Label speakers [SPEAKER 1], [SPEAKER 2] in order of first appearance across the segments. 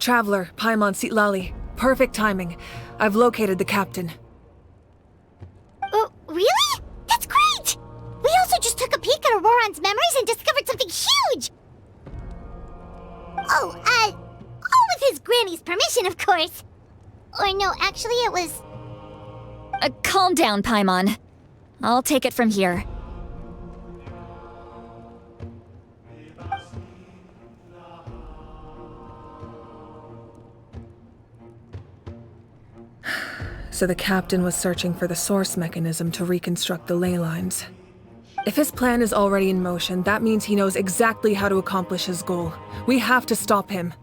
[SPEAKER 1] Traveler, Paimon Sitlali. Perfect timing. I've located the captain.
[SPEAKER 2] Oh, really? That's great! We also just took a peek at Auroran's memories and discovered something huge! All with his granny's permission, of course. Or no, actually it was...
[SPEAKER 3] Calm down, Paimon. I'll take it from here.
[SPEAKER 1] So the captain was searching for the source mechanism to reconstruct the ley lines. If his plan is already in motion, that means he knows exactly how to accomplish his goal. We have to stop him.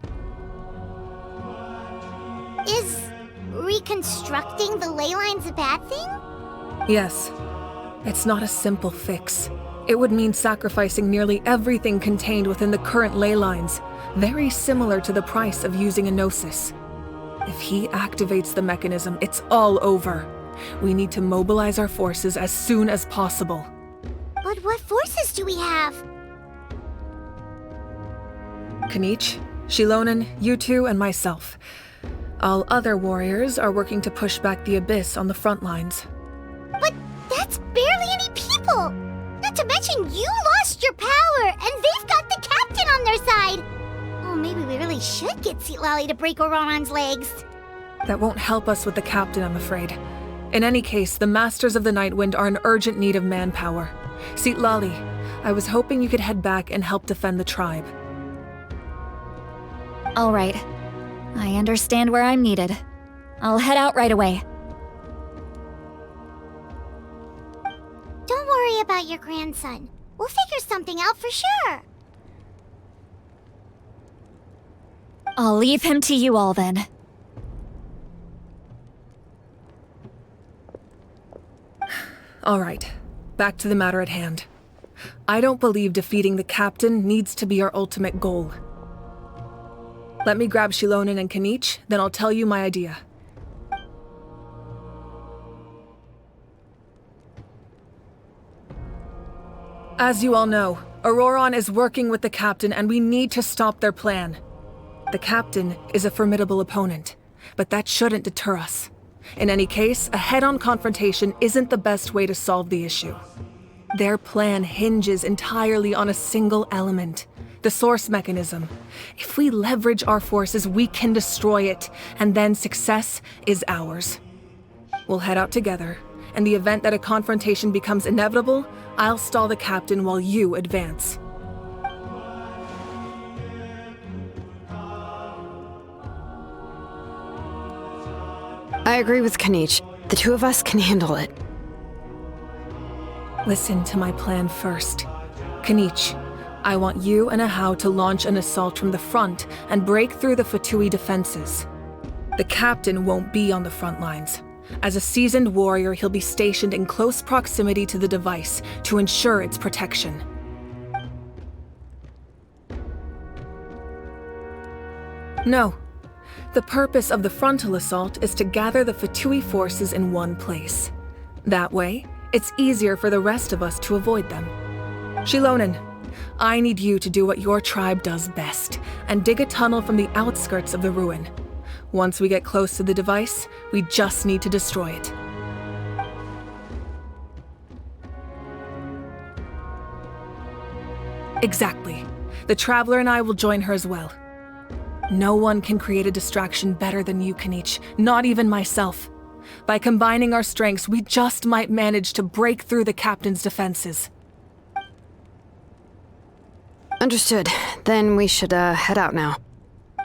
[SPEAKER 2] Is reconstructing the ley lines a bad thing?
[SPEAKER 1] Yes. It's not a simple fix. It would mean sacrificing nearly everything contained within the current ley lines, very similar to the price of using a gnosis. If he activates the mechanism, it's all over. We need to mobilize our forces as soon as possible.
[SPEAKER 2] But what forces do we have?
[SPEAKER 1] Kanich, Shilonen, you two, and myself. All other warriors are working to push back the Abyss on the front lines.
[SPEAKER 2] But that's barely any people! Not to mention you lost your power, and they've got the captain on their side! Oh, maybe we really should get Sitlali to break Auroran's legs.
[SPEAKER 1] That won't help us with the captain, I'm afraid. In any case, the Masters of the Nightwind are in urgent need of manpower. Sitlali, I was hoping you could head back and help defend the tribe.
[SPEAKER 3] All right. I understand where I'm needed. I'll head out right away.
[SPEAKER 2] Don't worry about your grandson. We'll figure something out for sure.
[SPEAKER 3] I'll leave him to you all then.
[SPEAKER 1] All right, back to the matter at hand. I don't believe defeating the captain needs to be our ultimate goal. Let me grab Shilonen and Kanich, then I'll tell you my idea. As you all know, Auroran is working with the captain and we need to stop their plan. The captain is a formidable opponent, but that shouldn't deter us. In any case, a head-on confrontation isn't the best way to solve the issue. Their plan hinges entirely on a single element, the source mechanism. If we leverage our forces, we can destroy it, and then success is ours. We'll head out together. In the event that a confrontation becomes inevitable, I'll stall the captain while you advance.
[SPEAKER 4] I agree with Kanich. The two of us can handle it.
[SPEAKER 1] Listen to my plan first. Kanich, I want you and Ahau to launch an assault from the front and break through the Fatui defenses. The captain won't be on the front lines. As a seasoned warrior, he'll be stationed in close proximity to the device to ensure its protection. No. The purpose of the frontal assault is to gather the Fatui forces in one place. That way, it's easier for the rest of us to avoid them. Shilonen, I need you to do what your tribe does best, and dig a tunnel from the outskirts of the ruin. Once we get close to the device, we just need to destroy it. Exactly. The Traveler and I will join her as well. No one can create a distraction better than you, Kanich, not even myself. By combining our strengths, we just might manage to break through the captain's defenses.
[SPEAKER 4] Understood. Then we should, head out now.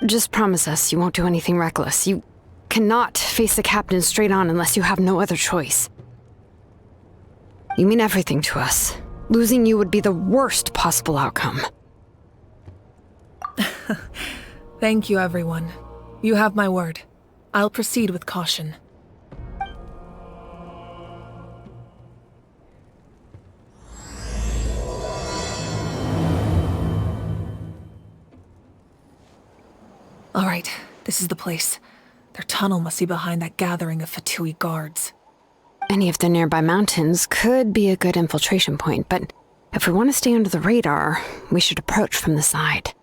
[SPEAKER 4] Just promise us you won't do anything reckless. You cannot face the captain straight on unless you have no other choice. You mean everything to us. Losing you would be the worst possible outcome.
[SPEAKER 1] Thank you, everyone. You have my word. I'll proceed with caution. All right, this is the place. Their tunnel must be behind that gathering of Fatui guards.
[SPEAKER 4] Any of the nearby mountains could be a good infiltration point, but if we want to stay under the radar, we should approach from the side.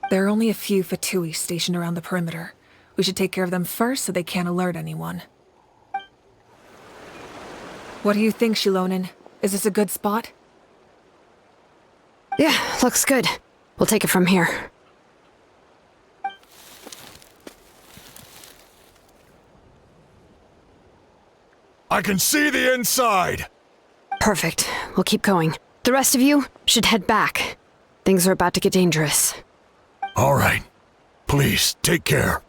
[SPEAKER 1] There are only a few Fatui stationed around the perimeter. We should take care of them first so they can't alert anyone. What do you think, Shilonin? Is this a good spot?
[SPEAKER 4] Yeah, looks good. We'll take it from here.
[SPEAKER 5] I can see the inside!
[SPEAKER 4] Perfect. We'll keep going. The rest of you should head back. Things are about to get dangerous.
[SPEAKER 5] All right. Please, take care.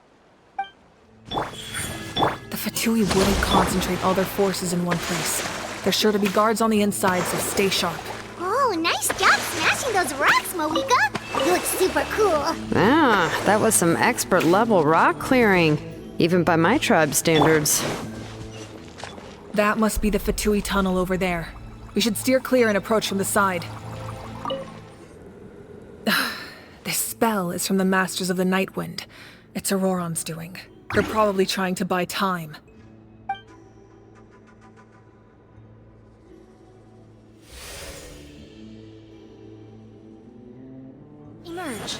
[SPEAKER 1] The Fatui wouldn't concentrate all their forces in one place. There's sure to be guards on the inside, so stay sharp.
[SPEAKER 2] Oh, nice job smashing those rocks, Moika. You look super cool.
[SPEAKER 4] Ah, that was some expert level rock clearing. Even by my tribe standards.
[SPEAKER 1] That must be the Fatui tunnel over there. We should steer clear and approach from the side. This spell is from the Masters of the Night Wind. It's Auroron's doing. They're probably trying to buy time.
[SPEAKER 2] Emerge.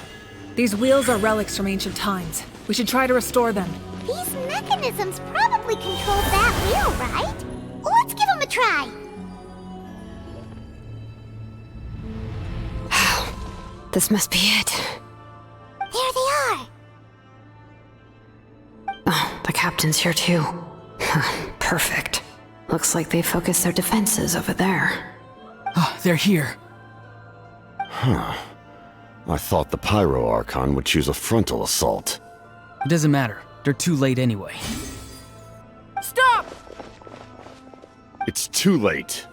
[SPEAKER 1] These wheels are relics from ancient times. We should try to restore them.
[SPEAKER 2] These mechanisms probably control that wheel, right? Let's give them a try.
[SPEAKER 4] This must be it.
[SPEAKER 2] There they are.
[SPEAKER 4] Oh, the captain's here too. Perfect. Looks like they focused their defenses over there.
[SPEAKER 6] Oh, they're here.
[SPEAKER 5] I thought the Pyro Archon would choose a frontal assault.
[SPEAKER 6] It doesn't matter. They're too late anyway.
[SPEAKER 1] Stop!
[SPEAKER 5] It's too late.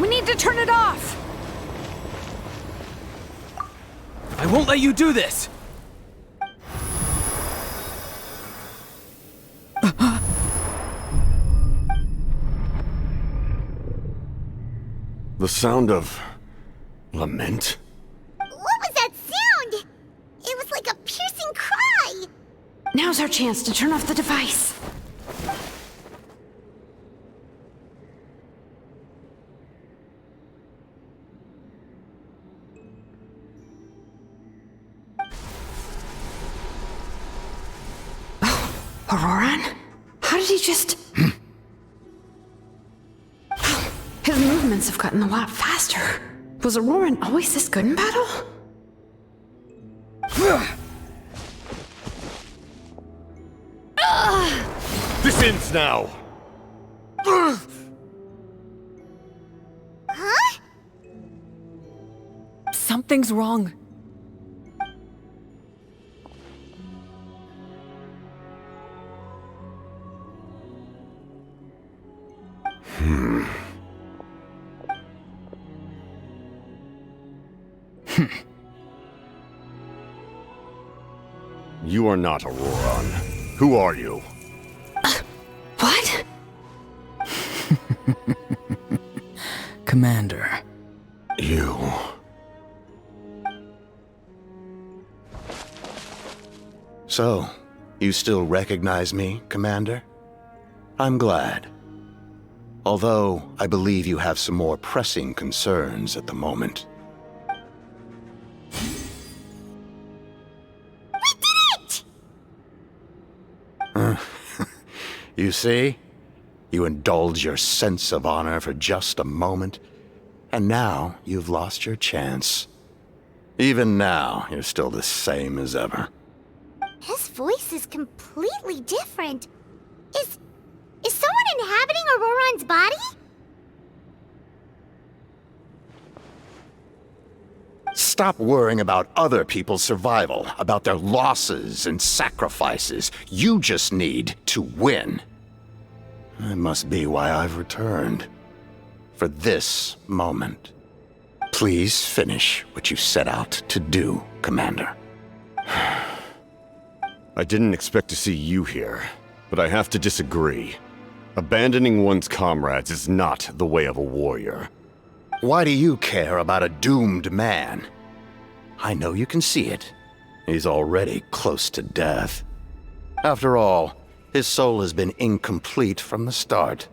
[SPEAKER 1] We need to turn it off!
[SPEAKER 6] I won't let you do this!
[SPEAKER 5] The sound of lament?
[SPEAKER 2] What was that sound? It was like a piercing cry.
[SPEAKER 4] Now's our chance to turn off the device. Auroron? How did he just... His movements have gotten a lot faster. Was Auroron always this good in battle?
[SPEAKER 5] This ends now!
[SPEAKER 2] Huh?
[SPEAKER 1] Something's wrong.
[SPEAKER 5] You are not Auroron. Who are you?
[SPEAKER 4] What?
[SPEAKER 6] Commander.
[SPEAKER 5] You...
[SPEAKER 7] So, you still recognize me, Commander? I'm glad. Although, I believe you have some more pressing concerns at the moment.
[SPEAKER 2] We did it!
[SPEAKER 7] You see? You indulge your sense of honor for just a moment, and now you've lost your chance. Even now, you're still the same as ever.
[SPEAKER 2] His voice is completely different. Is someone inhabiting Auroron's body?
[SPEAKER 7] Stop worrying about other people's survival, about their losses and sacrifices. You just need to win. That must be why I've returned. For this moment. Please finish what you set out to do, Commander.
[SPEAKER 5] I didn't expect to see you here, but I have to disagree. Abandoning one's comrades is not the way of a warrior.
[SPEAKER 7] Why do you care about a doomed man? I know you can see it. He's already close to death. After all, his soul has been incomplete from the start.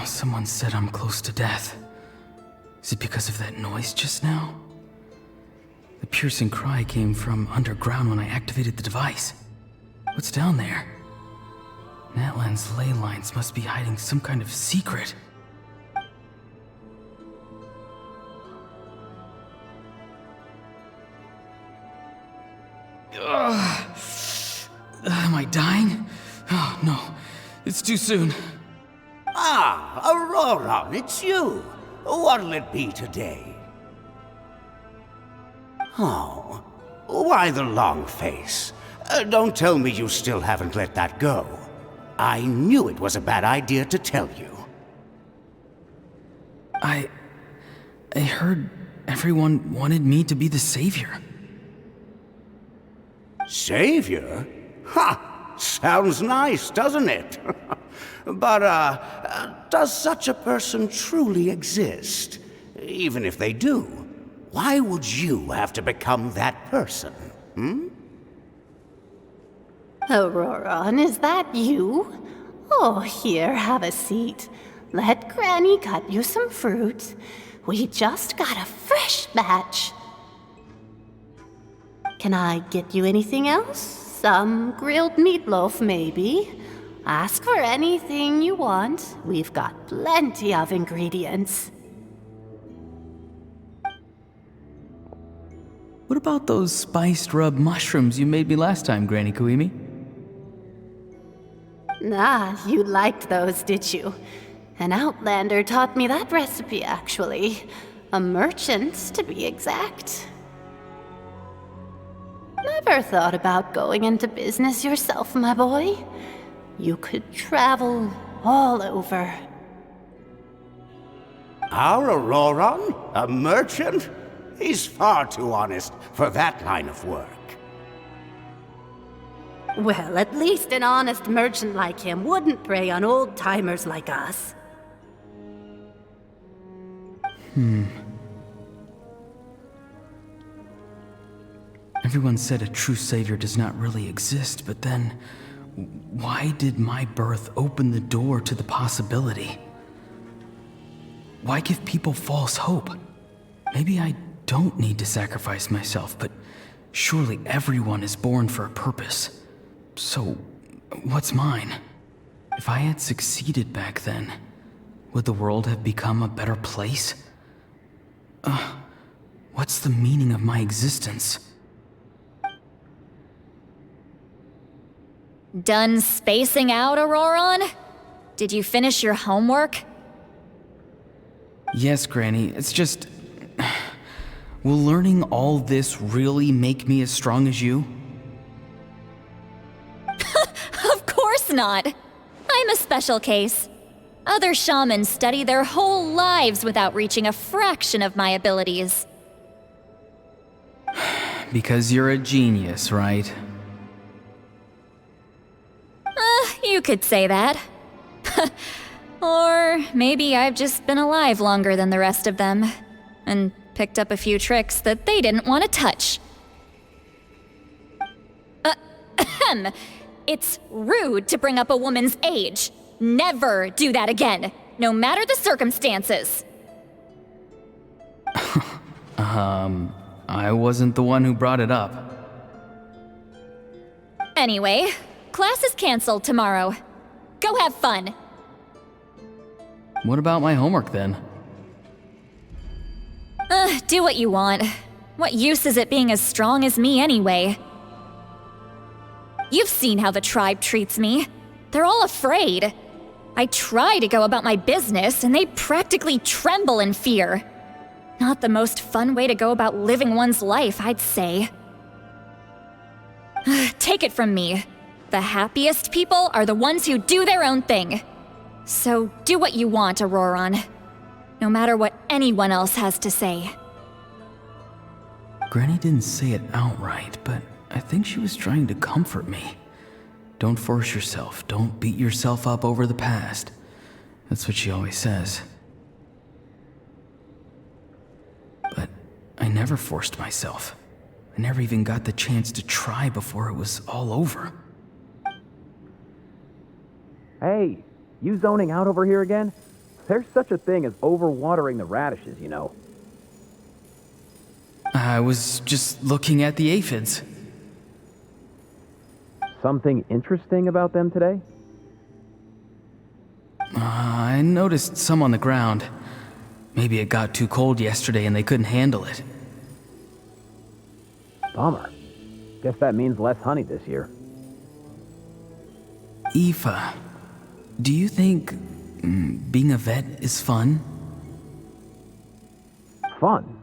[SPEAKER 6] Someone said I'm close to death. Is it because of that noise just now? The piercing cry came from underground when I activated the device. What's down there? Natlan's ley lines must be hiding some kind of secret. Am I dying? Oh, no. It's too soon.
[SPEAKER 8] Ah, Aurora, it's you. What'll it be today? Oh, why the long face? Don't tell me you still haven't let that go. I knew it was a bad idea to tell you.
[SPEAKER 6] I heard everyone wanted me to be the savior.
[SPEAKER 8] Savior? Ha! Sounds nice, doesn't it? But, does such a person truly exist? Even if they do, why would you have to become that person, hmm?
[SPEAKER 9] Aurora, is that you? Oh, here, have a seat. Let Granny cut you some fruit. We just got a fresh batch. Can I get you anything else? Some grilled meatloaf, maybe? Ask for anything you want. We've got plenty of ingredients.
[SPEAKER 6] What about those spiced rub mushrooms you made me last time, Granny Kuimi?
[SPEAKER 9] Ah, you liked those, did you? An outlander taught me that recipe, actually. A merchant, to be exact. Never thought about going into business yourself, my boy? You could travel all over.
[SPEAKER 8] Our Auroron? A merchant? He's far too honest for that line of work.
[SPEAKER 9] Well, at least an honest merchant like him wouldn't prey on old-timers like us.
[SPEAKER 6] Everyone said a true savior does not really exist, but then why did my birth open the door to the possibility? Why give people false hope? Maybe I don't need to sacrifice myself, but surely everyone is born for a purpose. So, what's mine? If I had succeeded back then, would the world have become a better place? What's the meaning of my existence?
[SPEAKER 3] Done spacing out, Auroron? Did you finish your homework?
[SPEAKER 6] Yes, Granny, it's just... Will learning all this really make me as strong as you?
[SPEAKER 3] Of course not. I'm a special case. Other shamans study their whole lives without reaching a fraction of my abilities.
[SPEAKER 6] Because you're a genius, right?
[SPEAKER 3] You could say that. Or maybe I've just been alive longer than the rest of them, and picked up a few tricks that they didn't want to touch. It's rude to bring up a woman's age. Never do that again, no matter the circumstances.
[SPEAKER 6] I wasn't the one who brought it up.
[SPEAKER 3] Anyway, class is canceled tomorrow. Go have fun.
[SPEAKER 6] What about my homework then?
[SPEAKER 3] Do what you want. What use is it being as strong as me anyway? You've seen how the tribe treats me. They're all afraid. I try to go about my business, and they practically tremble in fear. Not the most fun way to go about living one's life, I'd say. Take it from me. The happiest people are the ones who do their own thing. So do what you want, Auroron. No matter what anyone else has to say.
[SPEAKER 6] Granny didn't say it outright, but I think she was trying to comfort me. Don't force yourself. Don't beat yourself up over the past. That's what she always says. But I never forced myself. I never even got the chance to try before it was all over.
[SPEAKER 10] Hey, you zoning out over here again? There's such a thing as overwatering the radishes, you know.
[SPEAKER 6] I was just looking at the aphids.
[SPEAKER 10] Something interesting about them today?
[SPEAKER 6] I noticed some on the ground. Maybe it got too cold yesterday and they couldn't handle it.
[SPEAKER 10] Bummer. Guess that means less honey this year.
[SPEAKER 6] Aoife, do you think being a vet is fun?
[SPEAKER 10] Fun?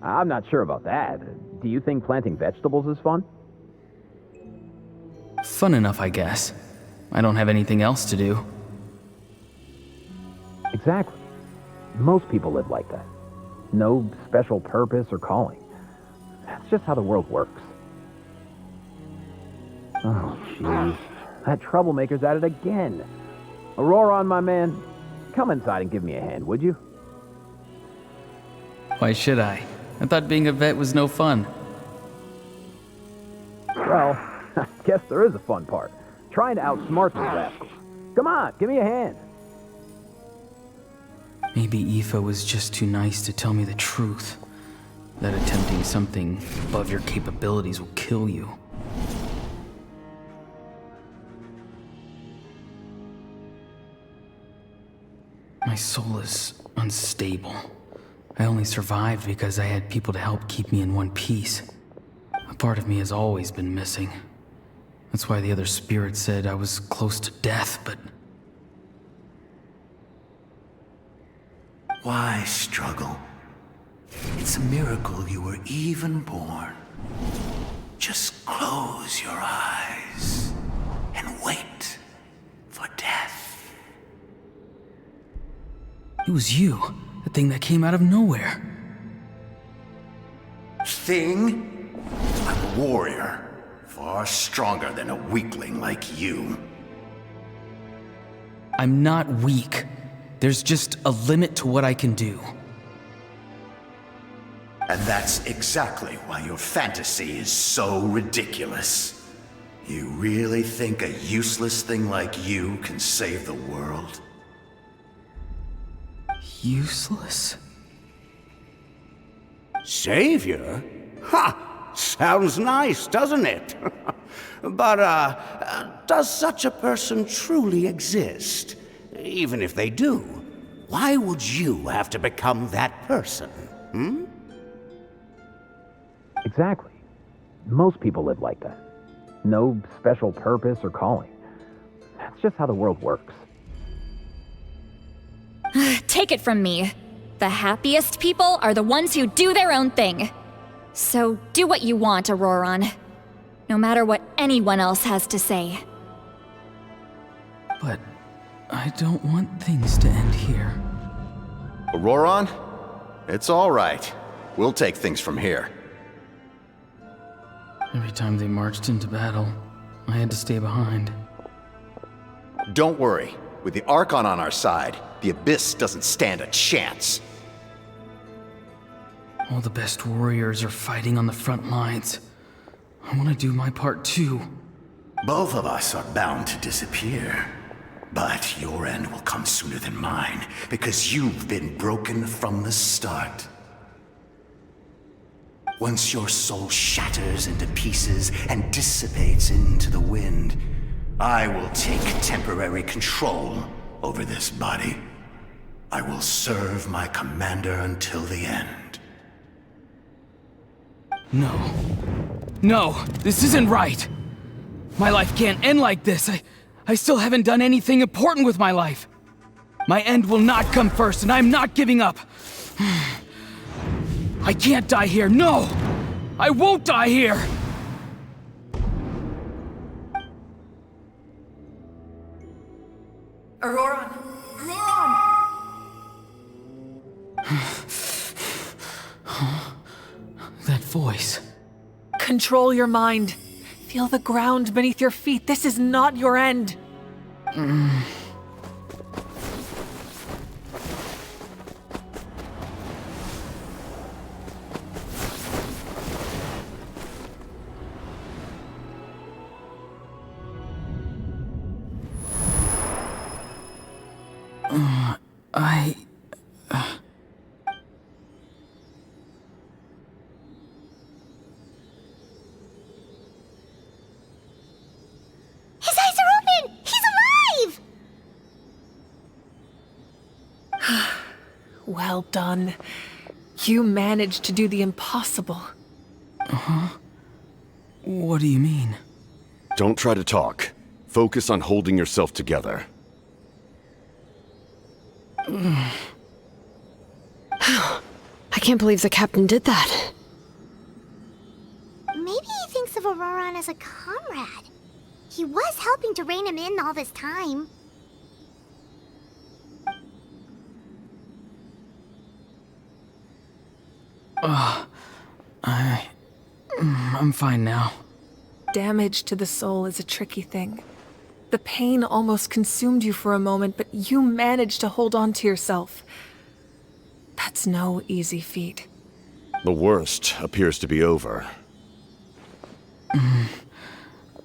[SPEAKER 10] I'm not sure about that. Do you think planting vegetables is fun?
[SPEAKER 6] Fun enough, I guess. I don't have anything else to do.
[SPEAKER 10] Exactly. Most people live like that. No special purpose or calling. That's just how the world works. Oh, jeez. That troublemaker's at it again. Aurora, my man, come inside and give me a hand, would you?
[SPEAKER 6] Why should I? I thought being a vet was no fun.
[SPEAKER 10] Well, I guess there is a fun part. Trying to outsmart these rascals. Come on, give me a hand.
[SPEAKER 6] Maybe Aoife was just too nice to tell me the truth. That attempting something above your capabilities will kill you. My soul is unstable. I only survived because I had people to help keep me in one piece. A part of me has always been missing. That's why the other spirits said I was close to death, but...
[SPEAKER 11] Why struggle? It's a miracle you were even born. Just close your eyes and wait for death.
[SPEAKER 6] It was you, the thing that came out of nowhere.
[SPEAKER 11] Thing? I'm a warrior, far stronger than a weakling like you.
[SPEAKER 6] I'm not weak. There's just a limit to what I can do.
[SPEAKER 11] And that's exactly why your fantasy is so ridiculous. You really think a useless thing like you can save the world?
[SPEAKER 6] Useless?
[SPEAKER 8] Savior? Ha! Sounds nice, doesn't it? But, does such a person truly exist? Even if they do, why would you have to become that person? Hmm?
[SPEAKER 10] Exactly. Most people live like that. No special purpose or calling. That's just how the world works.
[SPEAKER 3] Take it from me. The happiest people are the ones who do their own thing. So do what you want, Auroron. No matter what anyone else has to say.
[SPEAKER 6] But I don't want things to end here.
[SPEAKER 7] Auroron? It's all right. We'll take things from here.
[SPEAKER 6] Every time they marched into battle, I had to stay behind.
[SPEAKER 7] Don't worry. With the Archon on our side, the Abyss doesn't stand a chance.
[SPEAKER 6] All the best warriors are fighting on the front lines. I want to do my part too.
[SPEAKER 11] Both of us are bound to disappear. But your end will come sooner than mine, because you've been broken from the start. Once your soul shatters into pieces and dissipates into the wind, I will take temporary control over this body. I will serve my commander until the end.
[SPEAKER 6] No. No, this isn't right. My life can't end like this. I still haven't done anything important with my life. My end will not come first, and I'm not giving up. I can't die here, no! I won't die here!
[SPEAKER 1] Auroron! Auroron!
[SPEAKER 6] That voice.
[SPEAKER 1] Control your mind. Feel the ground beneath your feet. This is not your end. Well done. You managed to do the impossible.
[SPEAKER 6] What do you mean?
[SPEAKER 5] Don't try to talk. Focus on holding yourself together.
[SPEAKER 4] I can't believe the captain did that.
[SPEAKER 2] Maybe he thinks of Auroron as a comrade. He was helping to rein him in all this time.
[SPEAKER 6] I'm fine now.
[SPEAKER 1] Damage to the soul is a tricky thing. The pain almost consumed you for a moment, but you managed to hold on to yourself. That's no easy feat.
[SPEAKER 5] The worst appears to be over.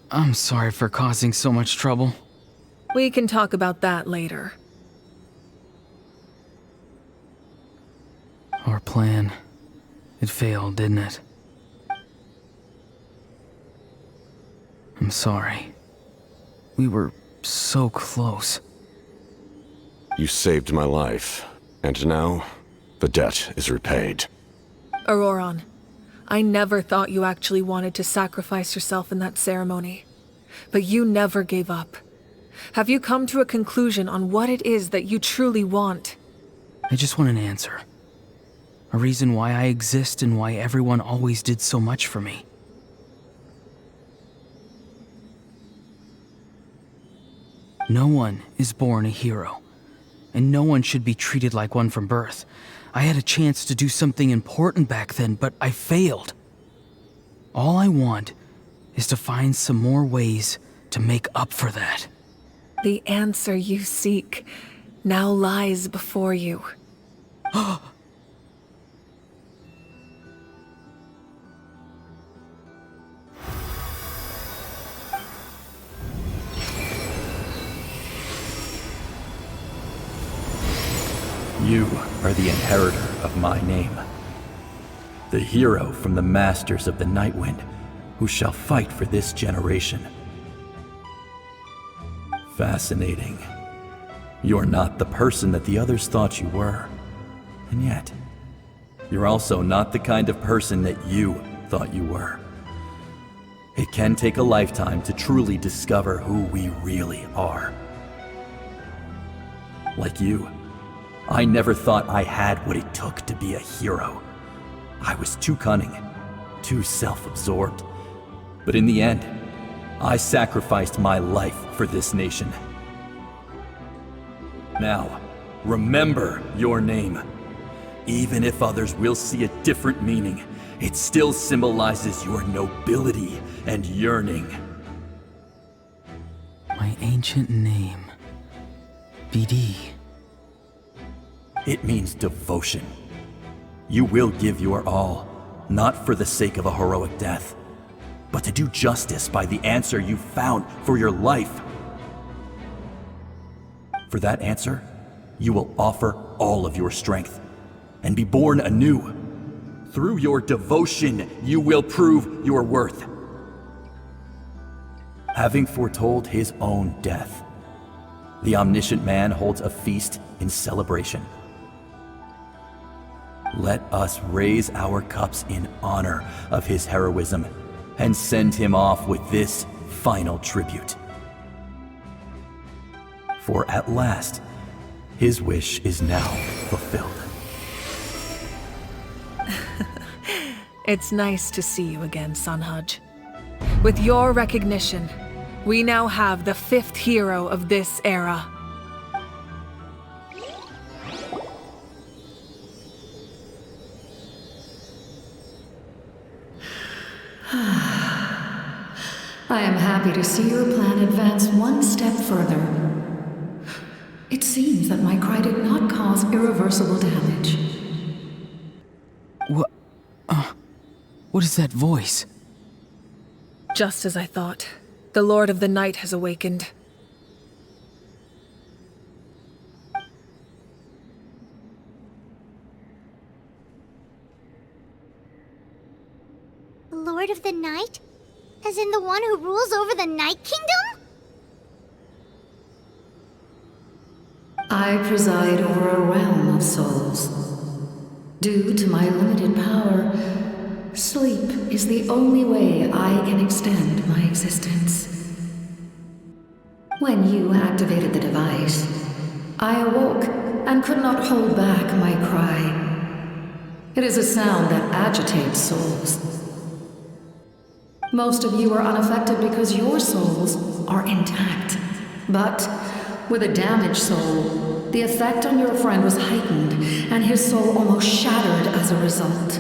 [SPEAKER 6] I'm sorry for causing so much trouble.
[SPEAKER 1] We can talk about that later.
[SPEAKER 6] Our plan. It failed, didn't it? I'm sorry. We were so close.
[SPEAKER 5] You saved my life, and now the debt is repaid.
[SPEAKER 1] Auroron, I never thought you actually wanted to sacrifice yourself in that ceremony. But you never gave up. Have you come to a conclusion on what it is that you truly want?
[SPEAKER 6] I just want an answer. A reason why I exist and why everyone always did so much for me. No one is born a hero, and no one should be treated like one from birth. I had a chance to do something important back then, but I failed. All I want is to find some more ways to make up for that.
[SPEAKER 1] The answer you seek now lies before you.
[SPEAKER 12] You are the inheritor of my name. The hero from the masters of the Nightwind, who shall fight for this generation. Fascinating. You're not the person that the others thought you were. And yet, you're also not the kind of person that you thought you were. It can take a lifetime to truly discover who we really are. Like you, I never thought I had what it took to be a hero. I was too cunning, too self-absorbed. But in the end, I sacrificed my life for this nation. Now, remember your name. Even if others will see a different meaning, it still symbolizes your nobility and yearning.
[SPEAKER 6] My ancient name. BD.
[SPEAKER 12] It means devotion. You will give your all, not for the sake of a heroic death, but to do justice by the answer you found for your life. For that answer, you will offer all of your strength and be born anew. Through your devotion, you will prove your worth. Having foretold his own death, the omniscient man holds a feast in celebration. Let us raise our cups in honor of his heroism and send him off with this final tribute. For at last, his wish is now fulfilled.
[SPEAKER 1] It's nice to see you again, Sunhudge. With your recognition, we now have the 5th hero of this era.
[SPEAKER 13] I am happy to see your plan advance one step further. It seems that my cry did not cause irreversible damage.
[SPEAKER 6] What is that voice?
[SPEAKER 1] Just as I thought. The Lord of the Night has awakened.
[SPEAKER 2] The Lord of the Night? As in the one who rules over the Night Kingdom?
[SPEAKER 13] I preside over a realm of souls. Due to my limited power, sleep is the only way I can extend my existence. When you activated the device, I awoke and could not hold back my cry. It is a sound that agitates souls. Most of you are unaffected because your souls are intact. But with a damaged soul, the effect on your friend was heightened, and his soul almost shattered as a result.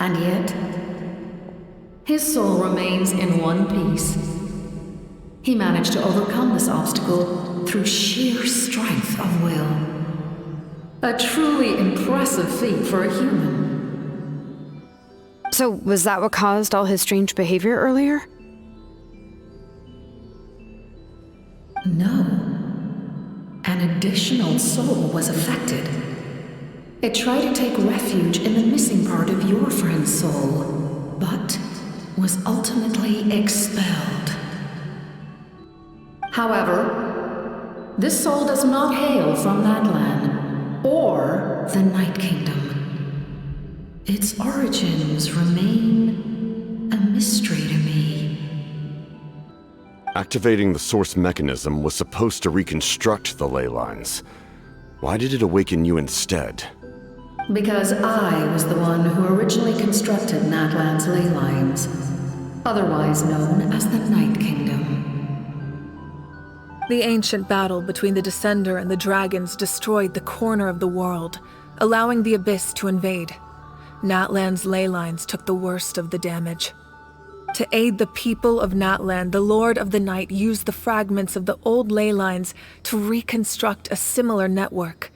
[SPEAKER 13] And yet, his soul remains in one piece. He managed to overcome this obstacle through sheer strength of will. A truly impressive feat for a human.
[SPEAKER 4] So, was that what caused all his strange behavior earlier?
[SPEAKER 13] No. An additional soul was affected. It tried to take refuge in the missing part of your friend's soul, but was ultimately expelled. However, this soul does not hail from Natlan or the Night Kingdom. Its origins remain a mystery to me.
[SPEAKER 5] Activating the source mechanism was supposed to reconstruct the ley lines. Why did it awaken you instead?
[SPEAKER 13] Because I was the one who originally constructed Natlan's ley lines, otherwise known as the Night Kingdom.
[SPEAKER 1] The ancient battle between the Descender and the dragons destroyed the corner of the world, allowing the Abyss to invade. Natlan's ley lines took the worst of the damage. To aid the people of Natlan, the Lord of the Night used the fragments of the old ley lines to reconstruct a similar network.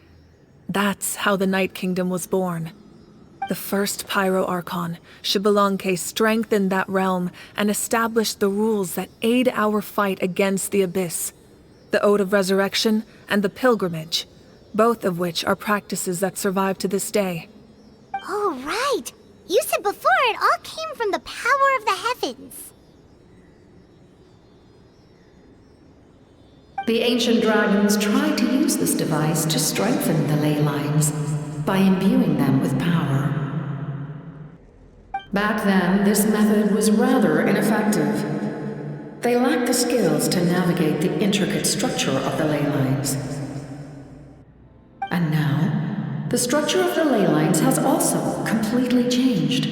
[SPEAKER 1] That's how the Night Kingdom was born. The first Pyro Archon, Xbalanque, strengthened that realm and established the rules that aid our fight against the Abyss. The Ode of Resurrection and the Pilgrimage, both of which are practices that survive to this day.
[SPEAKER 2] Oh, right! You said before it all came from the power of the heavens.
[SPEAKER 13] The ancient dragons tried to use this device to strengthen the ley lines by imbuing them with power. Back then, this method was rather ineffective. They lacked the skills to navigate the intricate structure of the ley lines. And now, the structure of the ley lines has also completely changed.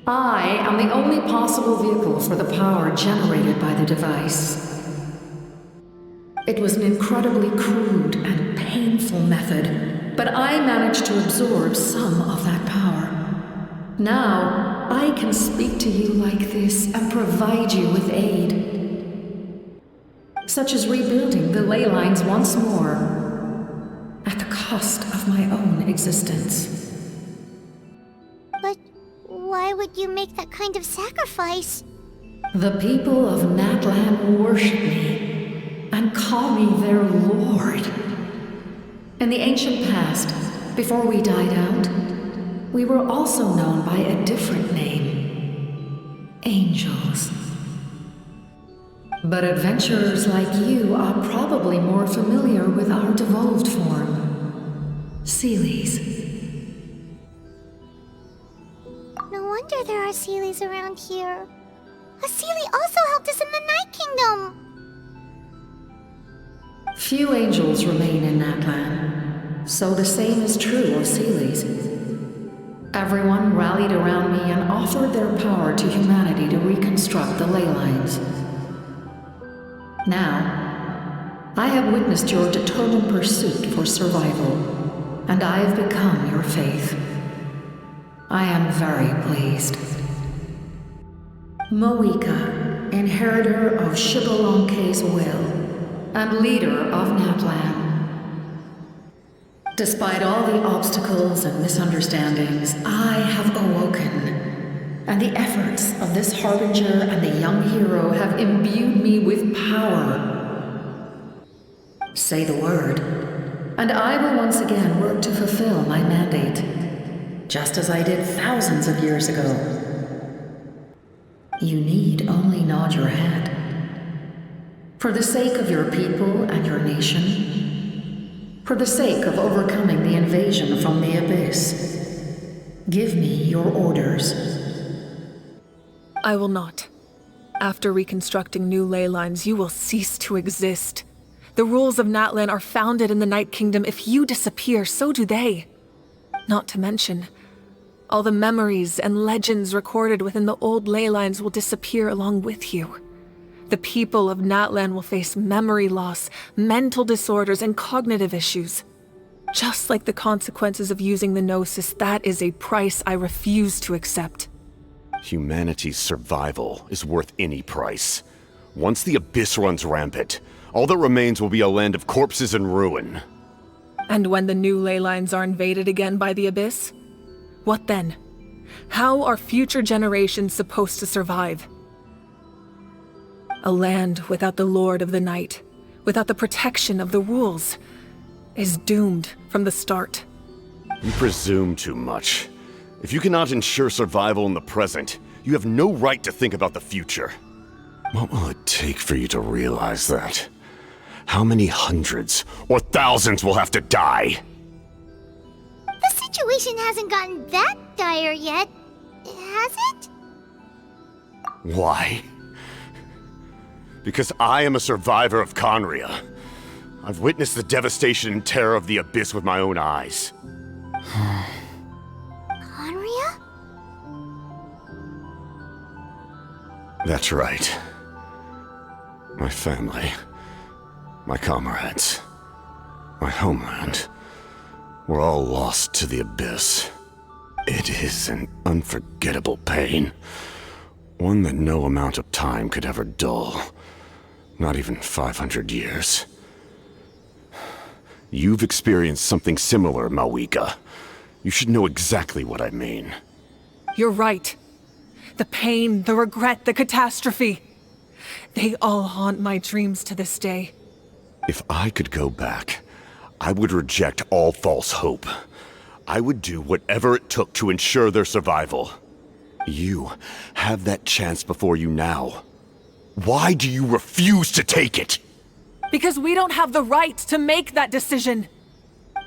[SPEAKER 13] I am the only possible vehicle for the power generated by the device. It was an incredibly crude and painful method, but I managed to absorb some of that power. Now, I can speak to you like this and provide you with aid. Such as rebuilding the ley lines once more, at the cost of my own existence.
[SPEAKER 2] But why would you make that kind of sacrifice?
[SPEAKER 13] The people of Natlan worship me and call me their lord. In the ancient past, before we died out, we were also known by a different name. Angels. But adventurers like you are probably more familiar with our devolved form. Seelies.
[SPEAKER 2] No wonder there are Seelies around here. A Seelie also helped us in the Night Kingdom!
[SPEAKER 13] Few angels remain in Natlan, so the same is true of Seelies. Everyone rallied around me and offered their power to humanity to reconstruct the ley lines. Now, I have witnessed your determined pursuit for survival, and I have become your faith. I am very pleased. Moika, inheritor of Xbalanque's will, and leader of Natlan. Despite all the obstacles and misunderstandings, I have awoken, and the efforts of this harbinger and the young hero have imbued me with power. Say the word, and I will once again work to fulfill my mandate, just as I did thousands of years ago. You need only nod your head. For the sake of your people and your nation, for the sake of overcoming the invasion from the Abyss, give me your orders.
[SPEAKER 1] I will not. After reconstructing new ley lines, you will cease to exist. The rules of Natlan are founded in the Night Kingdom. If you disappear, so do they. Not to mention, all the memories and legends recorded within the old ley lines will disappear along with you. The people of Natlan will face memory loss, mental disorders, and cognitive issues. Just like the consequences of using the Gnosis, that is a price I refuse to accept.
[SPEAKER 5] Humanity's survival is worth any price. Once the Abyss runs rampant, all that remains will be a land of corpses and ruin.
[SPEAKER 1] And when the new ley lines are invaded again by the Abyss? What then? How are future generations supposed to survive? A land without the Lord of the Night, without the protection of the rules, is doomed from the start.
[SPEAKER 5] You presume too much. If you cannot ensure survival in the present, you have no right to think about the future. What will it take for you to realize that? How many hundreds or thousands will have to die?
[SPEAKER 2] The situation hasn't gotten that dire yet, has it?
[SPEAKER 5] Why? Because I am a survivor of Conria. I've witnessed the devastation and terror of the Abyss with my own eyes.
[SPEAKER 2] Conria?
[SPEAKER 5] That's right. My family, my comrades, my homeland, were all lost to the Abyss. It is an unforgettable pain. One that no amount of time could ever dull. Not even 500 years. You've experienced something similar, Mawika. You should know exactly what I mean.
[SPEAKER 1] You're right. The pain, the regret, the catastrophe. They all haunt my dreams to this day.
[SPEAKER 5] If I could go back, I would reject all false hope. I would do whatever it took to ensure their survival. You have that chance before you now. Why do you refuse to take it?
[SPEAKER 1] Because we don't have the right to make that decision.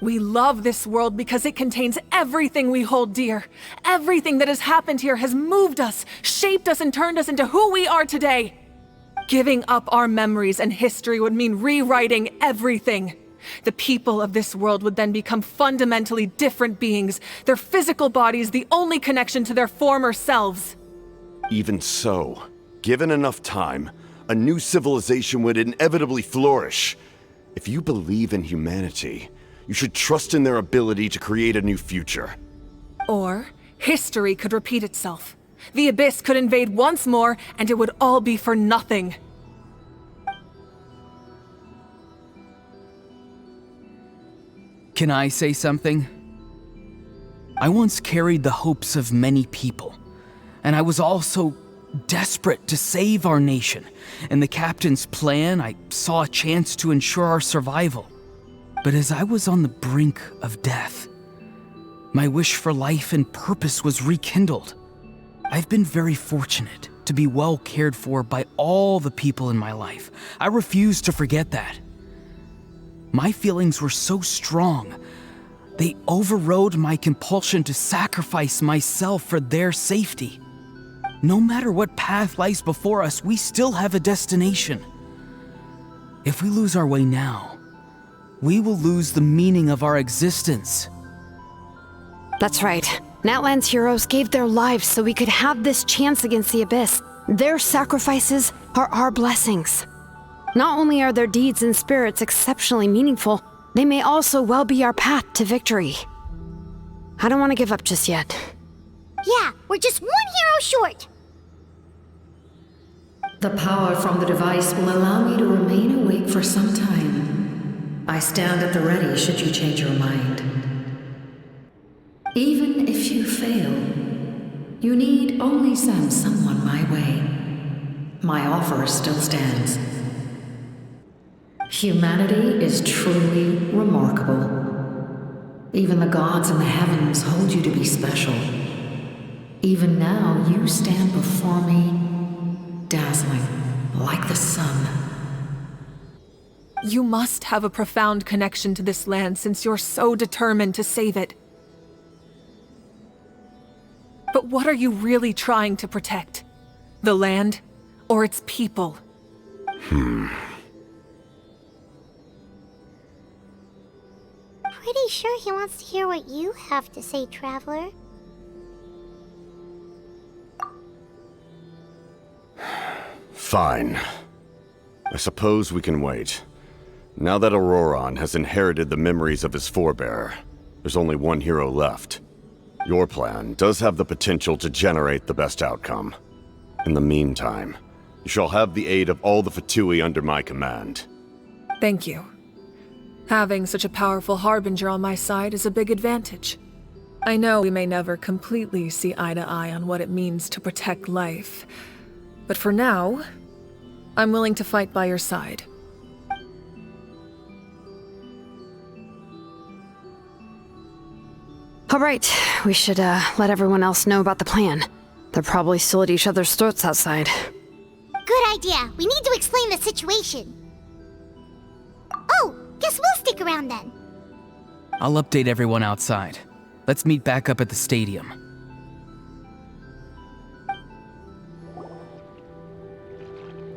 [SPEAKER 1] We love this world because it contains everything we hold dear. Everything that has happened here has moved us, shaped us, and turned us into who we are today. Giving up our memories and history would mean rewriting everything. The people of this world would then become fundamentally different beings, their physical bodies the only connection to their former selves.
[SPEAKER 5] Even so, given enough time, a new civilization would inevitably flourish. If you believe in humanity, you should trust in their ability to create a new future.
[SPEAKER 1] Or, history could repeat itself. The Abyss could invade once more, and it would all be for nothing.
[SPEAKER 6] Can I say something? I once carried the hopes of many people, and I was also desperate to save our nation. In the captain's plan, I saw a chance to ensure our survival. But as I was on the brink of death, my wish for life and purpose was rekindled. I've been very fortunate to be well cared for by all the people in my life. I refuse to forget that. My feelings were so strong, they overrode my compulsion to sacrifice myself for their safety. No matter what path lies before us, we still have a destination. If we lose our way now, we will lose the meaning of our existence.
[SPEAKER 4] That's right. Natlan's heroes gave their lives so we could have this chance against the Abyss. Their sacrifices are our blessings. Not only are their deeds and spirits exceptionally meaningful, they may also well be our path to victory. I don't want to give up just yet.
[SPEAKER 2] Yeah, we're just one hero short.
[SPEAKER 13] The power from the device will allow me to remain awake for some time. I stand at the ready should you change your mind. Even if you fail, you need only send someone my way. My offer still stands. Humanity is truly remarkable. Even the gods in the heavens hold you to be special. Even now, you stand before me, dazzling like the sun.
[SPEAKER 1] You must have a profound connection to this land since you're so determined to save it. But what are you really trying to protect? The land or its people?
[SPEAKER 2] Pretty sure he wants to hear what you have to say, Traveler.
[SPEAKER 5] Fine. I suppose we can wait. Now that Auroron has inherited the memories of his forebear, there's only one hero left. Your plan does have the potential to generate the best outcome. In the meantime, you shall have the aid of all the Fatui under my command.
[SPEAKER 1] Thank you. Having such a powerful harbinger on my side is a big advantage. I know we may never completely see eye to eye on what it means to protect life, but for now, I'm willing to fight by your side.
[SPEAKER 4] All right, we should let everyone else know about the plan. They're probably still at each other's throats outside.
[SPEAKER 2] Good idea. We need to explain the situation. Oh, guess we'll stick around then.
[SPEAKER 6] I'll update everyone outside. Let's meet back up at the stadium.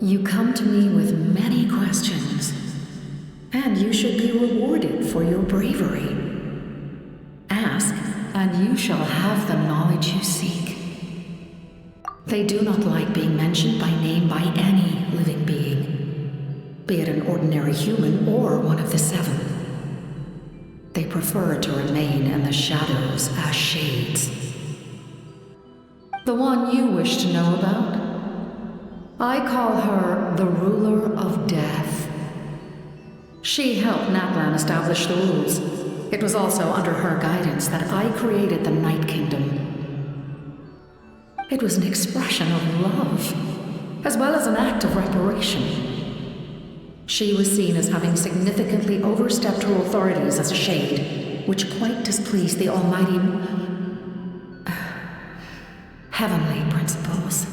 [SPEAKER 13] You come to me with many questions, and you should be rewarded for your bravery. Ask, and you shall have the knowledge you seek. They do not like being mentioned by name by any living being, be it an ordinary human or one of the seven. They prefer to remain in the shadows as shades. The one you wish to know about? I call her the Ruler of Death. She helped Natlan establish the rules. It was also under her guidance that I created the Night Kingdom. It was an expression of love, as well as an act of reparation. She was seen as having significantly overstepped her authorities as a shade, which quite displeased the almighty heavenly principles.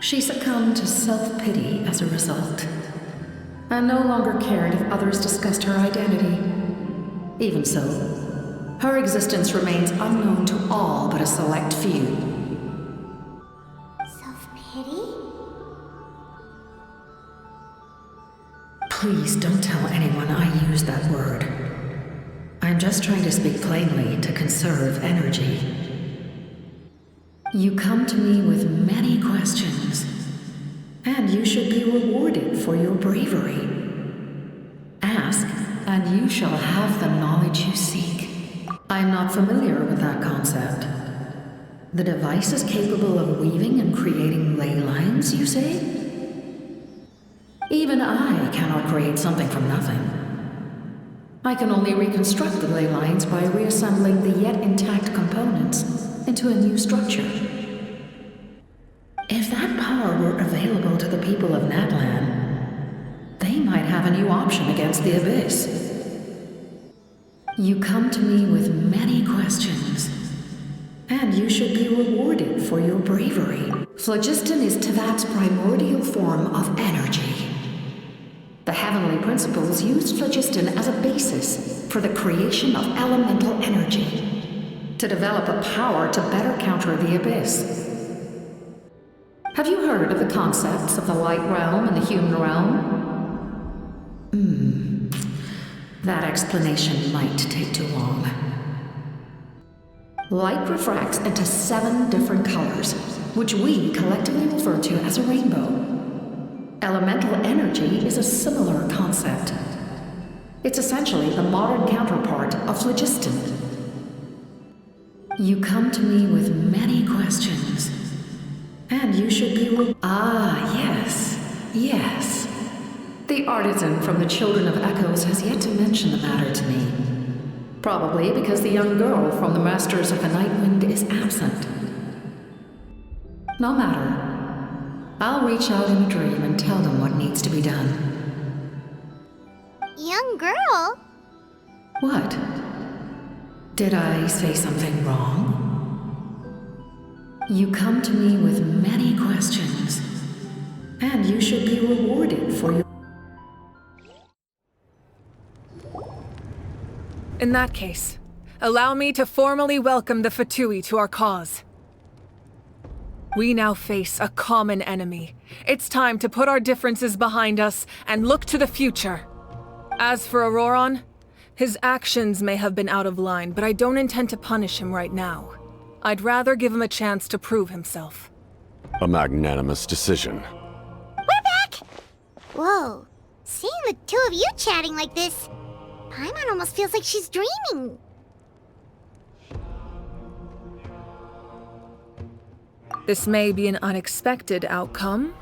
[SPEAKER 13] She succumbed to self-pity as a result, and no longer cared if others discussed her identity. Even so, her existence remains unknown to all but a select few.
[SPEAKER 2] Self-pity?
[SPEAKER 13] Please don't tell anyone I used that word. I'm just trying to speak plainly to conserve energy. You come to me with many questions, and you should be rewarded for your bravery. Ask, and you shall have the knowledge you seek. I'm not familiar with that concept. The device is capable of weaving and creating ley lines, you say? Even I cannot create something from nothing. I can only reconstruct the ley lines by reassembling the yet intact components into a new structure. If that power were available to the people of Natlan, they might have a new option against the Abyss. You come to me with many questions, and you should be rewarded for your bravery. Phlogiston is Tevat's primordial form of energy. The heavenly principles used phlogiston as a basis for the creation of elemental energy, to develop a power to better counter the Abyss. Have you heard of the concepts of the light realm and the human realm? That explanation might take too long. Light refracts into 7 different colors, which we collectively refer to as a rainbow. Elemental energy is a similar concept. It's essentially the modern counterpart of phlogiston. You come to me with many questions, and you should be yes. The artisan from the Children of Echoes has yet to mention the matter to me. Probably because the young girl from the Masters of the Night Wind is absent. No matter. I'll reach out in a dream and tell them what needs to be done.
[SPEAKER 2] Young girl?
[SPEAKER 13] What? Did I say something wrong? You come to me with many questions, and you should be rewarded for your...
[SPEAKER 1] In that case, allow me to formally welcome the Fatui to our cause. We now face a common enemy. It's time to put our differences behind us and look to the future. As for Auroron, his actions may have been out of line, but I don't intend to punish him right now. I'd rather give him a chance to prove himself.
[SPEAKER 5] A magnanimous decision.
[SPEAKER 2] We're back! Whoa, seeing the two of you chatting like this, Paimon almost feels like she's dreaming.
[SPEAKER 1] This may be an unexpected outcome,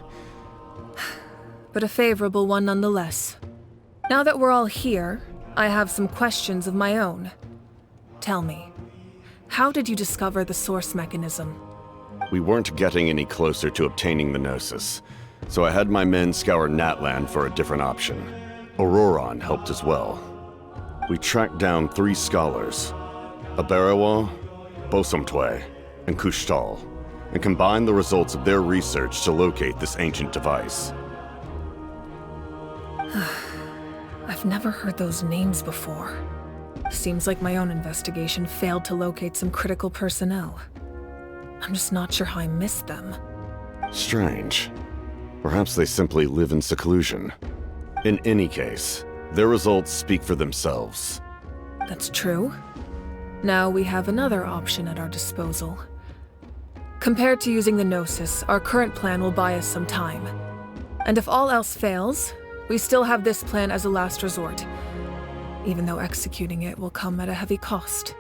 [SPEAKER 1] but a favorable one nonetheless. Now that we're all here, I have some questions of my own. Tell me, how did you discover the source mechanism?
[SPEAKER 5] We weren't getting any closer to obtaining the Gnosis, so I had my men scour Natlan for a different option. Auroron helped as well. We tracked down 3 scholars, Aberawa, Bosomtwe, and Kushtal, and combined the results of their research to locate this ancient device.
[SPEAKER 1] I've never heard those names before. Seems like my own investigation failed to locate some critical personnel. I'm just not sure how I missed them.
[SPEAKER 5] Strange. Perhaps they simply live in seclusion. In any case, their results speak for themselves.
[SPEAKER 1] That's true. Now we have another option at our disposal. Compared to using the Gnosis, our current plan will buy us some time. And if all else fails, we still have this plan as a last resort, even though executing it will come at a heavy cost.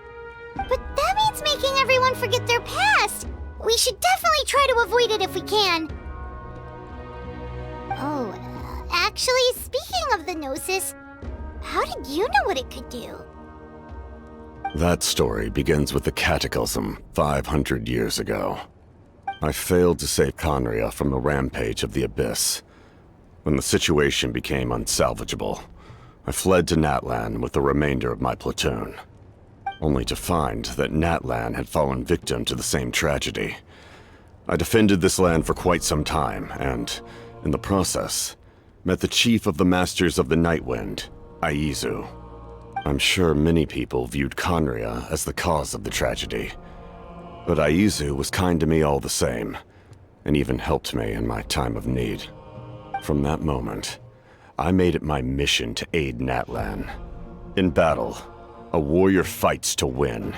[SPEAKER 2] But that means making everyone forget their past! We should definitely try to avoid it if we can. Oh, actually, speaking of the Gnosis, how did you know what it could do?
[SPEAKER 5] That story begins with the Cataclysm 500 years ago. I failed to save Conria from the rampage of the Abyss. When the situation became unsalvageable, I fled to Natlan with the remainder of my platoon, only to find that Natlan had fallen victim to the same tragedy. I defended this land for quite some time, and, in the process, met the chief of the Masters of the Nightwind, Aizu. I'm sure many people viewed Conria as the cause of the tragedy, but Aizu was kind to me all the same, and even helped me in my time of need. From that moment, I made it my mission to aid Natlan. In battle, a warrior fights to win.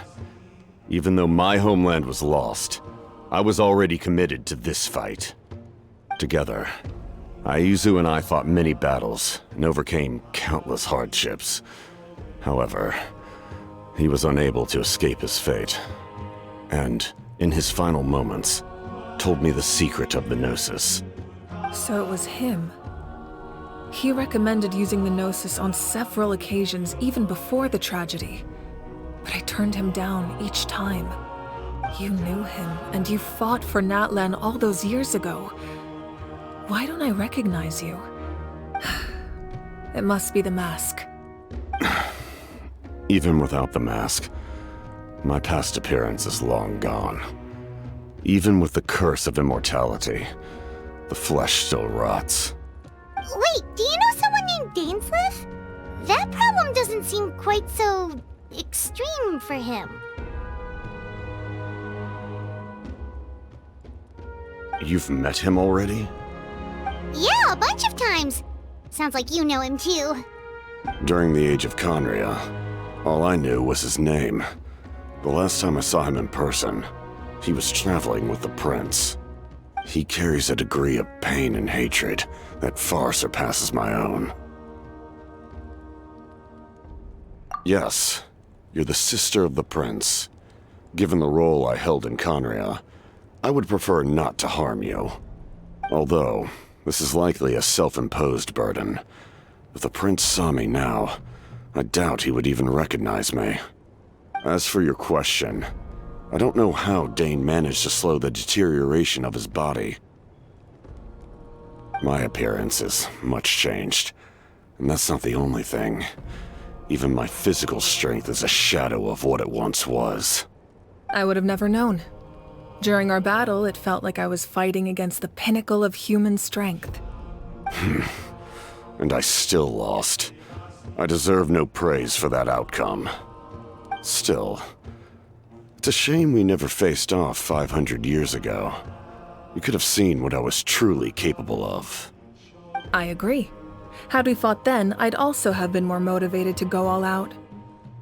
[SPEAKER 5] Even though my homeland was lost, I was already committed to this fight. Together, Aizu and I fought many battles and overcame countless hardships. However, he was unable to escape his fate, and, in his final moments, told me the secret of the Gnosis.
[SPEAKER 1] So it was him. He recommended using the Gnosis on several occasions even before the tragedy, but I turned him down each time. You knew him, and you fought for Natlan all those years ago. Why don't I recognize you? It must be the mask.
[SPEAKER 5] Even without the mask, my past appearance is long gone. Even with the curse of immortality, the flesh still rots.
[SPEAKER 2] Wait, do you know someone named Dainsleif? That problem doesn't seem quite so extreme for him.
[SPEAKER 5] You've met him already?
[SPEAKER 2] Yeah, a bunch of times. Sounds like you know him too.
[SPEAKER 5] During the age of Conria, all I knew was his name. The last time I saw him in person, he was traveling with the prince. He carries a degree of pain and hatred that far surpasses my own. Yes, you're the sister of the prince. Given the role I held in Conria, I would prefer not to harm you. Although, this is likely a self-imposed burden. If the prince saw me now, I doubt he would even recognize me. As for your question, I don't know how Dane managed to slow the deterioration of his body. My appearance is much changed, and that's not the only thing. Even my physical strength is a shadow of what it once was.
[SPEAKER 1] I would have never known. During our battle, it felt like I was fighting against the pinnacle of human strength.
[SPEAKER 5] And I still lost. I deserve no praise for that outcome. Still, it's a shame we never faced off 500 years ago. You could have seen what I was truly capable of.
[SPEAKER 1] I agree. Had we fought then, I'd also have been more motivated to go all out.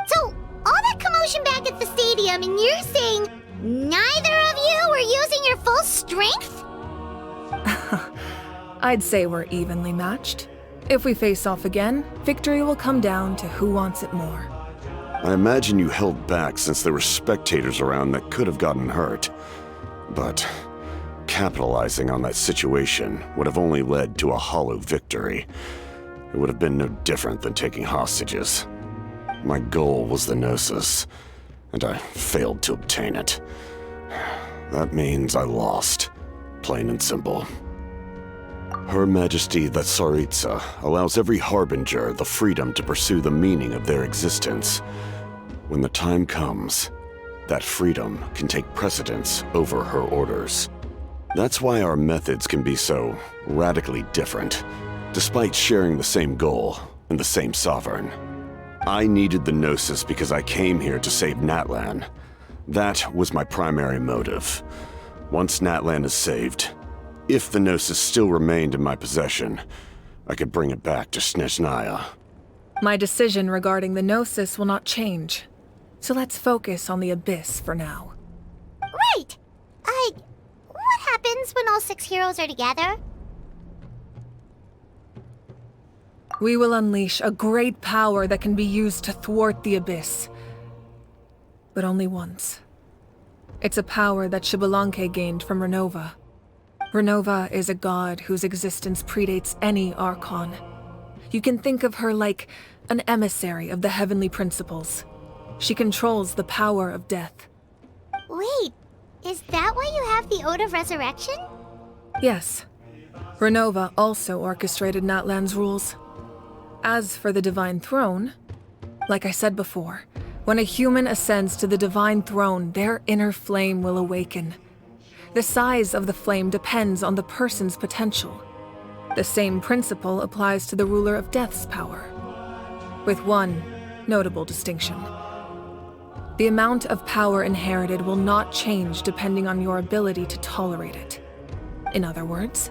[SPEAKER 2] So, all that commotion back at the stadium, and you're saying neither of you were using your full strength?
[SPEAKER 1] I'd say we're evenly matched. If we face off again, victory will come down to who wants it more.
[SPEAKER 5] I imagine you held back since there were spectators around that could have gotten hurt. But capitalizing on that situation would have only led to a hollow victory. It would have been no different than taking hostages. My goal was the Gnosis, and I failed to obtain it. That means I lost, plain and simple. Her Majesty the Tsaritsa allows every Harbinger the freedom to pursue the meaning of their existence. When the time comes, that freedom can take precedence over her orders. That's why our methods can be so radically different, despite sharing the same goal and the same sovereign. I needed the Gnosis because I came here to save Natlan. That was my primary motive. Once Natlan is saved, if the Gnosis still remained in my possession, I could bring it back to Snezhnaya.
[SPEAKER 1] My decision regarding the Gnosis will not change. So let's focus on the Abyss for now.
[SPEAKER 2] Right! What happens when all 6 heroes are together?
[SPEAKER 1] We will unleash a great power that can be used to thwart the Abyss. But only once. It's a power that Xbalanque gained from Renova. Renova is a god whose existence predates any archon. You can think of her like an emissary of the heavenly principles. She controls the power of death.
[SPEAKER 2] Wait, is that why you have the Ode of Resurrection?
[SPEAKER 1] Yes. Renova also orchestrated Natlan's rules. As for the Divine Throne, like I said before, when a human ascends to the Divine Throne, their inner flame will awaken. The size of the flame depends on the person's potential. The same principle applies to the ruler of Death's power, with one notable distinction. The amount of power inherited will not change depending on your ability to tolerate it. In other words,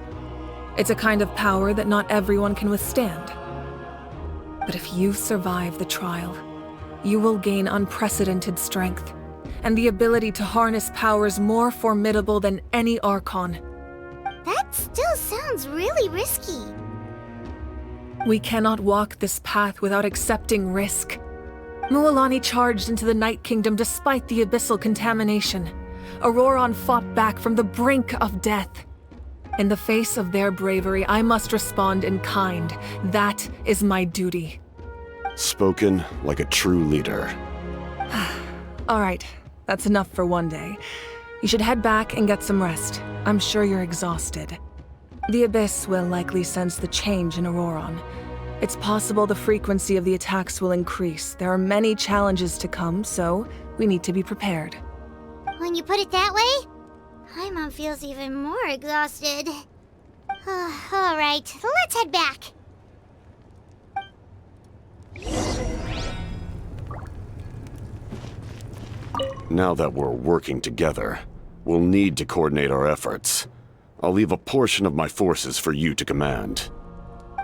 [SPEAKER 1] it's a kind of power that not everyone can withstand. But if you survive the trial, you will gain unprecedented strength, and the ability to harness powers more formidable than any archon.
[SPEAKER 2] That still sounds really risky.
[SPEAKER 1] We cannot walk this path without accepting risk. Mualani charged into the Night Kingdom despite the abyssal contamination. Auroron fought back from the brink of death. In the face of their bravery, I must respond in kind. That is my duty.
[SPEAKER 5] Spoken like a true leader.
[SPEAKER 1] All right, that's enough for one day. You should head back and get some rest. I'm sure you're exhausted. The Abyss will likely sense the change in Auroron. It's possible the frequency of the attacks will increase. There are many challenges to come, so we need to be prepared.
[SPEAKER 2] When you put it that way, Paimon feels even more exhausted. All right, let's head back.
[SPEAKER 5] Now that we're working together, we'll need to coordinate our efforts. I'll leave a portion of my forces for you to command.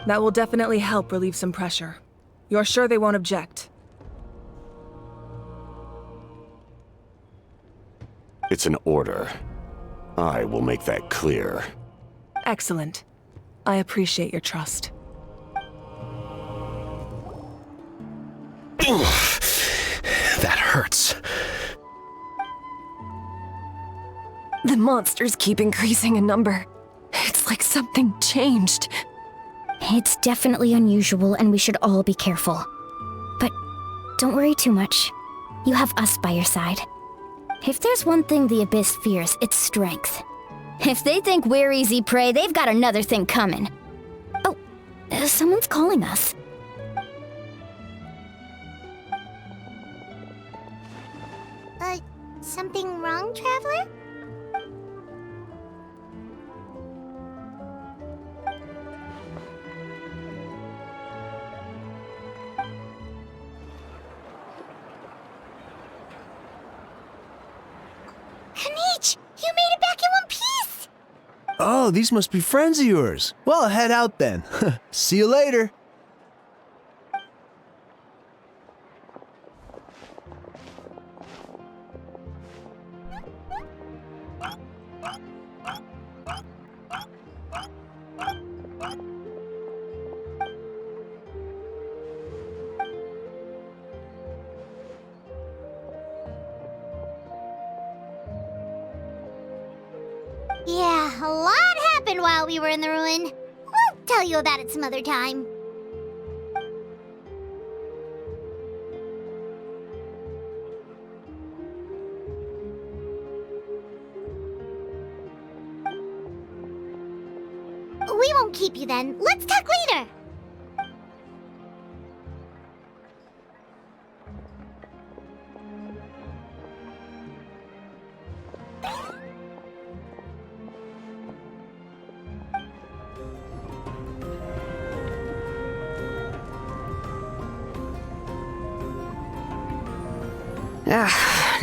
[SPEAKER 1] That will definitely help relieve some pressure. You're sure they won't object?
[SPEAKER 5] It's an order. I will make that clear.
[SPEAKER 1] Excellent. I appreciate your trust.
[SPEAKER 14] That hurts.
[SPEAKER 4] The monsters keep increasing in number. It's like something changed.
[SPEAKER 2] It's definitely unusual, and we should all be careful. But don't worry too much. You have us by your side. If there's one thing the Abyss fears, it's strength. If they think we're easy prey, they've got another thing coming. Oh, someone's calling us. Something wrong, Traveler? Neech, you made it back in one piece!
[SPEAKER 15] Oh, these must be friends of yours. Well, head out then. See you later.
[SPEAKER 2] Yeah, a lot happened while we were in the ruin. We'll tell you about it some other time. We won't keep you then. Let's talk later.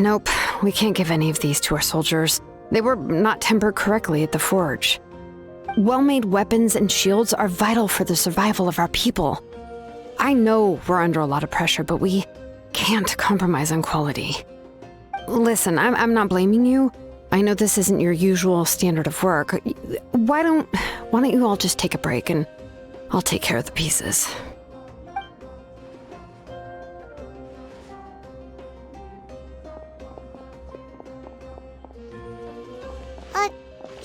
[SPEAKER 4] Nope. We can't give any of these to our soldiers. They were not tempered correctly at the forge. Well-made weapons and shields are vital for the survival of our people. I know we're under a lot of pressure, but we can't compromise on quality. Listen, I'm not blaming you. I know this isn't your usual standard of work. Why don't you all just take a break and I'll take care of the pieces.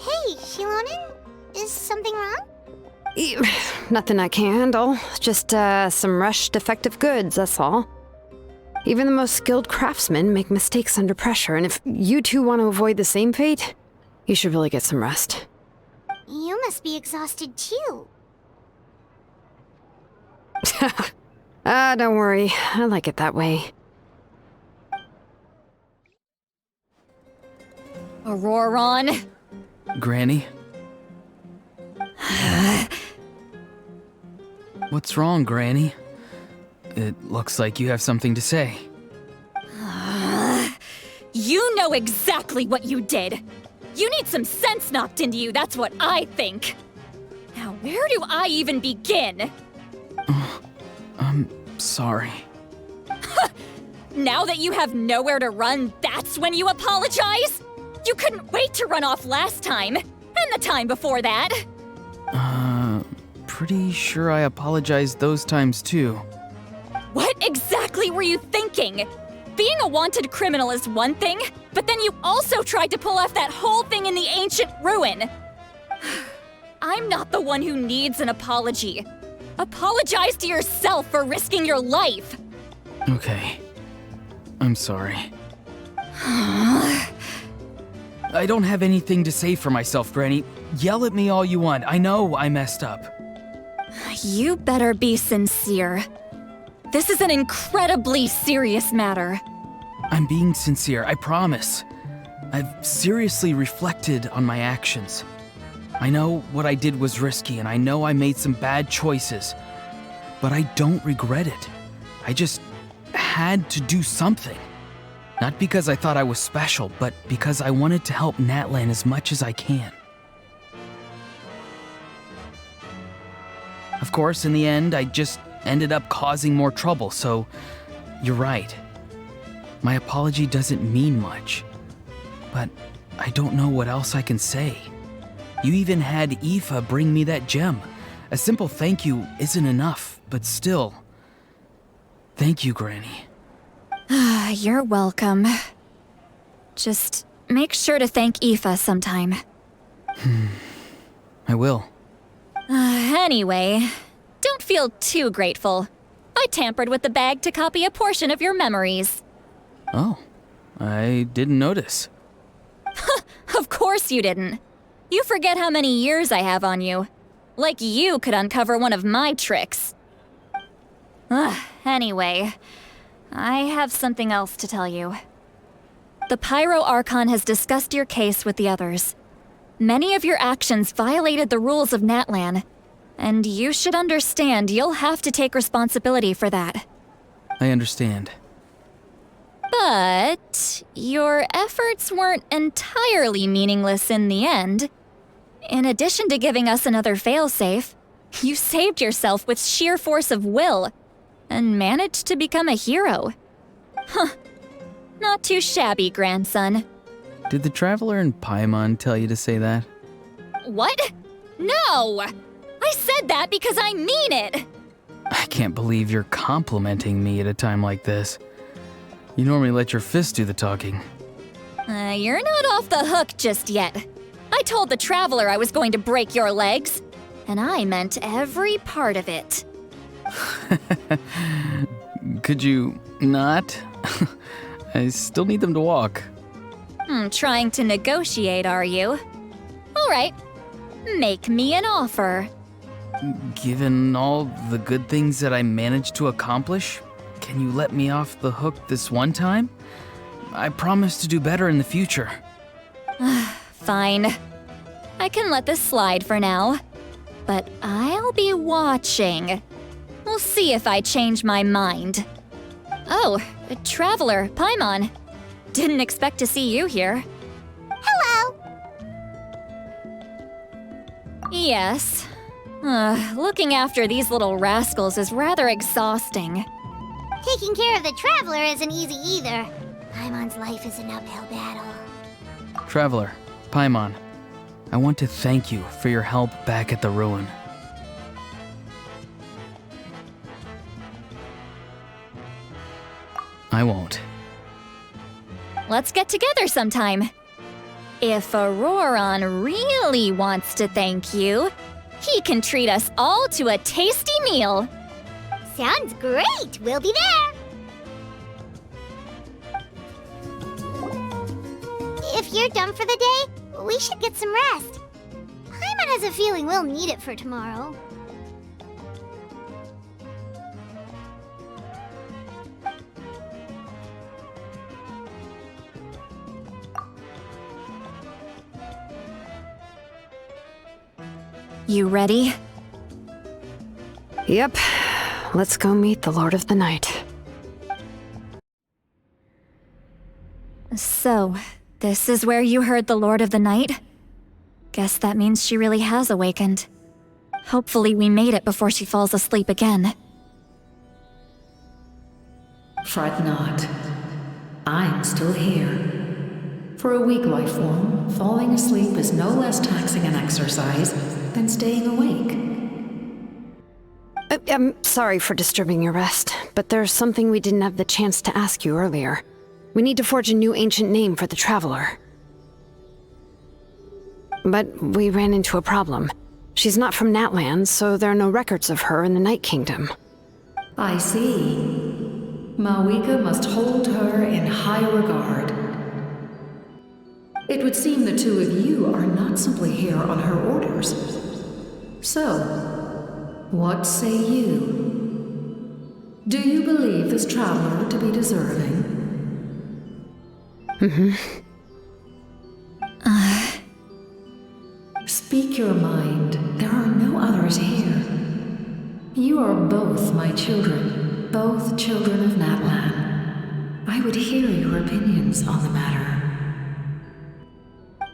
[SPEAKER 2] Hey, Shilonin? Is something wrong?
[SPEAKER 4] Nothing I can't handle. Just, some rushed defective goods, that's all. Even the most skilled craftsmen make mistakes under pressure, and if you two want to avoid the same fate, you should really get some rest.
[SPEAKER 2] You must be exhausted too.
[SPEAKER 4] Don't worry. I like it that way.
[SPEAKER 3] Auroron?
[SPEAKER 6] Granny? What's wrong, Granny? It looks like you have something to say.
[SPEAKER 3] You know exactly what you did. You need some sense knocked into you, that's what I think. Now, where do I even begin?
[SPEAKER 6] I'm sorry.
[SPEAKER 3] Now that you have nowhere to run, that's when you apologize? You couldn't wait to run off last time, and the time before that.
[SPEAKER 6] Pretty sure I apologized those times too.
[SPEAKER 3] What exactly were you thinking? Being a wanted criminal is one thing, but then you also tried to pull off that whole thing in the ancient ruin. I'm not the one who needs an apology. Apologize to yourself for risking your life.
[SPEAKER 6] Okay. I'm sorry. I don't have anything to say for myself, Granny. Yell at me all you want. I know I messed up.
[SPEAKER 3] You better be sincere. This is an incredibly serious matter.
[SPEAKER 6] I'm being sincere, I promise. I've seriously reflected on my actions. I know what I did was risky, and I know I made some bad choices. But I don't regret it. I just had to do something. Not because I thought I was special, but because I wanted to help Natlan as much as I can. Of course, in the end, I just ended up causing more trouble, so you're right. My apology doesn't mean much, but I don't know what else I can say. You even had Aoife bring me that gem. A simple thank you isn't enough, but still. Thank you, Granny.
[SPEAKER 3] You're welcome. Just make sure to thank Aoife sometime.
[SPEAKER 6] I will.
[SPEAKER 3] Anyway, don't feel too grateful. I tampered with the bag to copy a portion of your memories.
[SPEAKER 6] Oh, I didn't notice.
[SPEAKER 3] Of course you didn't. You forget how many years I have on you. Like you could uncover one of my tricks. Anyway, I have something else to tell you. The Pyro Archon has discussed your case with the others. Many of your actions violated the rules of Natlan, and you should understand you'll have to take responsibility for that.
[SPEAKER 6] I understand.
[SPEAKER 3] But your efforts weren't entirely meaningless in the end. In addition to giving us another failsafe, you saved yourself with sheer force of will and managed to become a hero. Huh. Not too shabby, grandson.
[SPEAKER 6] Did the Traveler in Paimon tell you to say that?
[SPEAKER 3] What? No! I said that because I mean it!
[SPEAKER 6] I can't believe you're complimenting me at a time like this. You normally let your fists do the talking.
[SPEAKER 3] You're not off the hook just yet. I told the Traveler I was going to break your legs, and I meant every part of it.
[SPEAKER 6] Could you not? I still need them to walk.
[SPEAKER 3] Trying to negotiate, are you? All right, make me an offer.
[SPEAKER 6] Given all the good things that I managed to accomplish, can you let me off the hook this one time? I promise to do better in the future.
[SPEAKER 3] Fine. I can let this slide for now. But I'll be watching. We'll see if I change my mind. Oh, Traveler, Paimon. Didn't expect to see you here.
[SPEAKER 2] Hello!
[SPEAKER 3] Yes. Looking after these little rascals is rather exhausting.
[SPEAKER 2] Taking care of the Traveler isn't easy either. Paimon's life is an uphill battle.
[SPEAKER 6] Traveler, Paimon, I want to thank you for your help back at the ruin. I won't.
[SPEAKER 3] Let's get together sometime. If Auroron really wants to thank you, he can treat us all to a tasty meal.
[SPEAKER 2] Sounds great! We'll be there! If you're done for the day, we should get some rest. Paimon has a feeling we'll need it for tomorrow.
[SPEAKER 3] You ready?
[SPEAKER 4] Yep. Let's go meet the Lord of the Night.
[SPEAKER 3] So, this is where you heard the Lord of the Night? Guess that means she really has awakened. Hopefully we made it before she falls asleep again.
[SPEAKER 13] Fret not. I'm still here. For a weak life form, falling asleep is no less taxing an exercise than staying awake.
[SPEAKER 4] I'm sorry for disturbing your rest, but there's something we didn't have the chance to ask you earlier. We need to forge a new ancient name for the Traveler. But we ran into a problem. She's not from Natlan, so there are no records of her in the Night Kingdom.
[SPEAKER 13] I see. Mawika must hold her in high regard. It would seem the two of you are not simply here on her orders. So, what say you? Do you believe this Traveler to be deserving? Speak your mind. There are no others here. You are both my children, both children of Natlan. I would hear your opinions on the matter.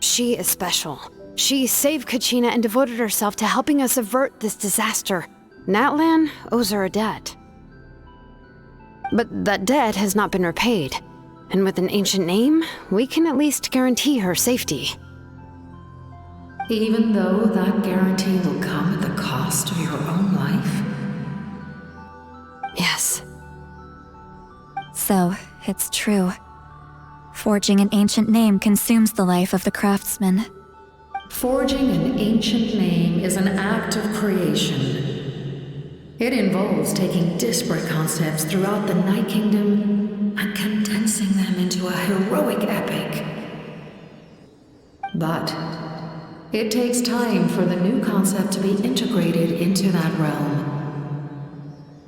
[SPEAKER 4] She is special. She saved Kachina and devoted herself to helping us avert this disaster. Natlan owes her a debt. But that debt has not been repaid. And with an ancient name, we can at least guarantee her safety.
[SPEAKER 13] Even though that guarantee will come at the cost of your own life?
[SPEAKER 4] Yes.
[SPEAKER 3] So, it's true. Forging an ancient name consumes the life of the craftsman.
[SPEAKER 13] Forging an ancient name is an act of creation. It involves taking disparate concepts throughout the Night Kingdom and condensing them into a heroic epic. But it takes time for the new concept to be integrated into that realm.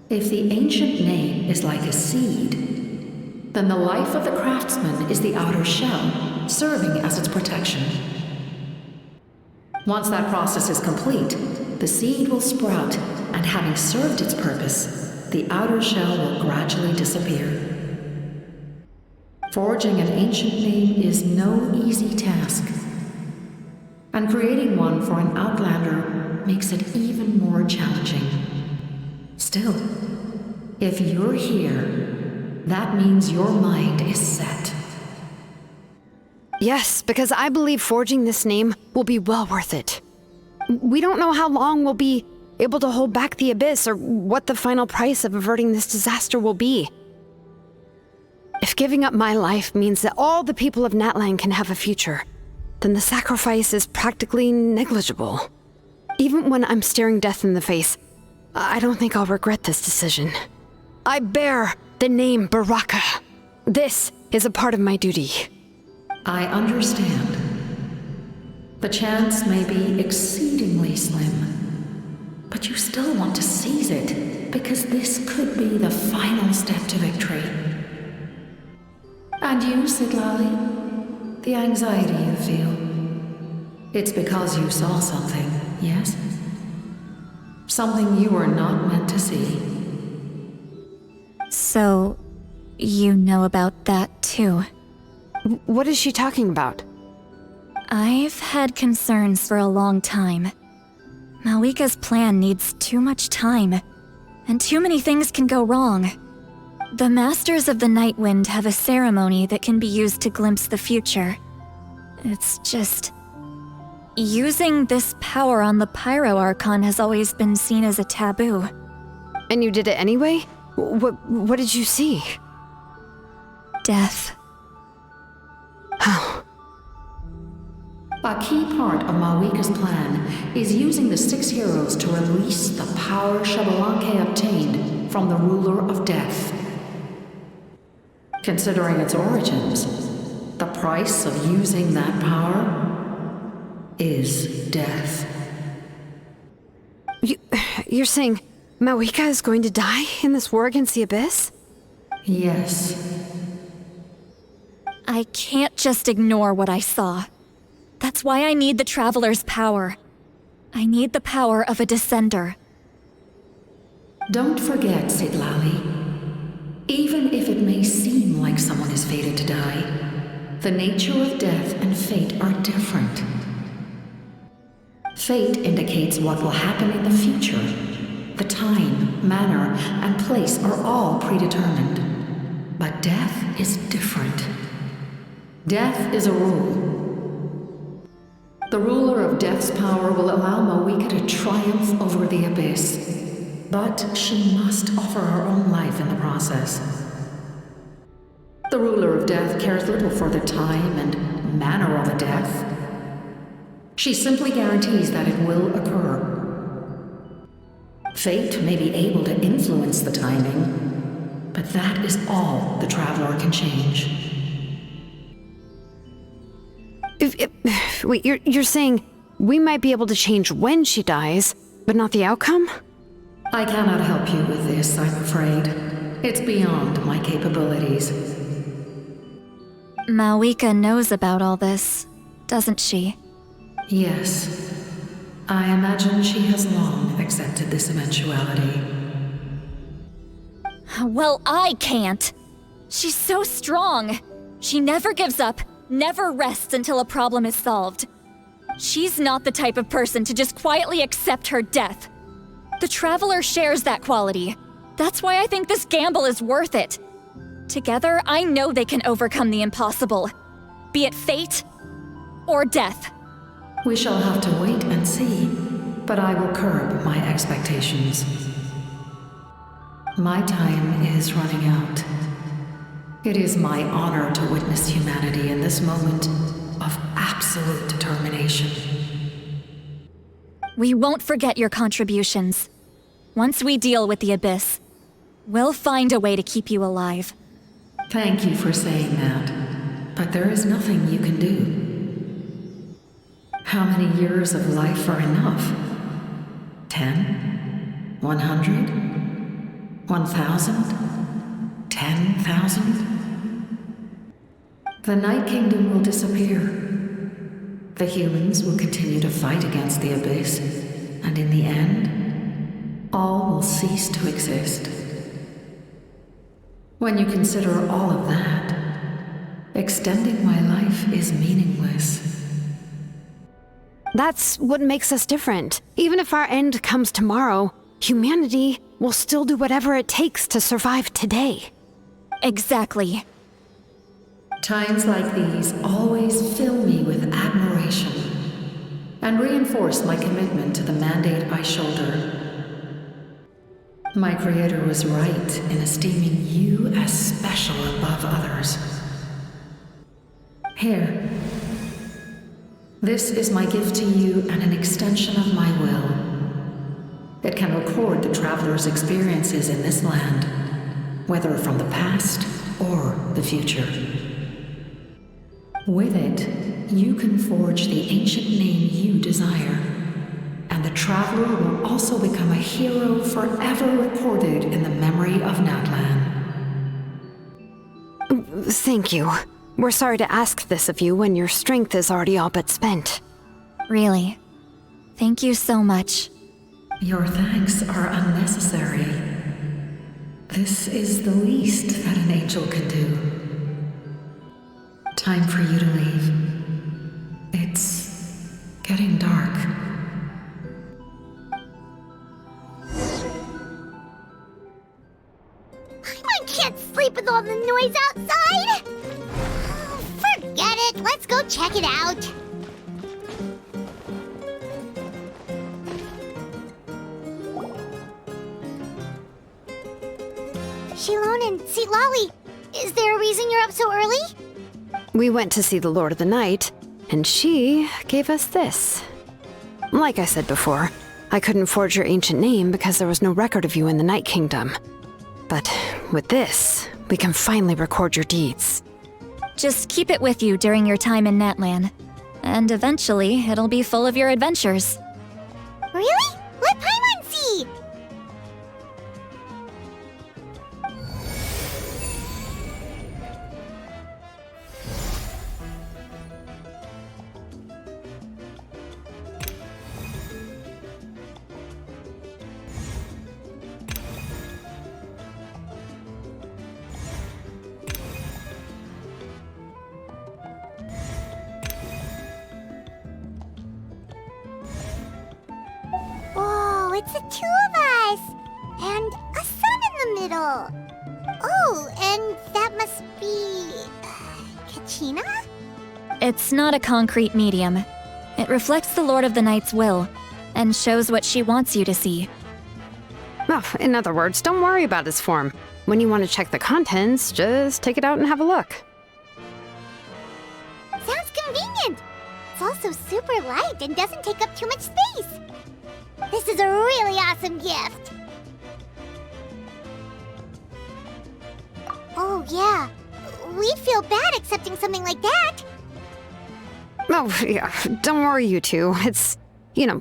[SPEAKER 13] If the ancient name is like a seed, then the life of the craftsman is the outer shell, serving as its protection. Once that process is complete, the seed will sprout, and having served its purpose, the outer shell will gradually disappear. Forging an ancient name is no easy task. And creating one for an outlander makes it even more challenging. Still, if you're here, that means your mind is set.
[SPEAKER 4] Yes, because I believe forging this name will be well worth it. We don't know how long we'll be able to hold back the Abyss or what the final price of averting this disaster will be. If giving up my life means that all the people of Natlan can have a future, then the sacrifice is practically negligible. Even when I'm staring death in the face, I don't think I'll regret this decision. I bear the name Baraka. This is a part of my duty.
[SPEAKER 13] I understand. The chance may be exceedingly slim, but you still want to seize it because this could be the final step to victory. And you, Siglali, the anxiety you feel, it's because you saw something, yes? Something you were not meant to see.
[SPEAKER 3] So, you know about that too?
[SPEAKER 4] What is she talking about?
[SPEAKER 3] I've had concerns for a long time. Malika's plan needs too much time, and too many things can go wrong. The Masters of the Night Wind have a ceremony that can be used to glimpse the future. It's just... using this power on the Pyro Archon has always been seen as a taboo.
[SPEAKER 4] And you did it anyway? What did you see?
[SPEAKER 3] Death.
[SPEAKER 4] How?
[SPEAKER 13] A key part of Malika's plan is using the 6 heroes to release the power Xbalanque obtained from the Ruler of Death. Considering its origins, the price of using that power is death.
[SPEAKER 4] You're saying Malika is going to die in this war against the Abyss?
[SPEAKER 13] Yes.
[SPEAKER 3] I can't just ignore what I saw. That's why I need the Traveler's power. I need the power of a Descender.
[SPEAKER 13] Don't forget, Siglali. Even if it may seem like someone is fated to die, the nature of death and fate are different. Fate indicates what will happen in the future. The time, manner, and place are all predetermined. But death is different. Death is a rule. The ruler of Death's power will allow Malika to triumph over the Abyss. But she must offer her own life in the process. The ruler of Death cares little for the time and manner of a death. She simply guarantees that it will occur. Fate may be able to influence the timing, but that is all the Traveler can change.
[SPEAKER 4] Wait, you're saying we might be able to change when she dies, but not the outcome?
[SPEAKER 13] I cannot help you with this, I'm afraid. It's beyond my capabilities.
[SPEAKER 3] Malika knows about all this, doesn't she?
[SPEAKER 13] Yes. I imagine she has long accepted this eventuality.
[SPEAKER 3] Well, I can't. She's so strong. She never gives up, never rests until a problem is solved. She's not the type of person to just quietly accept her death. The Traveler shares that quality. That's why I think this gamble is worth it. Together, I know they can overcome the impossible. Be it fate or death.
[SPEAKER 13] We shall have to wait and see, but I will curb my expectations. My time is running out. It is my honor to witness humanity in this moment of absolute determination.
[SPEAKER 3] We won't forget your contributions. Once we deal with the Abyss, we'll find a way to keep you alive.
[SPEAKER 13] Thank you for saying that, but there is nothing you can do. How many years of life are enough? 10? 100? 1,000? 10,000? The Night Kingdom will disappear. The humans will continue to fight against the Abyss, and in the end, all will cease to exist. When you consider all of that, extending my life is meaningless.
[SPEAKER 4] That's what makes us different. Even if our end comes tomorrow, humanity will still do whatever it takes to survive today.
[SPEAKER 3] Exactly.
[SPEAKER 13] Times like these always fill me with admiration and reinforce my commitment to the mandate I shoulder. My creator was right in esteeming you as special above others. Here. This is my gift to you and an extension of my will. It can record the traveler's experiences in this land, whether from the past or the future. With it, you can forge the ancient name you desire, and the traveler will also become a hero forever recorded in the memory of Natlan.
[SPEAKER 4] Thank you. We're sorry to ask this of you when your strength is already all but spent.
[SPEAKER 3] Really. Thank you so much.
[SPEAKER 13] Your thanks are unnecessary. This is the least that an angel can do. Time for you to leave. It's getting dark.
[SPEAKER 2] I can't sleep with all the noise outside! Forget it, let's go check it out. Shilon and Lolly, is there a reason you're up so early?
[SPEAKER 4] We went to see the Lord of the Night, and she gave us this. Like I said before, I couldn't forge your ancient name because there was no record of you in the Night Kingdom. But with this, we can finally record your deeds.
[SPEAKER 3] Just keep it with you during your time in Natlan, and eventually it'll be full of your adventures.
[SPEAKER 2] Really? Let Paimon see! It's the two of us! And a sun in the middle! Oh, and that must be... Kachina?
[SPEAKER 3] It's not a concrete medium. It reflects the Lord of the Night's will, and shows what she wants you to see.
[SPEAKER 4] Well, in other words, don't worry about its form. When you want to check the contents, just take it out and have a look.
[SPEAKER 2] Sounds convenient! It's also super light and doesn't take up too much space! This is a really awesome gift! Oh yeah, we'd feel bad accepting something like that!
[SPEAKER 4] Oh, yeah, don't worry, you two. It's,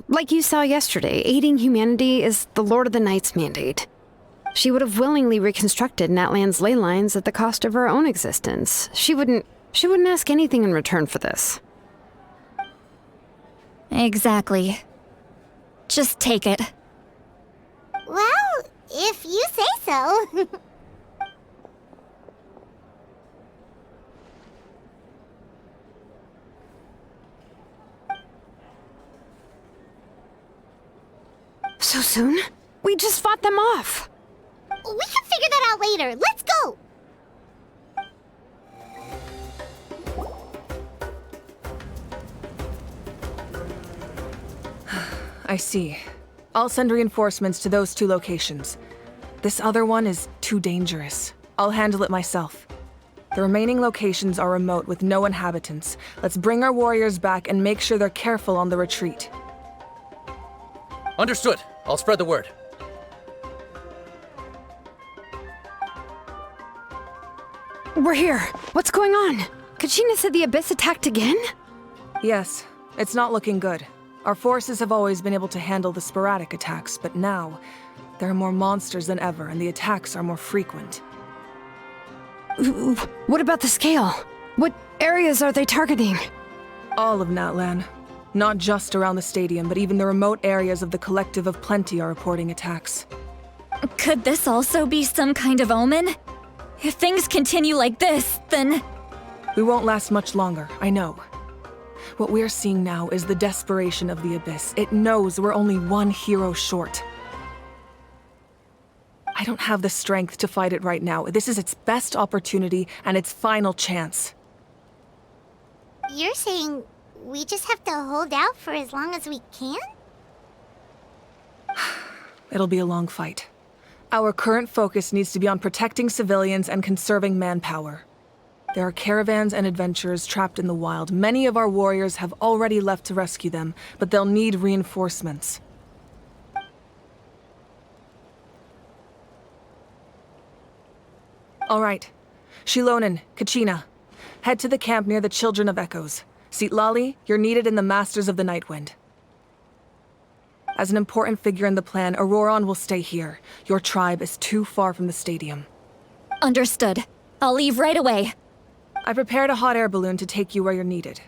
[SPEAKER 4] like you saw yesterday, aiding humanity is the Lord of the Night's mandate. She would have willingly reconstructed Natlan's ley lines at the cost of her own existence. She wouldn't ask anything in return for this.
[SPEAKER 3] Exactly. Just take it.
[SPEAKER 2] Well, if you say so.
[SPEAKER 4] So soon? We just fought them off.
[SPEAKER 2] We can figure that out later. Let's go!
[SPEAKER 1] I see. I'll send reinforcements to those 2 locations. This other one is too dangerous. I'll handle it myself. The remaining locations are remote with no inhabitants. Let's bring our warriors back and make sure they're careful on the retreat.
[SPEAKER 16] Understood. I'll spread the word.
[SPEAKER 4] We're here. What's going on? Kachina said the Abyss attacked again?
[SPEAKER 1] Yes, it's not looking good. Our forces have always been able to handle the sporadic attacks, but now, there are more monsters than ever, and the attacks are more frequent.
[SPEAKER 4] What about the scale? What areas are they targeting?
[SPEAKER 1] All of Natlan. Not just around the stadium, but even the remote areas of the Collective of Plenty are reporting attacks.
[SPEAKER 3] Could this also be some kind of omen? If things continue like this, then...
[SPEAKER 1] We won't last much longer, I know. What we're seeing now is the desperation of the Abyss. It knows we're only one hero short. I don't have the strength to fight it right now. This is its best opportunity and its final chance.
[SPEAKER 2] You're saying we just have to hold out for as long as we can?
[SPEAKER 1] It'll be a long fight. Our current focus needs to be on protecting civilians and conserving manpower. There are caravans and adventurers trapped in the wild. Many of our warriors have already left to rescue them, but they'll need reinforcements. All right. Shilonen, Kachina, head to the camp near the Children of Echoes. Citlali, you're needed in the Masters of the Nightwind. As an important figure in the plan, Auroron will stay here. Your tribe is too far from the stadium.
[SPEAKER 3] Understood. I'll leave right away.
[SPEAKER 1] I prepared a hot air balloon to take you where you're needed.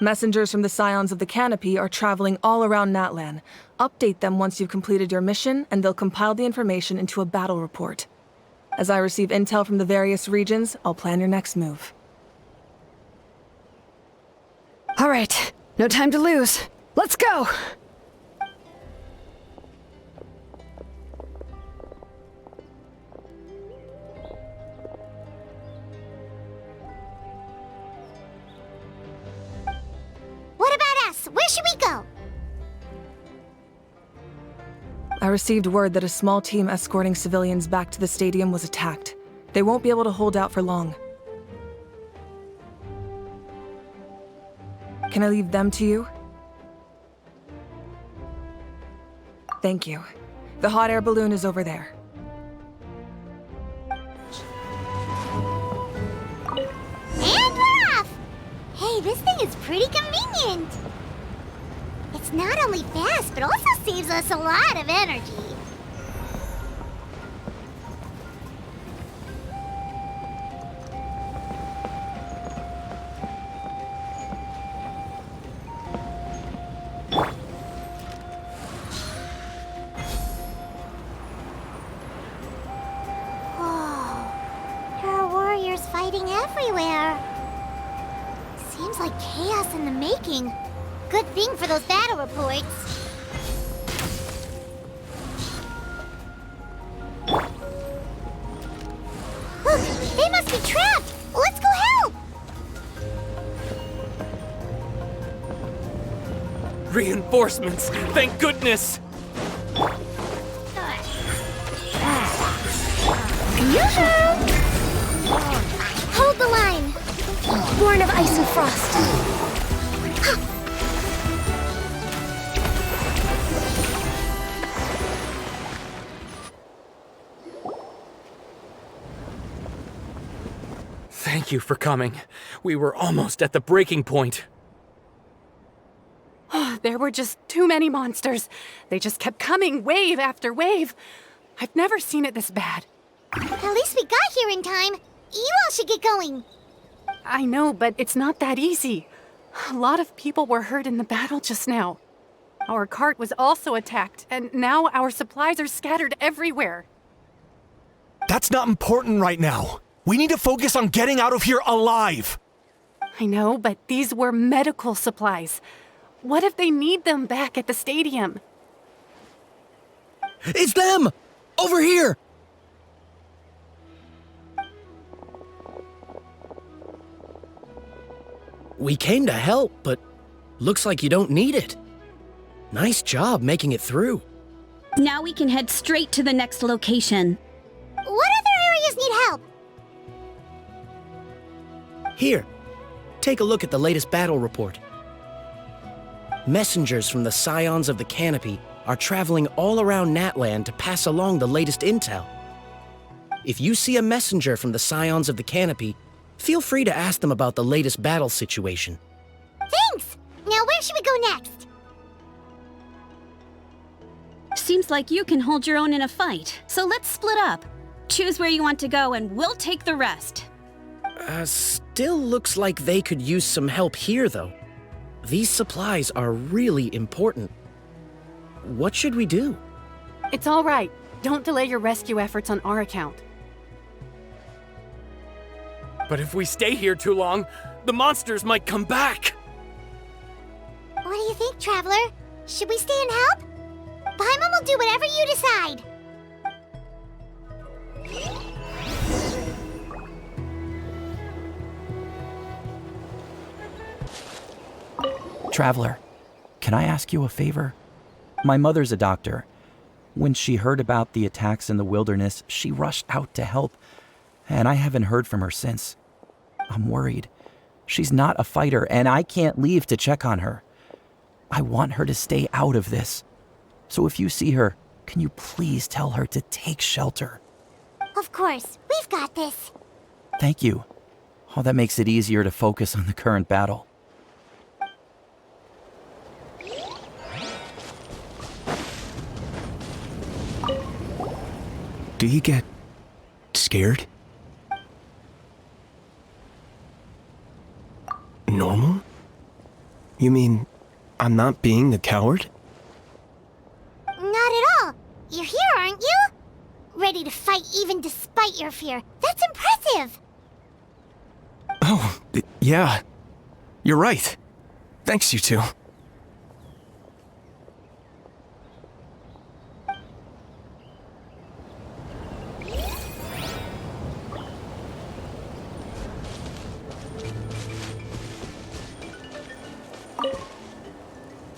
[SPEAKER 1] Messengers from the Scions of the Canopy are traveling all around Natlan. Update them once you've completed your mission, and they'll compile the information into a battle report. As I receive intel from the various regions, I'll plan your next move.
[SPEAKER 4] All right, no time to lose. Let's go!
[SPEAKER 2] What about us? Where should we go?
[SPEAKER 1] I received word that a small team escorting civilians back to the stadium was attacked. They won't be able to hold out for long. Can I leave them to you? Thank you. The hot air balloon is over there.
[SPEAKER 2] And we're off! Hey, this thing is pretty convenient. It's not only fast, but also saves us a lot of energy. Whoa, there are warriors fighting everywhere. Seems like chaos in the making. Good thing for those battle reports. Look, they must be trapped! Let's go help!
[SPEAKER 16] Reinforcements! Thank goodness!
[SPEAKER 2] Yoo-hoo! Hold the line! Born of ice and frost.
[SPEAKER 16] Thank you for coming. We were almost at the breaking point.
[SPEAKER 9] There were just too many monsters. They just kept coming, wave after wave. I've never seen it this bad.
[SPEAKER 2] At least we got here in time. You all should get going.
[SPEAKER 9] I know, but it's not that easy. A lot of people were hurt in the battle just now. Our cart was also attacked, and now our supplies are scattered everywhere.
[SPEAKER 15] That's not important right now. We need to focus on getting out of here alive.
[SPEAKER 9] I know, but these were medical supplies. What if they need them back at the stadium?
[SPEAKER 14] It's them! Over here! We came to help, but looks like you don't need it. Nice job making it through.
[SPEAKER 17] Now we can head straight to the next location.
[SPEAKER 2] What other areas need help?
[SPEAKER 14] Here, take a look at the latest battle report. Messengers from the Scions of the Canopy are traveling all around Natlan to pass along the latest intel. If you see a messenger from the Scions of the Canopy, feel free to ask them about the latest battle situation.
[SPEAKER 2] Thanks! Now where should we go next?
[SPEAKER 17] Seems like you can hold your own in a fight, so let's split up. Choose where you want to go and we'll take the rest.
[SPEAKER 14] Still looks like they could use some help here, though. These supplies are really important. What should we do?
[SPEAKER 9] It's all right. Don't delay your rescue efforts on our account.
[SPEAKER 16] But if we stay here too long, the monsters might come back.
[SPEAKER 2] What do you think, Traveler? Should we stay and help? Paimon will do whatever you decide.
[SPEAKER 18] Traveler, can I ask you a favor? My mother's a doctor. When she heard about the attacks in the wilderness, she rushed out to help, and I haven't heard from her since. I'm worried. She's not a fighter, and I can't leave to check on her. I want her to stay out of this. So if you see her, can you please tell her to take shelter?
[SPEAKER 2] Of course, we've got this.
[SPEAKER 18] Thank you. Oh, that makes it easier to focus on the current battle.
[SPEAKER 15] Do you get scared? Normal? You mean I'm not being the coward?
[SPEAKER 2] Not at all. You're here, aren't you? Ready to fight even despite your fear. That's impressive.
[SPEAKER 15] Oh, yeah. You're right. Thanks, you two.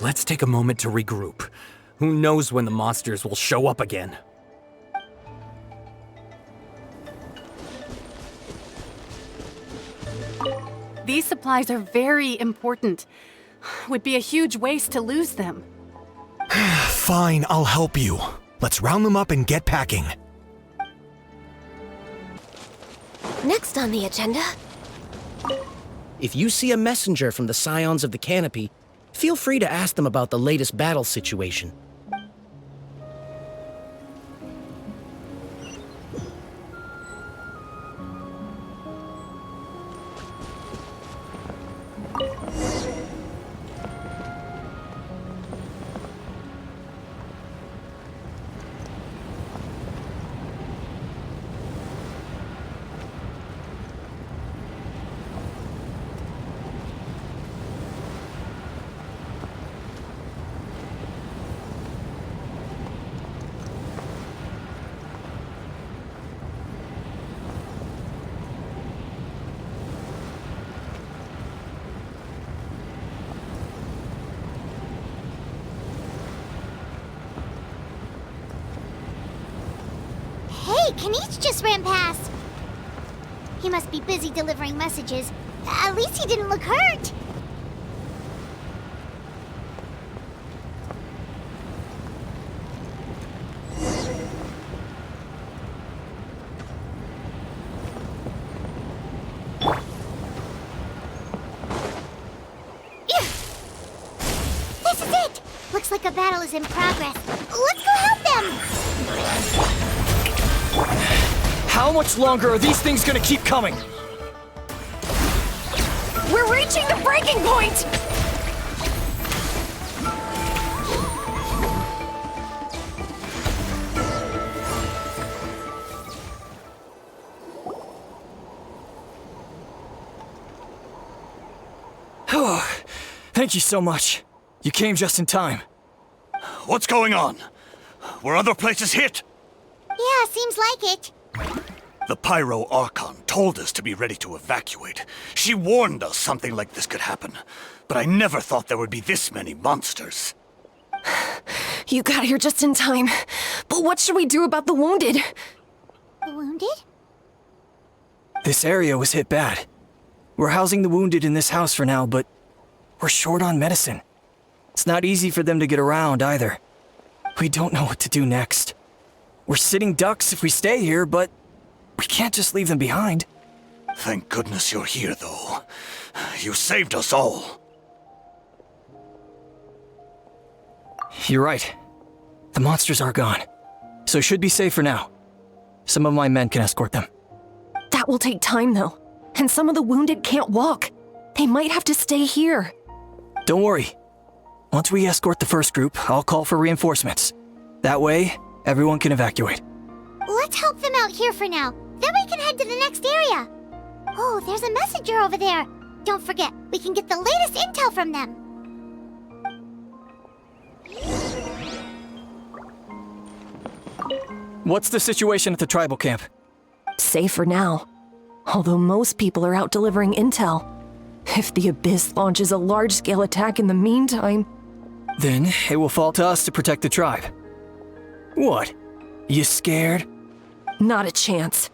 [SPEAKER 16] Let's take a moment to regroup. Who knows when the monsters will show up again?
[SPEAKER 9] These supplies are very important. Would be a huge waste to lose them.
[SPEAKER 15] Fine, I'll help you. Let's round them up and get packing.
[SPEAKER 19] Next on the agenda.
[SPEAKER 14] If you see a messenger from the Scions of the Canopy, feel free to ask them about the latest battle situation.
[SPEAKER 2] Hey, Kanich just ran past. He must be busy delivering messages. At least he didn't look hurt. This is it! Looks like a battle is in progress. Let's go help them!
[SPEAKER 15] How much longer are these things gonna keep coming?
[SPEAKER 19] We're reaching the breaking point!
[SPEAKER 15] Thank you so much. You came just in time.
[SPEAKER 11] What's going on? Were other places hit?
[SPEAKER 2] Yeah, seems like it.
[SPEAKER 11] The Pyro Archon told us to be ready to evacuate. She warned us something like this could happen. But I never thought there would be this many monsters.
[SPEAKER 19] You got here just in time. But what should we do about the wounded?
[SPEAKER 2] The wounded?
[SPEAKER 15] This area was hit bad. We're housing the wounded in this house for now, but we're short on medicine. It's not easy for them to get around either. We don't know what to do next. We're sitting ducks if we stay here, but we can't just leave them behind.
[SPEAKER 11] Thank goodness you're here, though. You saved us all.
[SPEAKER 15] You're right. The monsters are gone, so it should be safe for now. Some of my men can escort them.
[SPEAKER 19] That will take time, though. And some of the wounded can't walk. They might have to stay here.
[SPEAKER 15] Don't worry. Once we escort the first group, I'll call for reinforcements. That way, everyone can evacuate.
[SPEAKER 2] Let's help them out here for now. Then we can head to the next area. Oh, there's a messenger over there. Don't forget, we can get the latest intel from them.
[SPEAKER 15] What's the situation at the tribal camp?
[SPEAKER 19] Safe for now. Although most people are out delivering intel. If the Abyss launches a large-scale attack in the meantime...
[SPEAKER 15] Then it will fall to us to protect the tribe. What? You scared?
[SPEAKER 19] Not a chance.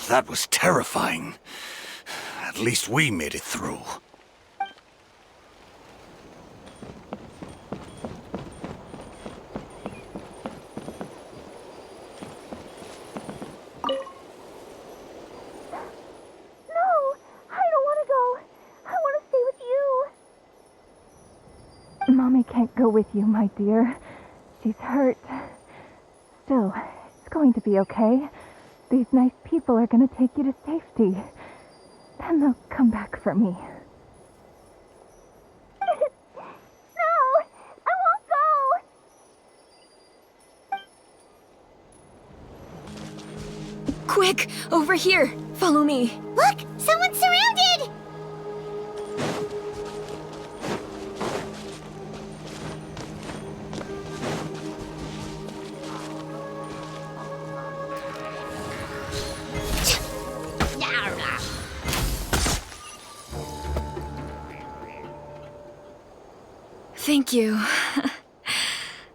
[SPEAKER 11] That was terrifying. At least we made it through.
[SPEAKER 20] Mommy can't go with you, my dear. She's hurt. Still, it's going to be okay. These nice people are going to take you to safety. Then they'll come back for me.
[SPEAKER 2] No! I won't go!
[SPEAKER 3] Quick! Over here! Follow me!
[SPEAKER 2] Look! Someone's surrounded!
[SPEAKER 3] Thank you.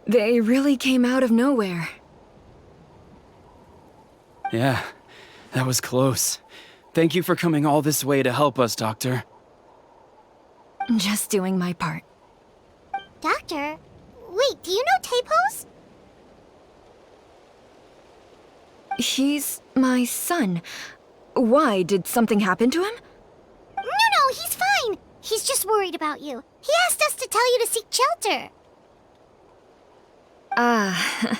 [SPEAKER 3] They really came out of nowhere.
[SPEAKER 6] Yeah, that was close. Thank you for coming all this way to help us, Doctor.
[SPEAKER 3] Just doing my part.
[SPEAKER 2] Doctor? Wait, do you know Tapos?
[SPEAKER 3] He's my son. Why? Did something happen to him?
[SPEAKER 2] No, he's fine. He's just worried about you. He asked us to tell you to seek shelter.
[SPEAKER 3] Ah,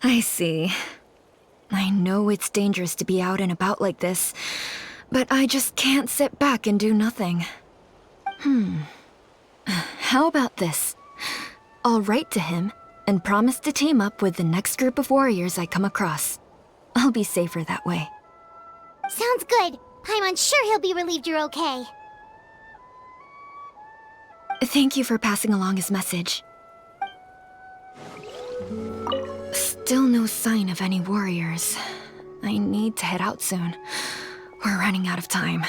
[SPEAKER 3] I see. I know it's dangerous to be out and about like this, but I just can't sit back and do nothing. How about this? I'll write to him and promise to team up with the next group of warriors I come across. I'll be safer that way.
[SPEAKER 2] Sounds good. I'm sure he'll be relieved you're okay.
[SPEAKER 3] Thank you for passing along his message. Still no sign of any warriors. I need to head out soon. We're running out of time.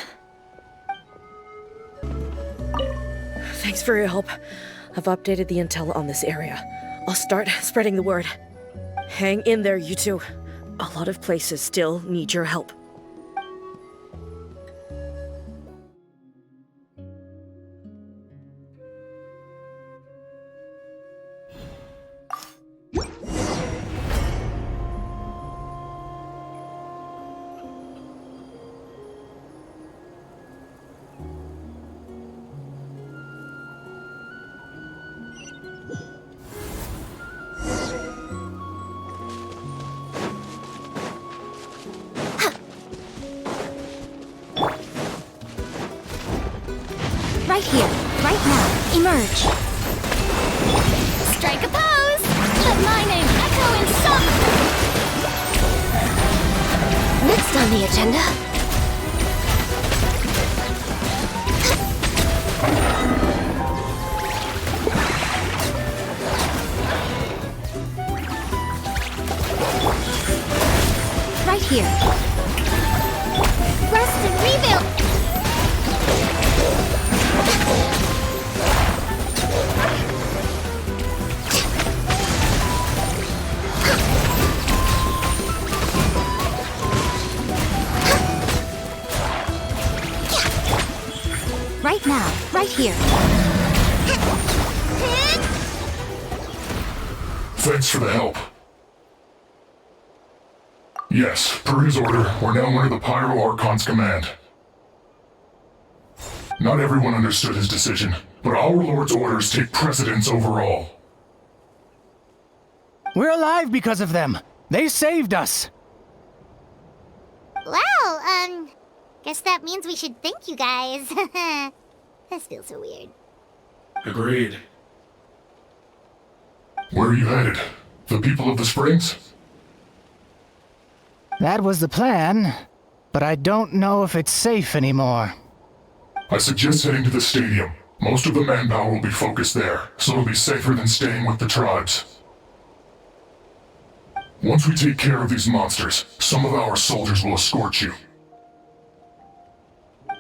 [SPEAKER 21] Thanks for your help. I've updated the intel on this area. I'll start spreading the word. Hang in there, you two. A lot of places still need your help.
[SPEAKER 2] Right here, right now, emerge. Strike a pose! Let my name echo in song! Next on the agenda. Right here. Rest and rebuild! Right now, right here.
[SPEAKER 22] Thanks for the help. Yes, per his order, we're now under the Pyro Archon's command. Not everyone understood his decision, but our Lord's orders take precedence over all.
[SPEAKER 23] We're alive because of them. They saved us.
[SPEAKER 2] Well, guess that means we should thank you guys. This feels so weird.
[SPEAKER 22] Agreed. Where are you headed? The people of the Springs?
[SPEAKER 23] That was the plan, but I don't know if it's safe anymore.
[SPEAKER 22] I suggest heading to the stadium. Most of the manpower will be focused there, so it'll be safer than staying with the tribes. Once we take care of these monsters, some of our soldiers will escort you.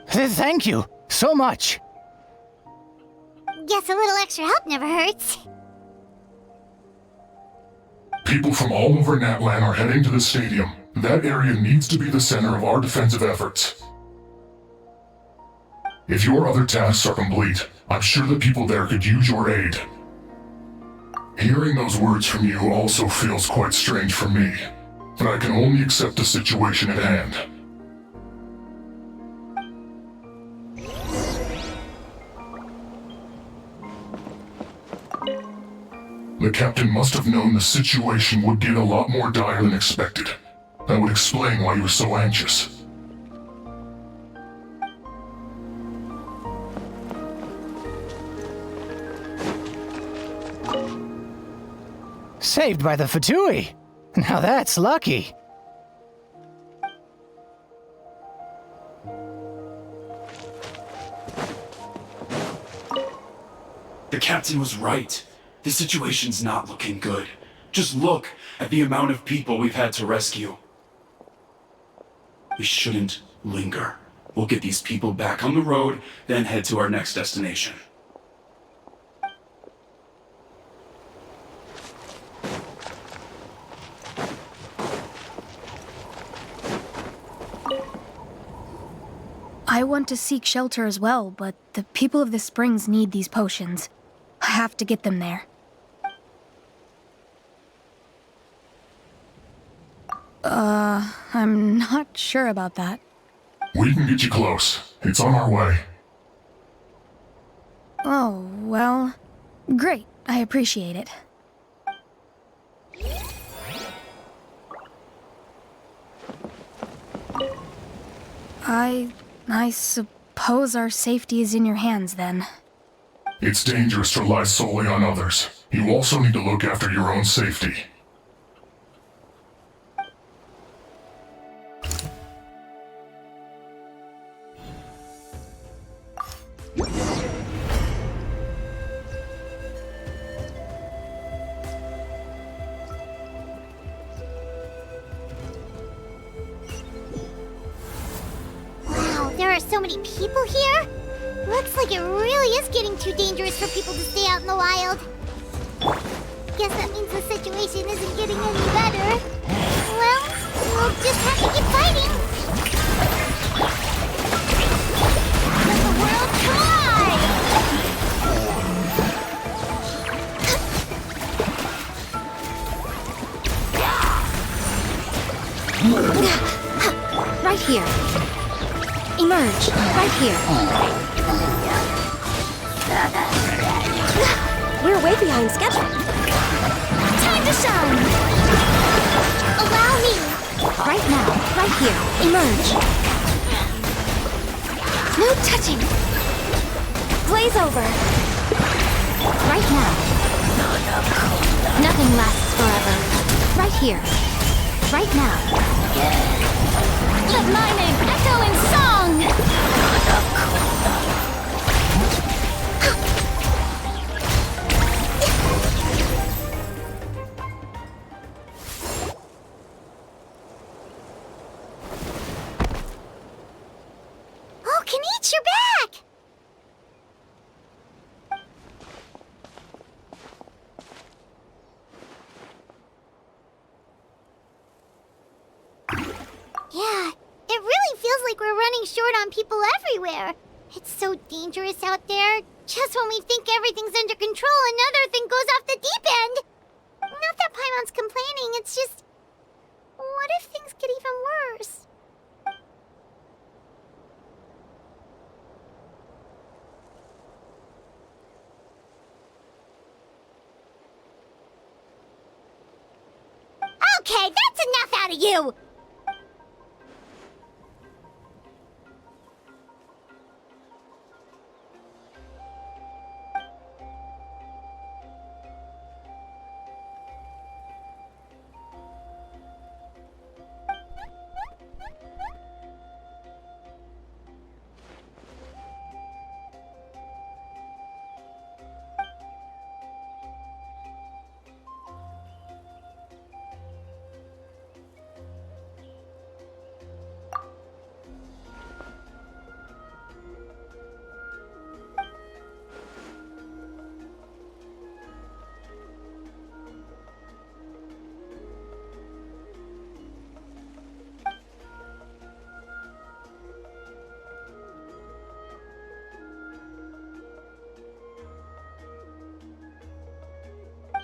[SPEAKER 23] Thank you so much.
[SPEAKER 2] Guess a little extra help never hurts.
[SPEAKER 22] People from all over Natlan are heading to the stadium. That area needs to be the center of our defensive efforts. If your other tasks are complete, I'm sure the people there could use your aid. Hearing those words from you also feels quite strange for me, but I can only accept the situation at hand. The captain must have known the situation would get a lot more dire than expected. That would explain why he was so anxious.
[SPEAKER 23] Saved by the Fatui. Now that's lucky.
[SPEAKER 7] The captain was right. The situation's not looking good. Just look at the amount of people we've had to rescue. We shouldn't linger. We'll get these people back on the road, then head to our next destination.
[SPEAKER 8] I want to seek shelter as well, but the people of the springs need these potions. I have to get them there. I'm not sure about that.
[SPEAKER 22] We can get you close. It's on our way.
[SPEAKER 8] Oh, well, great. I appreciate it. I suppose our safety is in your hands then.
[SPEAKER 22] It's dangerous to rely solely on others. You also need to look after your own safety.
[SPEAKER 2] Wow, there are so many people here? Looks like it really is getting too dangerous for people to stay out in the wild. Guess that means the situation isn't getting any better. Well, we'll just have to keep fighting. Let the world collide!
[SPEAKER 10] Right here. Emerge. Right here. We're way behind schedule.
[SPEAKER 2] Time to shine! Allow me!
[SPEAKER 10] Right now. Right here. Emerge.
[SPEAKER 2] No touching!
[SPEAKER 10] Blaze over. Right now. Nothing lasts forever. Right here. Right now.
[SPEAKER 2] Let my name echo in song! Oh, Kanich, you're back! Yeah, it really feels like we're running short on people everywhere. It's so dangerous out there. Just when we think everything's under control, another thing goes off the deep end. Not that Paimon's complaining, it's just... What if things get even worse? Okay, that's enough out of you!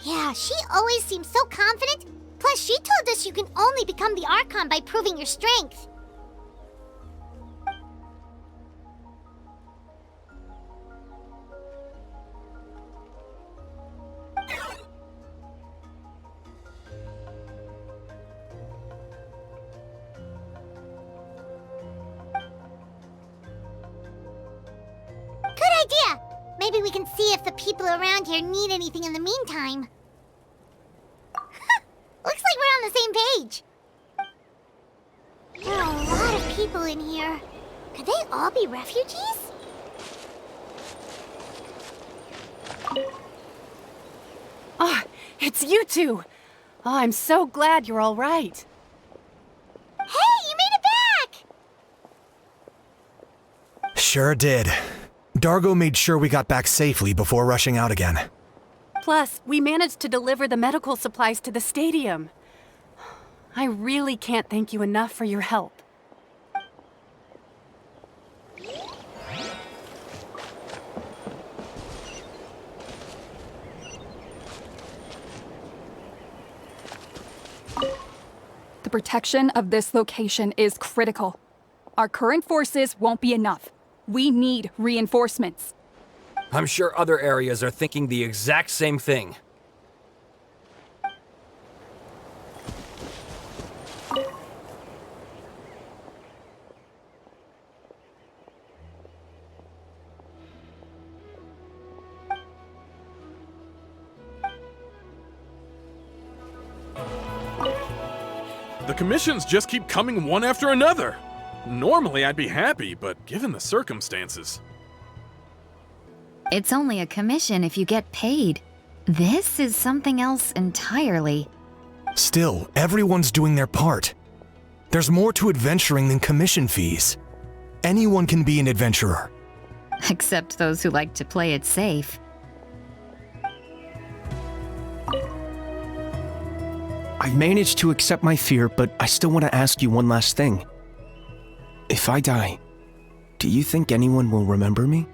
[SPEAKER 2] Yeah, she always seems so confident. Plus, she told us you can only become the Archon by proving your strength. Good idea! Maybe we can see if the people around here need anything in the meantime. Looks like we're on the same page. There are a lot of people in here. Could they all be refugees?
[SPEAKER 5] Ah, it's you two! Oh, I'm so glad you're all right.
[SPEAKER 2] Hey, you made it back!
[SPEAKER 12] Sure did. Dargo made sure we got back safely before rushing out again.
[SPEAKER 5] Plus, we managed to deliver the medical supplies to the stadium. I really can't thank you enough for your help.
[SPEAKER 13] The protection of this location is critical. Our current forces won't be enough. We need reinforcements.
[SPEAKER 16] I'm sure other areas are thinking the exact same thing.
[SPEAKER 24] The commissions just keep coming one after another. Normally I'd be happy, but given the circumstances...
[SPEAKER 10] It's only a commission if you get paid. This is something else entirely.
[SPEAKER 12] Still, everyone's doing their part. There's more to adventuring than commission fees. Anyone can be an adventurer.
[SPEAKER 10] Except those who like to play it safe.
[SPEAKER 15] I've managed to accept my fear, but I still want to ask you one last thing. If I die, do you think anyone will remember me?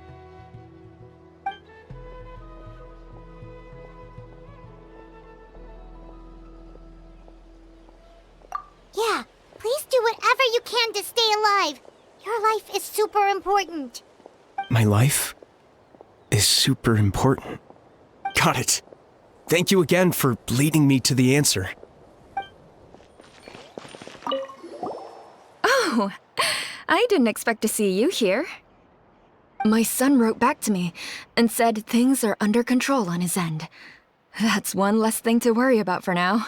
[SPEAKER 2] Yeah, please do whatever you can to stay alive. Your life is super important.
[SPEAKER 15] My life is super important. Got it. Thank you again for leading me to the answer.
[SPEAKER 4] Oh, I didn't expect to see you here. My son wrote back to me and said things are under control on his end. That's one less thing to worry about for now.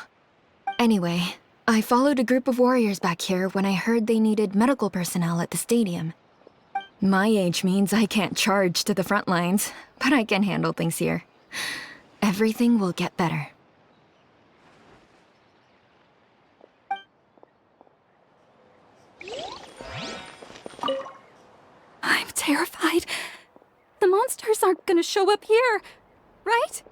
[SPEAKER 4] Anyway, I followed a group of warriors back here when I heard they needed medical personnel at the stadium. My age means I can't charge to the front lines, but I can handle things here. Everything will get better.
[SPEAKER 13] I'm terrified. The monsters aren't gonna show up here, right?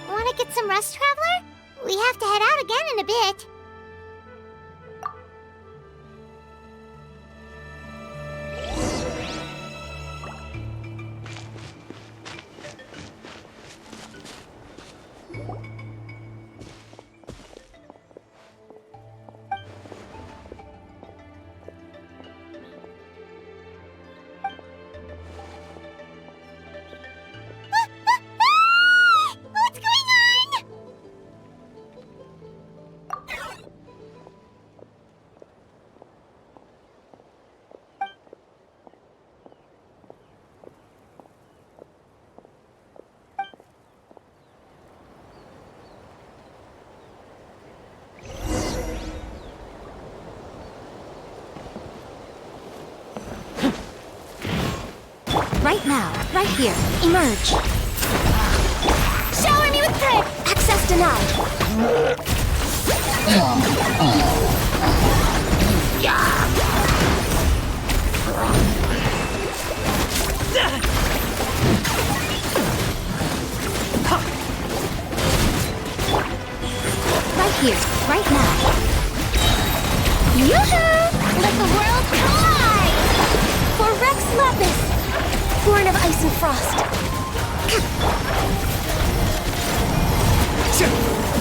[SPEAKER 2] Wanna get some rest, Traveler? We have to head out again in a bit. What's going on?
[SPEAKER 10] Right now, right here. Emerge.
[SPEAKER 2] Shower me with prayer!
[SPEAKER 10] Access denied.
[SPEAKER 2] Right here, right now. Yoo-hoo! Let the world collide! For Rex Lapis!
[SPEAKER 19] born of ice and frost.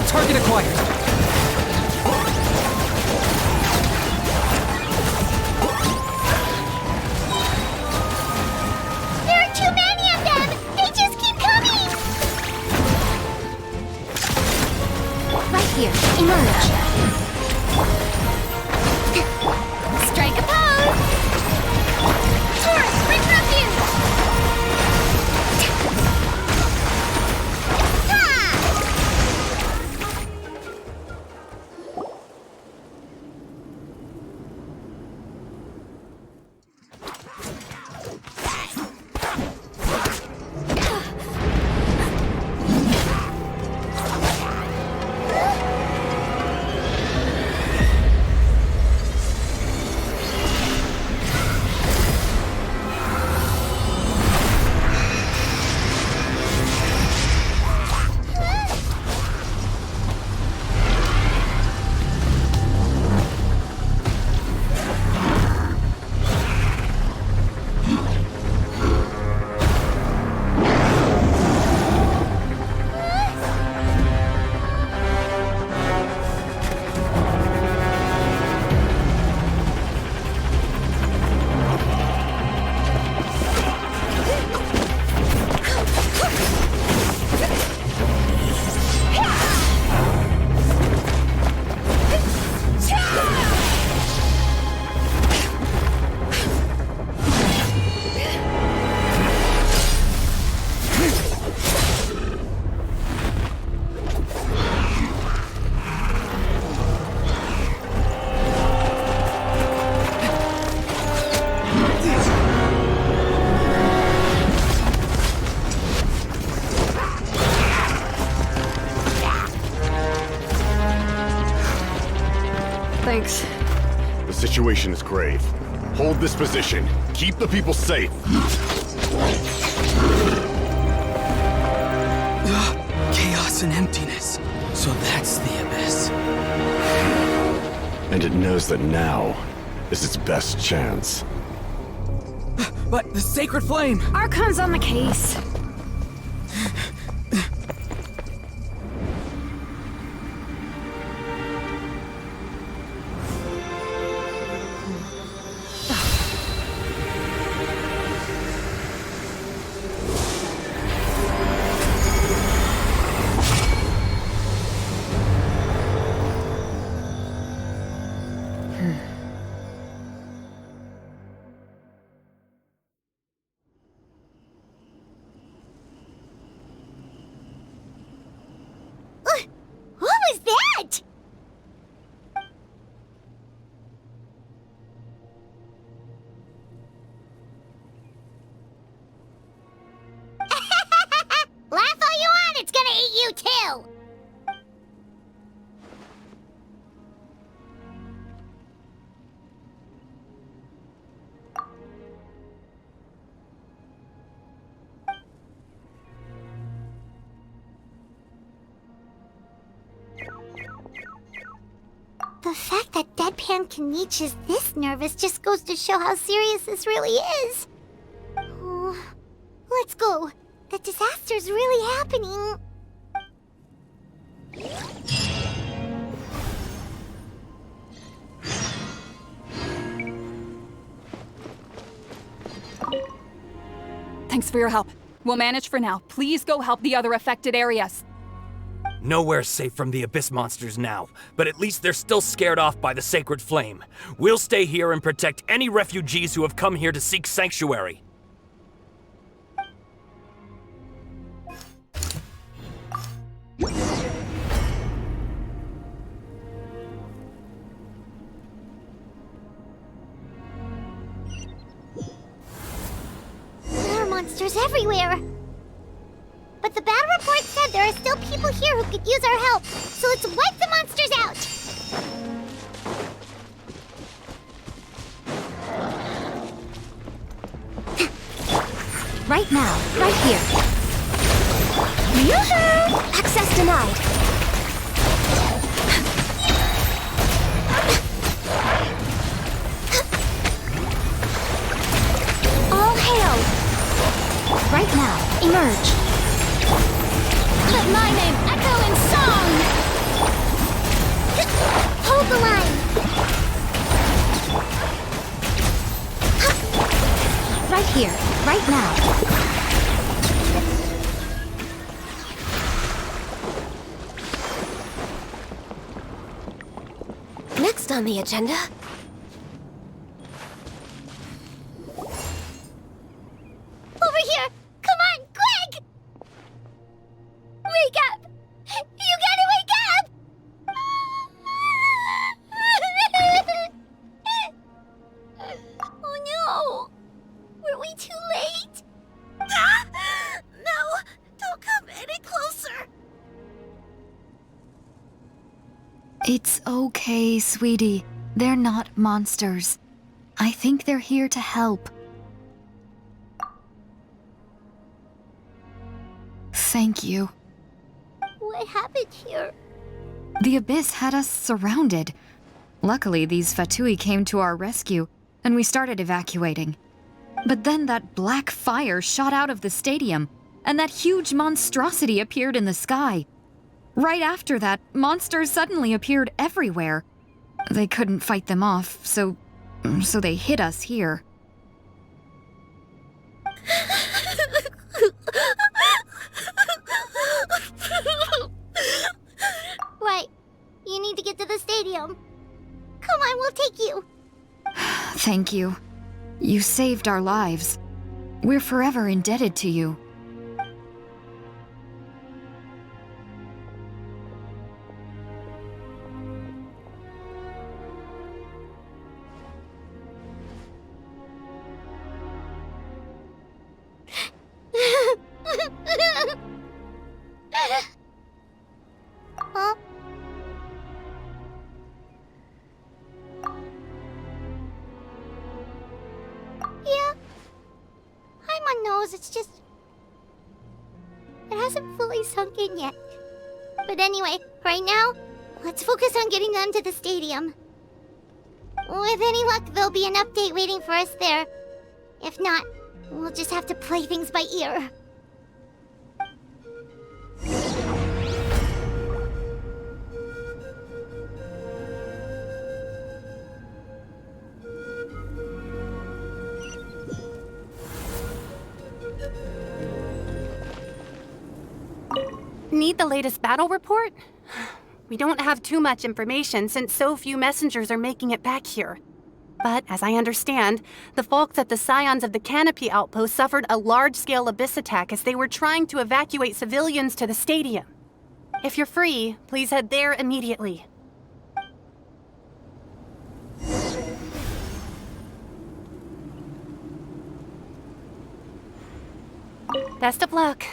[SPEAKER 16] Target acquired.
[SPEAKER 2] There are too many of them! They just keep coming! Right here, emerge. Strike a pose! Taurus, bring refuge! Ha!
[SPEAKER 4] Thanks.
[SPEAKER 1] The situation is grave. Hold this position. Keep the people safe.
[SPEAKER 6] Chaos and emptiness. So that's the abyss.
[SPEAKER 1] And it knows that now is its best chance.
[SPEAKER 6] But the sacred flame!
[SPEAKER 4] Archon's on the case.
[SPEAKER 2] What was that? Laugh all you want, it's gonna eat you too! The fact that Deadpan Kaniche is this nervous just goes to show how serious this really is. Oh, let's go. The disaster's really happening.
[SPEAKER 13] Thanks for your help. We'll manage for now. Please go help the other affected areas.
[SPEAKER 16] Nowhere's safe from the Abyss monsters now, but at least they're still scared off by the sacred flame. We'll stay here and protect any refugees who have come here to seek sanctuary.
[SPEAKER 2] There are monsters everywhere. But the battle report said there are still people here who could use our help, so let's wipe the monsters out!
[SPEAKER 19] Right now, right here. Yoo-hoo! Access denied. All hail!
[SPEAKER 2] right now. Emerge. Let my name echo in song! Hold the line! Right here, right now.
[SPEAKER 9] Next on the agenda.
[SPEAKER 2] Over here! Come on, quick! Wake up! You gotta wake up! Oh no! Were we too late?
[SPEAKER 9] No! Don't come any closer!
[SPEAKER 10] It's okay, sweetie. They're not monsters. I think they're here to help. Thank you.
[SPEAKER 2] What happened here?
[SPEAKER 10] The Abyss had us surrounded. Luckily, these Fatui came to our rescue, and we started evacuating. But then that black fire shot out of the stadium, and that huge monstrosity appeared in the sky. Right after that, monsters suddenly appeared everywhere. They couldn't fight them off, so they hit us here.
[SPEAKER 2] Right. You need to get to the stadium. Come on, we'll take you.
[SPEAKER 10] Thank you. You saved our lives. We're forever indebted to you.
[SPEAKER 2] Huh? Yeah. Paimon knows, it's just... it hasn't fully sunk in yet. But anyway, right now, let's focus on getting them to the stadium. With any luck, there'll be an update waiting for us there. If not, we'll just have to play things by ear.
[SPEAKER 5] Need the latest battle report? We don't have too much information since so few messengers are making it back here. But as I understand, the folks at the Scions of the Canopy Outpost suffered a large-scale abyss attack as they were trying to evacuate civilians to the stadium. If you're free, please head there immediately. Best of luck.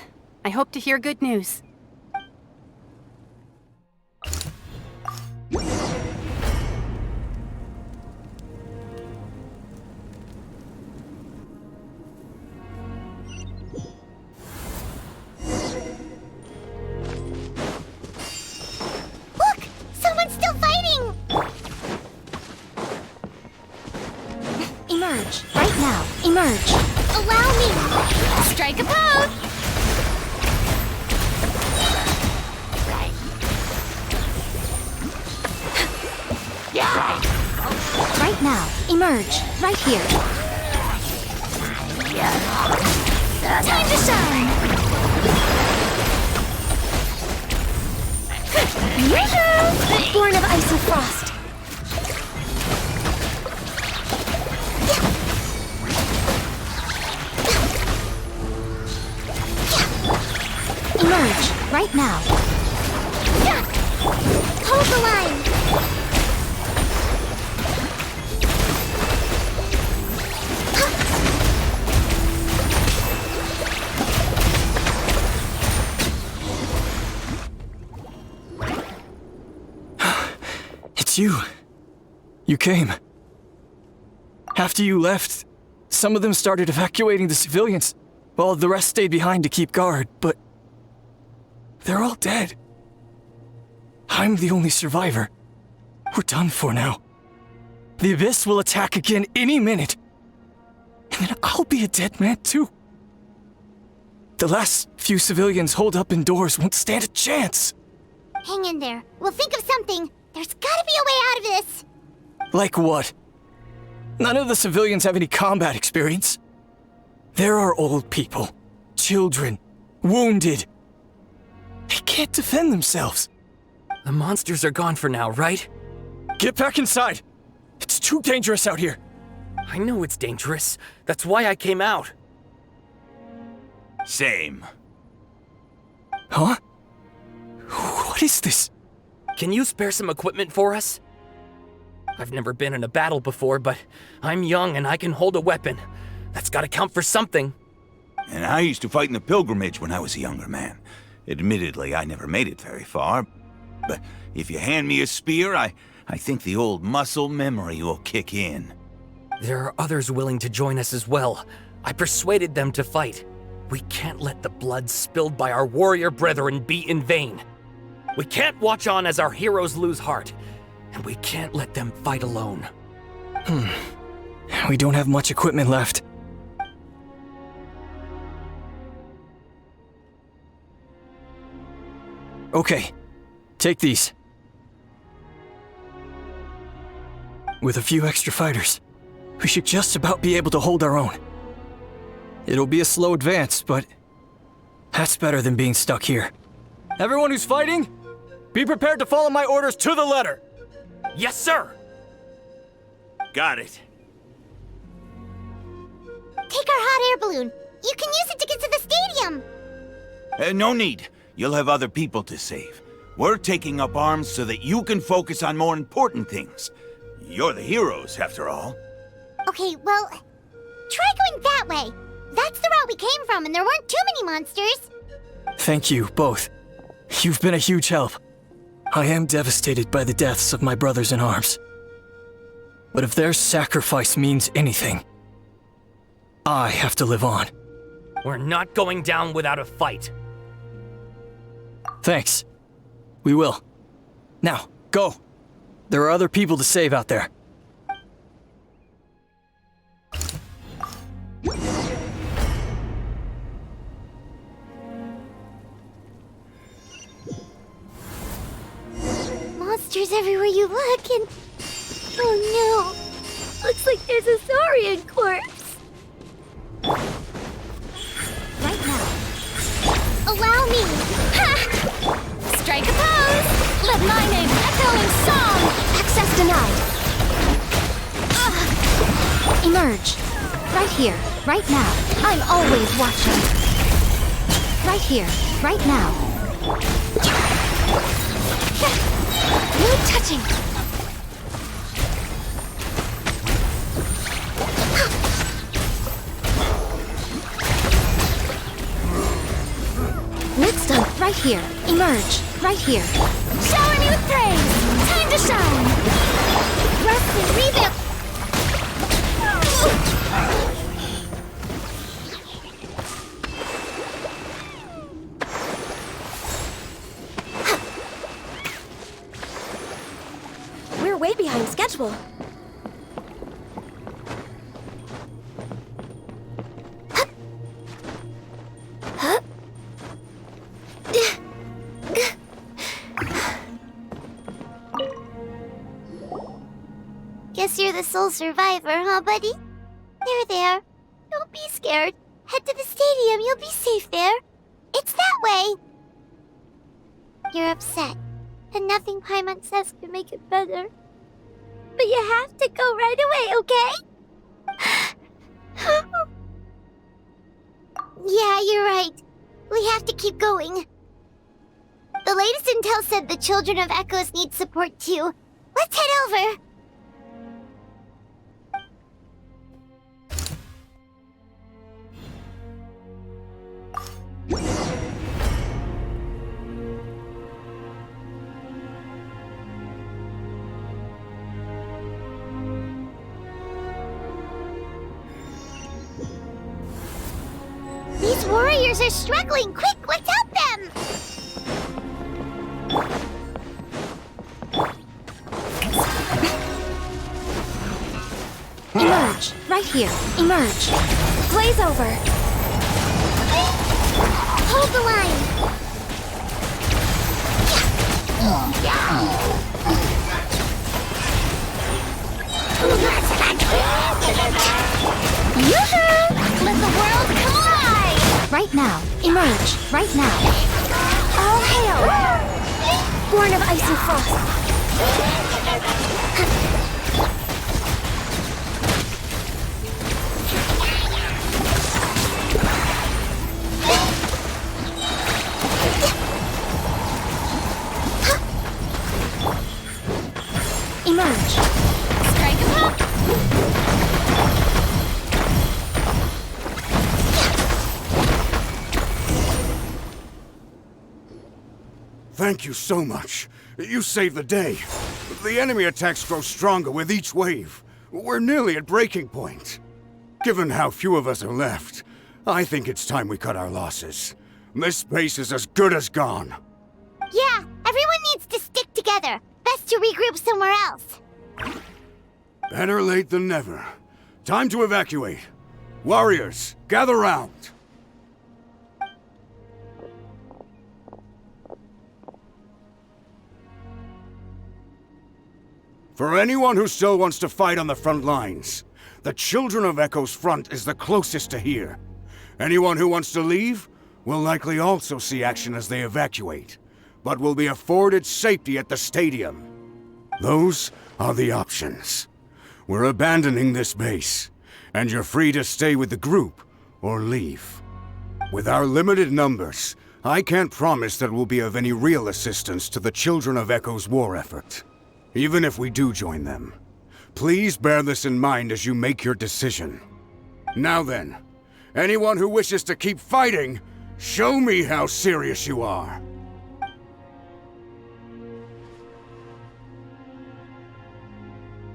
[SPEAKER 5] I hope to hear good news.
[SPEAKER 2] Look! Someone's still fighting! Emerge. Right now. Emerge. Allow me! Strike a pose! Right now. Emerge. Right here. Time to shine! Yoo-hoo! Born of ice and frost. Emerge. Right now. Hold the line!
[SPEAKER 15] It's you. You came. After you left, some of them started evacuating the civilians, while the rest stayed behind to keep guard, but they're all dead. I'm the only survivor. We're done for now. The Abyss will attack again any minute. And then I'll be a dead man too. The last few civilians holed up indoors won't stand a chance.
[SPEAKER 2] Hang in there. We'll think of something. There's gotta be a way out of this.
[SPEAKER 15] Like what? None of the civilians have any combat experience. There are old people, children, wounded. They can't defend themselves.
[SPEAKER 16] The monsters are gone for now, right?
[SPEAKER 15] Get back inside! It's too dangerous out here.
[SPEAKER 16] I know it's dangerous. That's why I came out.
[SPEAKER 11] Same.
[SPEAKER 15] Huh? What is this?
[SPEAKER 16] Can you spare some equipment for us? I've never been in a battle before, but I'm young and I can hold a weapon. That's gotta count for something.
[SPEAKER 11] And I used to fight in the pilgrimage when I was a younger man. Admittedly, I never made it very far. But if you hand me a spear, I think the old muscle memory will kick in.
[SPEAKER 16] There are others willing to join us as well. I persuaded them to fight. We can't let the blood spilled by our warrior brethren be in vain. We can't watch on as our heroes lose heart. And we can't let them fight alone.
[SPEAKER 15] We don't have much equipment left. Okay, take these. With a few extra fighters, we should just about be able to hold our own. It'll be a slow advance, but that's better than being stuck here. Everyone who's fighting, be prepared to follow my orders to the letter.
[SPEAKER 16] Yes, sir!
[SPEAKER 11] Got it.
[SPEAKER 2] Take our hot air balloon. You can use it to get to the stadium.
[SPEAKER 11] No need. You'll have other people to save. We're taking up arms so that you can focus on more important things. You're the heroes, after all.
[SPEAKER 2] Okay, well, try going that way. That's the route we came from, and there weren't too many monsters.
[SPEAKER 15] Thank you, both. You've been a huge help. I am devastated by the deaths of my brothers in arms. But if their sacrifice means anything, I have to live on.
[SPEAKER 16] We're not going down without a fight.
[SPEAKER 15] Thanks. We will. Now, go. There are other people to save out there.
[SPEAKER 2] Monsters everywhere you look, and... Oh no! Looks like there's a Saurian corpse! Right now. Allow me! Ha! Strike a pose! Let my name echo in song! Access denied!
[SPEAKER 3] Emerge. Right here, right now. I'm always watching. Right here, right now. No touching! Next up, right here. Emerge. Right here.
[SPEAKER 2] Shower me with praise! Time to shine! Rest and revamp!
[SPEAKER 9] We're way behind schedule.
[SPEAKER 2] Guess you're the sole survivor, huh, buddy? There. Don't be scared. Head to the stadium, you'll be safe there. It's that way. You're upset, and nothing Paimon says can make it better. But you have to go right away, okay? Yeah, you're right. We have to keep going. The latest intel said the Children of Echoes need support too. Let's head over. These warriors are struggling! Quick, let's help them!
[SPEAKER 3] Emerge. Right here. Emerge. Blaze over.
[SPEAKER 2] Hold the line! Yoo-hoo! Let the world collide!
[SPEAKER 3] Right now. Emerge. Right now.
[SPEAKER 9] All hail! Born of ice and frost.
[SPEAKER 3] Emerge.
[SPEAKER 2] Strike attack!
[SPEAKER 1] Thank you so much. You saved the day. The enemy attacks grow stronger with each wave. We're nearly at breaking point. Given how few of us are left, I think it's time we cut our losses. This base is as good as gone.
[SPEAKER 2] Yeah, everyone needs to stick together. Best to regroup somewhere else.
[SPEAKER 1] Better late than never. Time to evacuate. Warriors, gather round. For anyone who still wants to fight on the front lines, the Children of Echo's front is the closest to here. Anyone who wants to leave will likely also see action as they evacuate, but will be afforded safety at the stadium. Those are the options. We're abandoning this base, and you're free to stay with the group or leave. With our limited numbers, I can't promise that we'll be of any real assistance to the Children of Echo's war effort. Even if we do join them, please bear this in mind as you make your decision. Now then, anyone who wishes to keep fighting, show me how serious you are.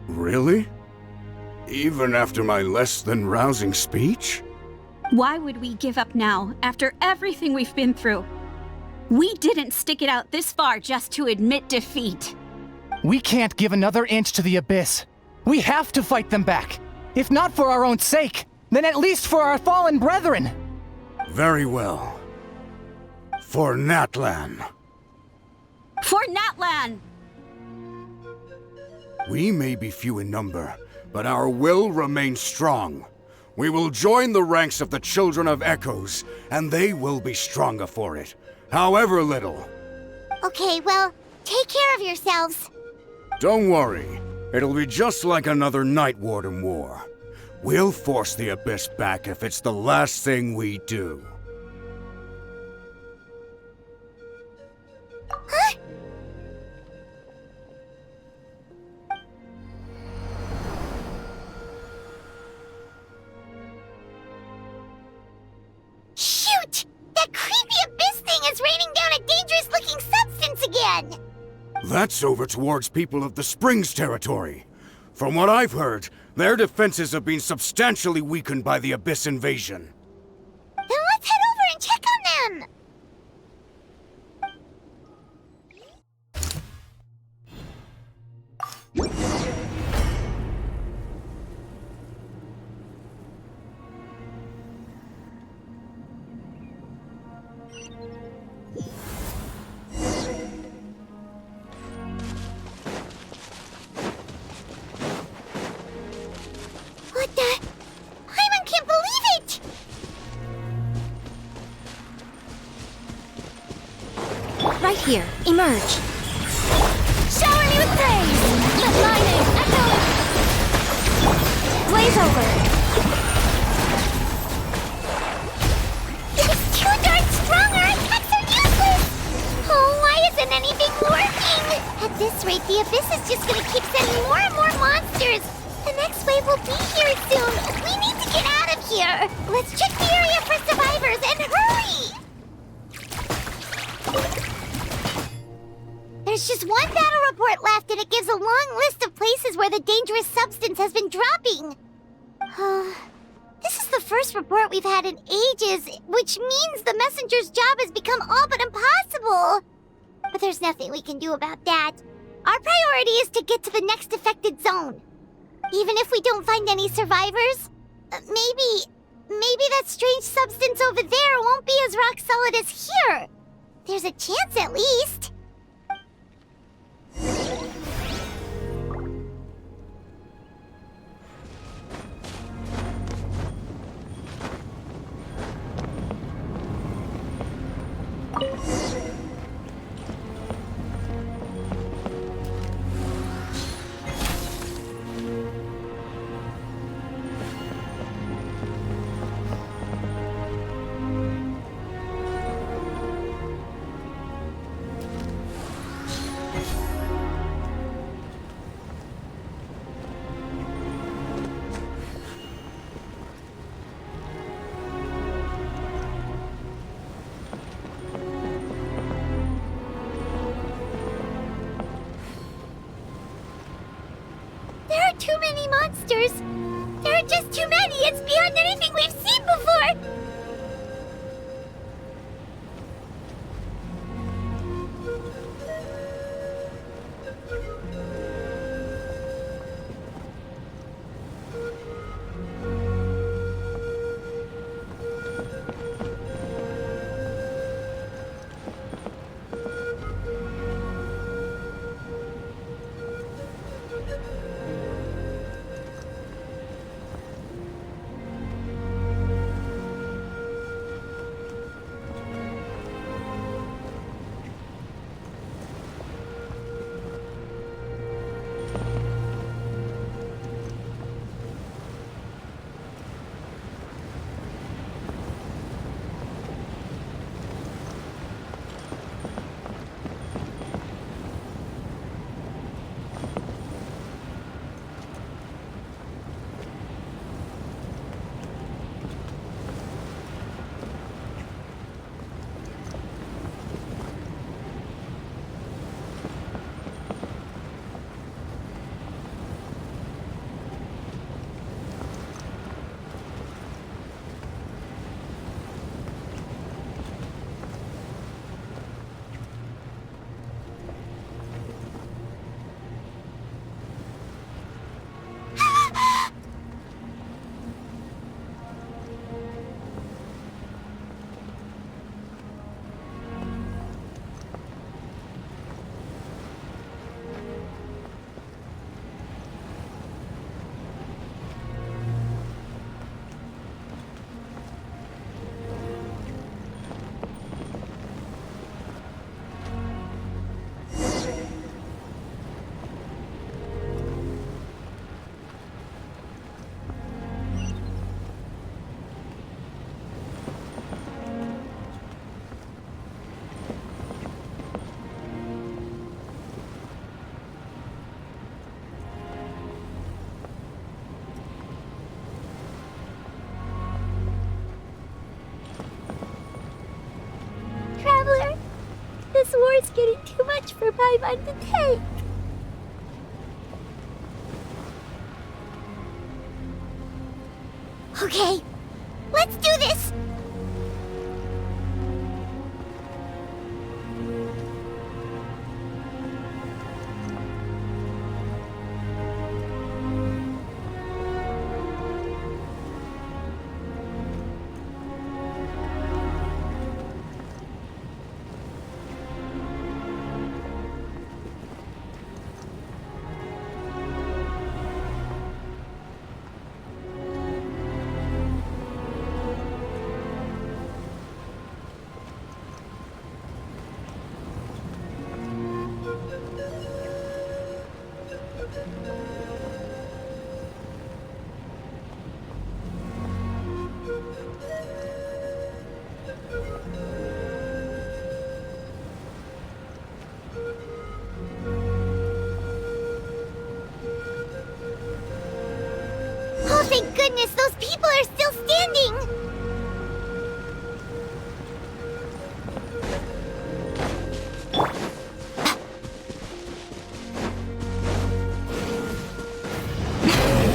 [SPEAKER 1] Really? Even after my less than rousing speech?
[SPEAKER 14] Why would we give up now, after everything we've been through? We didn't stick it out this far just to admit defeat.
[SPEAKER 23] We can't give another inch to the Abyss. We have to fight them back. If not for our own sake, then at least for our fallen brethren.
[SPEAKER 1] Very well. For Natlan.
[SPEAKER 14] For Natlan!
[SPEAKER 1] We may be few in number, but our will remains strong. We will join the ranks of the Children of Echoes, and they will be stronger for it, however little.
[SPEAKER 2] Okay, well, take care of yourselves.
[SPEAKER 1] Don't worry. It'll be just like another Night Warden war. We'll force the Abyss back if it's the last thing we do.
[SPEAKER 2] Huh? Shoot! That creepy Abyss thing is raining down a dangerous-looking substance again!
[SPEAKER 1] That's over towards people of the Springs territory. From what I've heard, their defenses have been substantially weakened by the Abyss invasion.
[SPEAKER 2] Then let's head over and check on them! What the? Hyman can't believe it!
[SPEAKER 3] Right here. Emerge.
[SPEAKER 2] Shower me with praise! Let lightning echo!
[SPEAKER 3] Blaze over.
[SPEAKER 2] It's too darn strong! Our attacks are useless! Oh, why isn't anything working? At this rate, the Abyss is just gonna keep sending more and more monsters! The next wave will be here soon! We need to get out of here! Let's check the area for survivors and hurry! There's just one battle report left, and it gives a long list of places where the dangerous substance has been dropping. This is the first report we've had in ages, which means the messenger's job has become all but impossible. But there's nothing we can do about that. Our priority is to get to the next affected zone. Even if we don't find any survivors, maybe maybe that strange substance over there won't be as rock solid as here. There's a chance at least. There are too many monsters. There are just too many. It's beyond anything we've seen before. Traveler, this war's getting too much for my mind to take. Okay, let's do this! Oh, thank goodness, those people are still standing!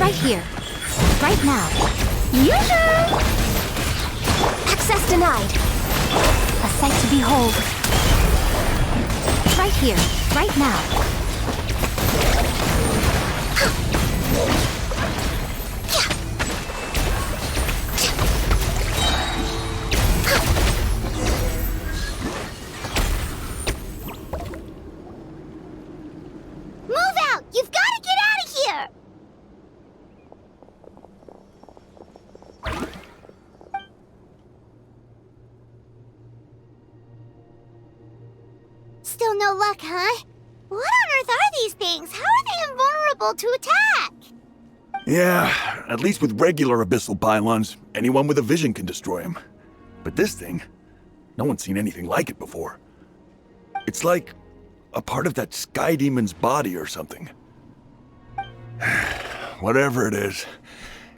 [SPEAKER 9] Right here. Right now.
[SPEAKER 2] Yoo-hoo!
[SPEAKER 9] Access denied. A sight to behold. Right here. Right now.
[SPEAKER 2] Still no luck, huh? What on earth are these things? How are they invulnerable to attack?
[SPEAKER 17] Yeah, at least with regular abyssal pylons, anyone with a vision can destroy them. But this thing, no one's seen anything like it before. It's like a part of that sky demon's body or something. Whatever it is,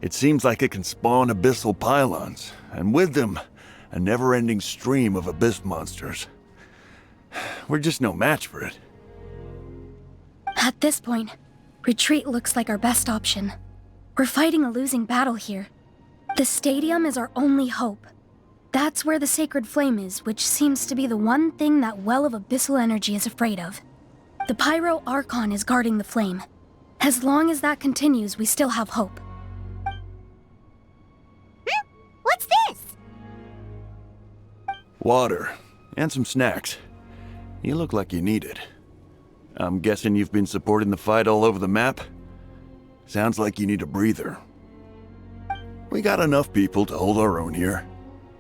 [SPEAKER 17] it seems like it can spawn abyssal pylons, and with them, a never-ending stream of abyss monsters. We're just no match for it.
[SPEAKER 8] At this point, retreat looks like our best option. We're fighting a losing battle here. The stadium is our only hope. That's where the sacred flame is, which seems to be the one thing that well of abyssal energy is afraid of. The pyro archon is guarding the flame. As long as that continues, we still have hope.
[SPEAKER 2] What's this?
[SPEAKER 17] Water, and some snacks. You look like you need it. I'm guessing you've been supporting the fight all over the map? Sounds like you need a breather. We got enough people to hold our own here,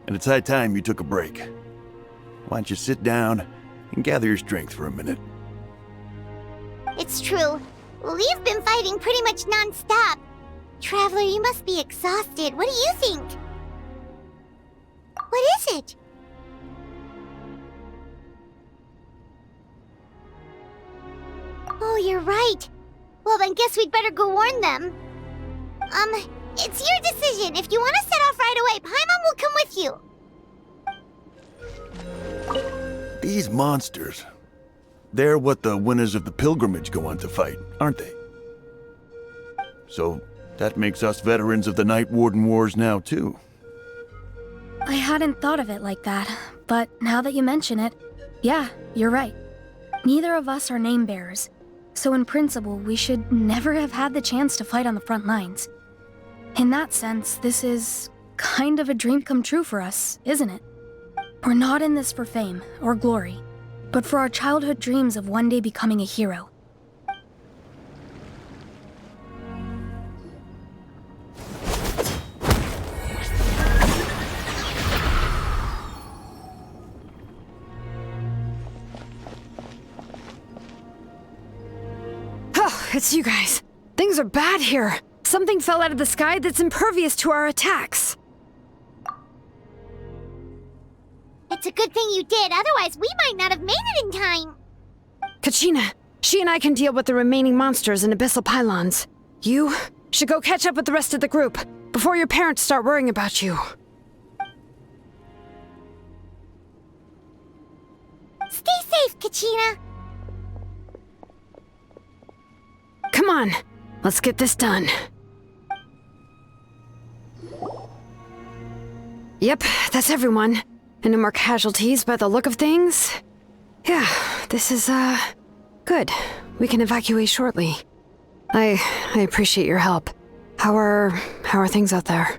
[SPEAKER 17] and it's high time you took a break. Why don't you sit down and gather your strength for a minute?
[SPEAKER 2] It's true. We've been fighting pretty much non-stop. Traveler, you must be exhausted. What do you think? What is it? Oh, you're right. Well, then guess we'd better go warn them. It's your decision. If you want to set off right away, Paimon will come with you.
[SPEAKER 17] These monsters, they're what the winners of the pilgrimage go on to fight, aren't they? So, that makes us veterans of the Night Warden Wars now, too.
[SPEAKER 8] I hadn't thought of it like that, but now that you mention it, yeah, you're right. Neither of us are name bearers, so in principle, we should never have had the chance to fight on the front lines. In that sense, this is kind of a dream come true for us, isn't it? We're not in this for fame or glory, but for our childhood dreams of one day becoming a hero.
[SPEAKER 4] Oh, it's you guys. Things are bad here. Something fell out of the sky that's impervious to our attacks.
[SPEAKER 2] It's a good thing you did, otherwise we might not have made it in time.
[SPEAKER 4] Kachina, she and I can deal with the remaining monsters and abyssal pylons. You should go catch up with the rest of the group before your parents start worrying about you.
[SPEAKER 2] Stay safe, Kachina.
[SPEAKER 4] Come on, let's get this done. Yep, that's everyone. And no more casualties by the look of things. Yeah, this is, good. We can evacuate shortly. I appreciate your help. How are things out there?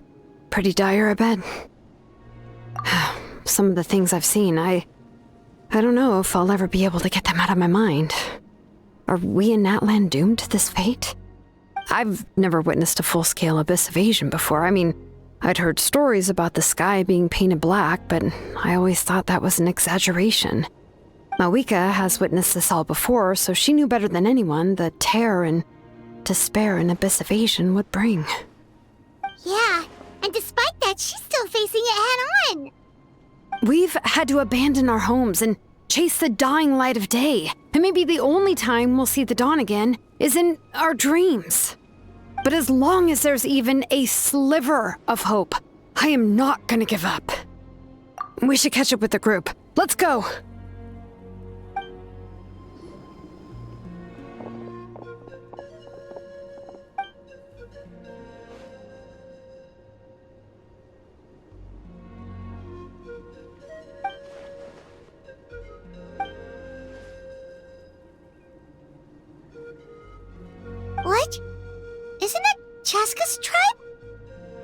[SPEAKER 4] Pretty dire, I bet. Some of the things I've seen, I don't know if I'll ever be able to get them out of my mind. Are we in Natlan doomed to this fate? I've never witnessed a full-scale abyss invasion before. I mean, I'd heard stories about the sky being painted black, but I always thought that was an exaggeration. Mawika has witnessed this all before, so she knew better than anyone the terror and despair an abyss invasion would bring.
[SPEAKER 2] Yeah, and despite that, she's still facing it head-on.
[SPEAKER 4] We've had to abandon our homes and chase the dying light of day, and maybe the only time we'll see the dawn again is in our dreams. But as long as there's even a sliver of hope, I am not gonna give up. We should catch up with the group. Let's go!
[SPEAKER 2] What? Isn't that Chaska's tribe?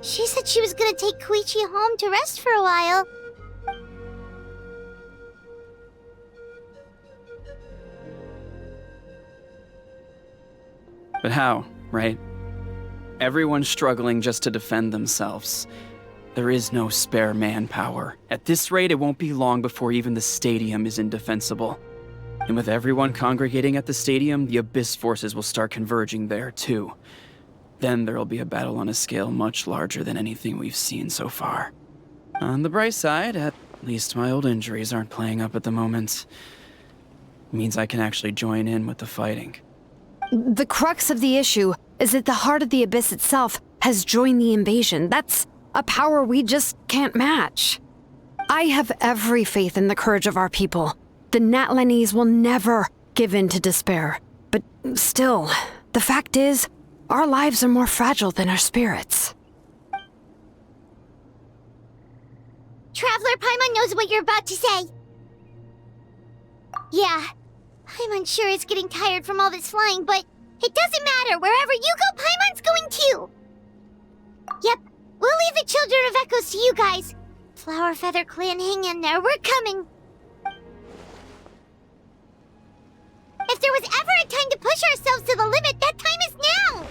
[SPEAKER 2] She said she was gonna take Koichi home to rest for a while.
[SPEAKER 18] But how, right? Everyone's struggling just to defend themselves. There is no spare manpower. At this rate, it won't be long before even the stadium is indefensible. And with everyone congregating at the stadium, the Abyss forces will start converging there too. Then there'll be a battle on a scale much larger than anything we've seen so far. On the bright side, at least my old injuries aren't playing up at the moment. Means I can actually join in with the fighting.
[SPEAKER 4] The crux of the issue is that the heart of the Abyss itself has joined the invasion. That's a power we just can't match. I have every faith in the courage of our people. The Natlanese will never give in to despair. But still, the fact is, our lives are more fragile than our spirits.
[SPEAKER 2] Traveler Paimon knows what you're about to say. Yeah, I'm unsure it's getting tired from all this flying, but it doesn't matter. Wherever you go, Paimon's going too. Yep, we'll leave the Children of Echoes to you guys. Flower Feather Clan, hang in there. We're coming. If there was ever a time to push ourselves to the limit, that time is now!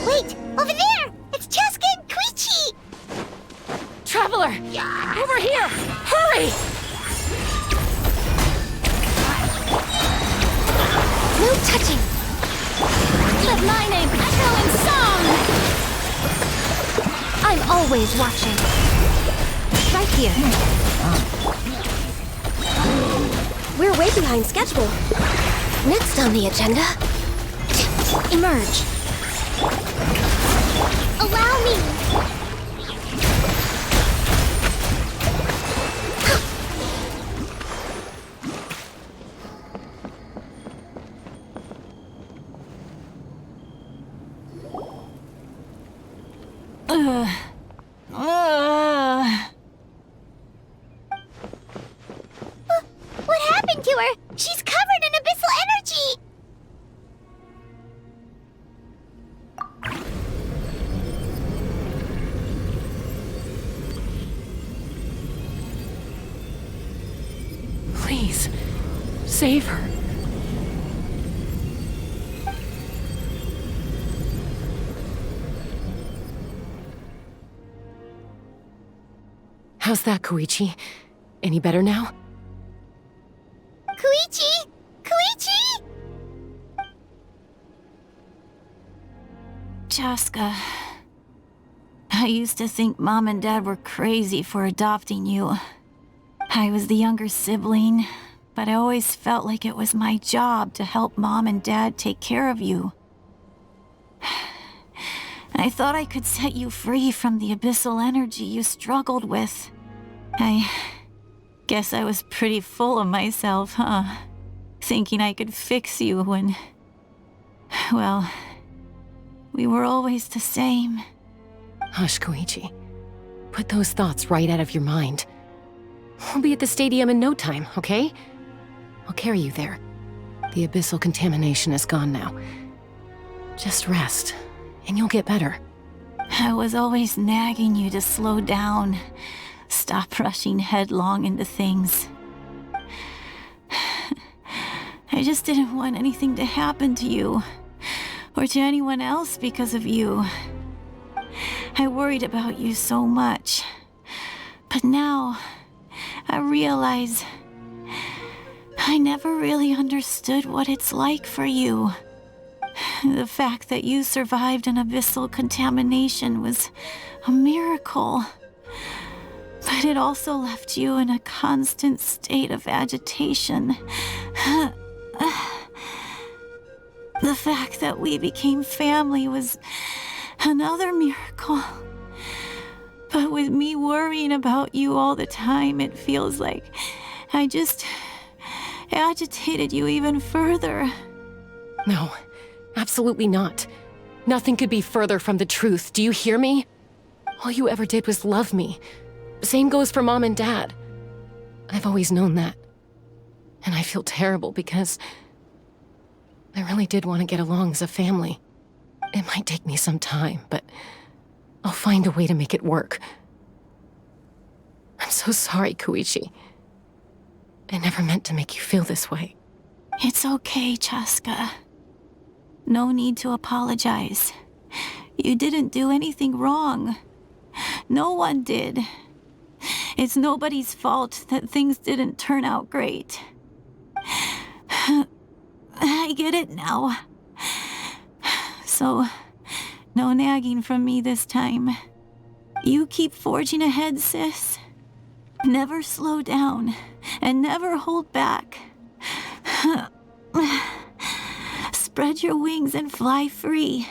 [SPEAKER 2] Wait! Over there! It's Cheska and Koichi!
[SPEAKER 3] Traveler! Over here! Hurry!
[SPEAKER 9] No touching!
[SPEAKER 3] Let my name echo in song!
[SPEAKER 9] I'm always watching. Right here. We're way behind schedule. Next on the agenda, emerge.
[SPEAKER 2] Allow me! What happened to her? She's covered in abyssal energy!
[SPEAKER 19] Please, save her. How's that, Koichi? Any better now?
[SPEAKER 2] Koichi! Koichi!
[SPEAKER 7] Cheska, I used to think Mom and Dad were crazy for adopting you. I was the younger sibling, but I always felt like it was my job to help Mom and Dad take care of you. I thought I could set you free from the abyssal energy you struggled with. I guess I was pretty full of myself, huh? Thinking I could fix you when... well, we were always the same.
[SPEAKER 19] Hush, Koichi. Put those thoughts right out of your mind. We'll be at the stadium in no time, okay? I'll carry you there. The abyssal contamination is gone now. Just rest, and you'll get better.
[SPEAKER 7] I was always nagging you to slow down. Stop rushing headlong into things. I just didn't want anything to happen to you, or to anyone else because of you. I worried about you so much. But now, I realize I never really understood what it's like for you. The fact that you survived an abyssal contamination was a miracle. But it also left you in a constant state of agitation. The fact that we became family was another miracle. But with me worrying about you all the time, it feels like I just agitated you even further.
[SPEAKER 19] No, absolutely not. Nothing could be further from the truth. Do you hear me? All you ever did was love me. Same goes for Mom and Dad. I've always known that. And I feel terrible because I really did want to get along as a family. It might take me some time, but I'll find a way to make it work. I'm so sorry, Koichi. I never meant to make you feel this way.
[SPEAKER 7] It's okay, Chaska. No need to apologize. You didn't do anything wrong. No one did. It's nobody's fault that things didn't turn out great. I get it now. So, no nagging from me this time. You keep forging ahead, sis. Never slow down, and never hold back. Spread your wings and fly free,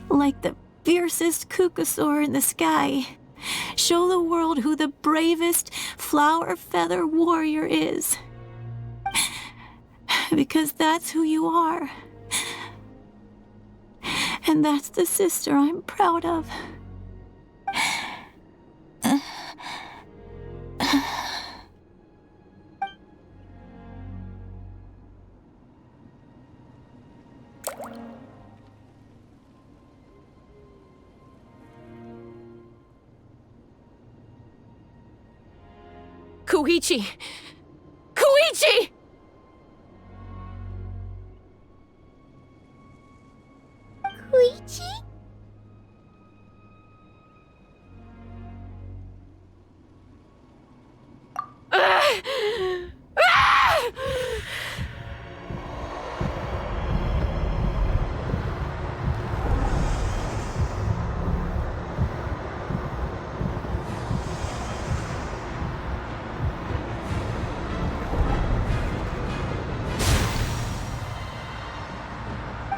[SPEAKER 7] like the fiercest kukasaur in the sky. Show the world who the bravest flower feather warrior is. Because that's who you are. And that's the sister I'm proud of.
[SPEAKER 19] Koichi! Koichi!
[SPEAKER 2] Koichi?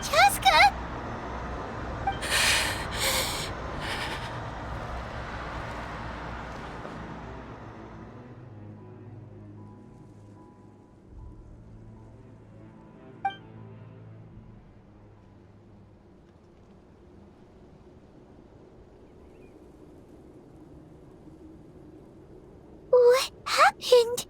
[SPEAKER 2] Chaska! What happened?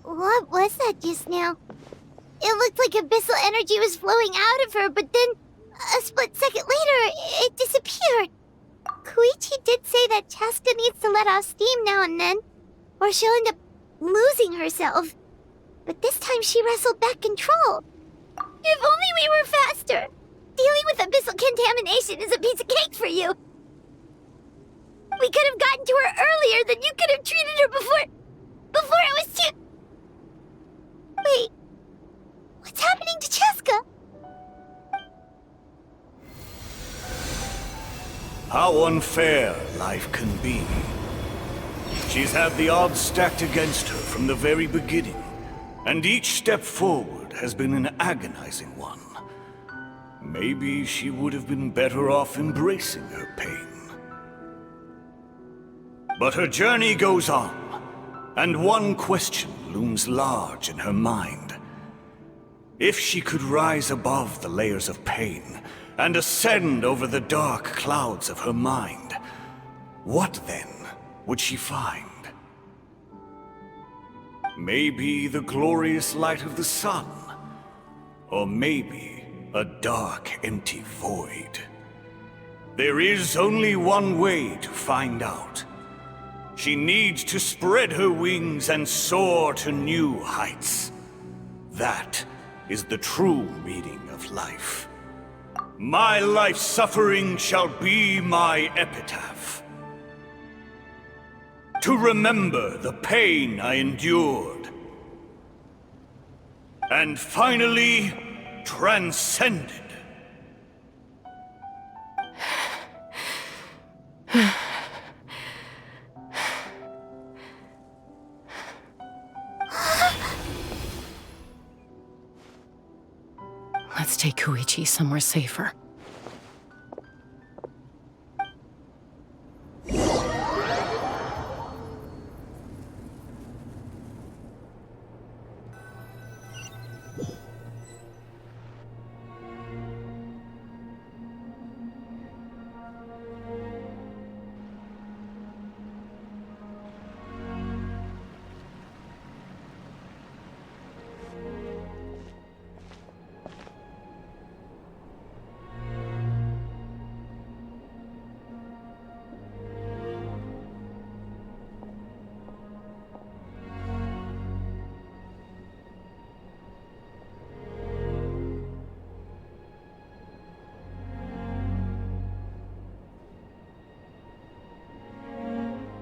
[SPEAKER 2] What was that just now? It looked like abyssal energy was flowing out of her, but then, a split second later, it disappeared. Koichi did say that Chaska needs to let off steam now and then, or she'll end up losing herself. But this time she wrestled back control. If only we were faster! Dealing with abyssal contamination is a piece of cake for you! We could have gotten to her earlier, then you could have treated her before it was too... Wait, what's happening to Chaska?
[SPEAKER 20] How unfair life can be. She's had the odds stacked against her from the very beginning, and each step forward has been an agonizing one. Maybe she would have been better off embracing her pain. But her journey goes on, and one question looms large in her mind. If she could rise above the layers of pain and ascend over the dark clouds of her mind, what then would she find? Maybe the glorious light of the sun, or maybe a dark, empty void. There is only one way to find out. She needs to spread her wings and soar to new heights. That is the true meaning of life. My life's suffering shall be my epitaph. To remember the pain I endured. And finally, transcended.
[SPEAKER 19] Let's take Koichi somewhere safer.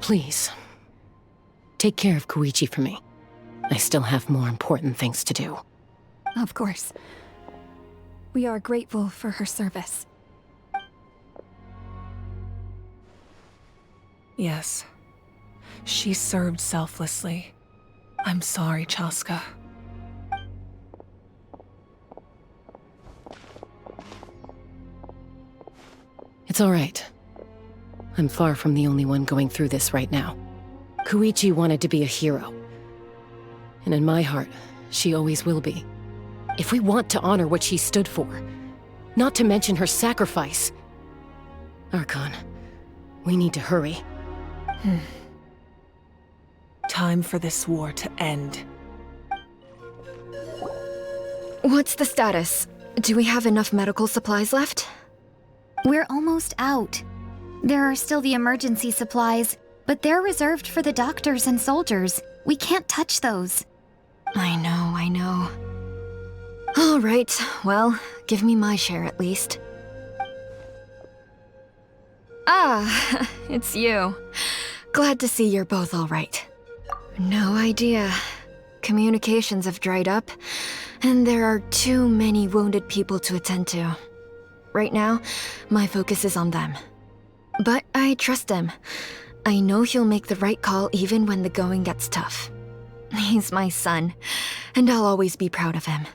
[SPEAKER 19] Please, take care of Koichi for me. I still have more important things to do.
[SPEAKER 13] Of course. We are grateful for her service.
[SPEAKER 12] Yes. She served selflessly. I'm sorry, Chaska.
[SPEAKER 19] It's all right. I'm far from the only one going through this right now. Koichi wanted to be a hero. And in my heart, she always will be. If we want to honor what she stood for, not to mention her sacrifice. Archon, we need to hurry.
[SPEAKER 12] Time for this war to end.
[SPEAKER 4] What's the status? Do we have enough medical supplies left?
[SPEAKER 9] We're almost out. There are still the emergency supplies, but they're reserved for the doctors and soldiers. We can't touch those.
[SPEAKER 4] I know. All right, well, give me my share at least. Ah, it's you. Glad to see you're both all right. No idea. Communications have dried up, and there are too many wounded people to attend to. Right now, my focus is on them. But I trust him. I know he'll make the right call even when the going gets tough. He's my son, and I'll always be proud of him.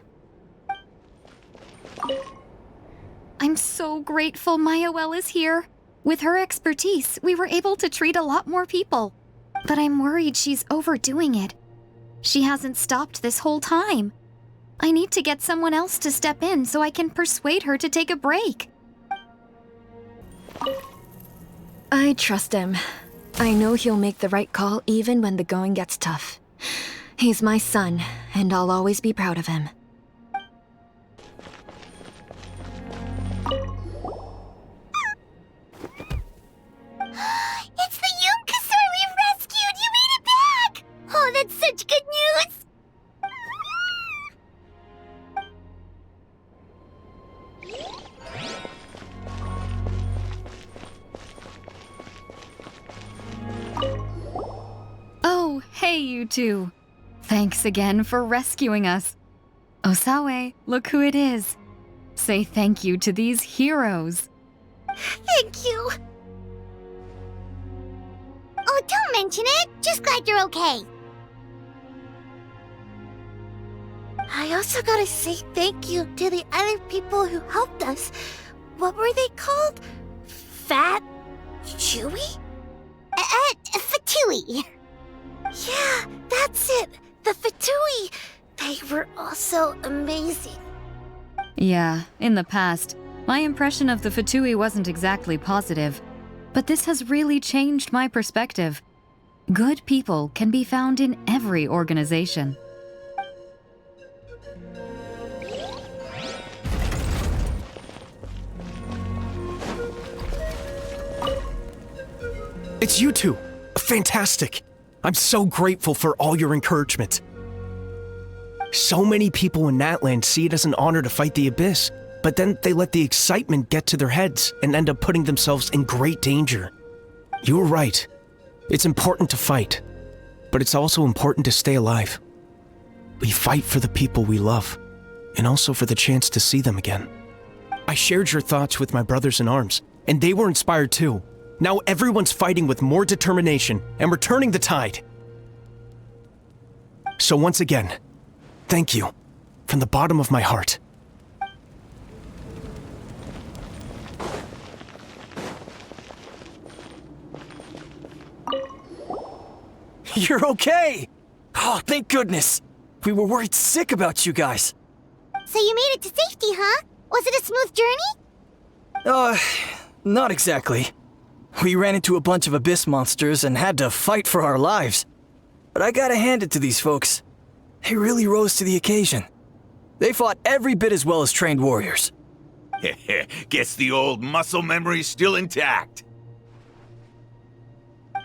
[SPEAKER 9] I'm so grateful Mayoel is here. With her expertise, we were able to treat a lot more people. But I'm worried she's overdoing it. She hasn't stopped this whole time. I need to get someone else to step in so I can persuade her to take a break.
[SPEAKER 4] I trust him. I know he'll make the right call even when the going gets tough. He's my son, and I'll always be proud of him.
[SPEAKER 2] It's the Yunkasaur we rescued! You made it back! Oh, that's such good news!
[SPEAKER 10] Oh, hey, you two. Thanks again for rescuing us. Osawe, look who it is. Say thank you to these heroes.
[SPEAKER 2] Thank you! Oh, don't mention it! Just glad you're okay. I also gotta say thank you to the other people who helped us. What were they called? Fat? Chewy? Fatui. Yeah, that's it. The Fatui. They were also amazing.
[SPEAKER 10] Yeah, in the past, my impression of the Fatui wasn't exactly positive. But this has really changed my perspective. Good people can be found in every organization.
[SPEAKER 15] It's you two! Fantastic! I'm so grateful for all your encouragement. So many people in Natlan see it as an honor to fight the Abyss, but then they let the excitement get to their heads and end up putting themselves in great danger. You were right. It's important to fight, but it's also important to stay alive. We fight for the people we love, and also for the chance to see them again. I shared your thoughts with my brothers in arms, and they were inspired too. Now everyone's fighting with more determination, and we're turning the tide. So once again, thank you, from the bottom of my heart. You're okay! Oh, thank goodness! We were worried sick about you guys.
[SPEAKER 2] So you made it to safety, huh? Was it a smooth journey?
[SPEAKER 15] Not exactly. We ran into a bunch of Abyss monsters and had to fight for our lives. But I gotta hand it to these folks. They really rose to the occasion. They fought every bit as well as trained warriors.
[SPEAKER 11] Guess the old muscle memory's still intact.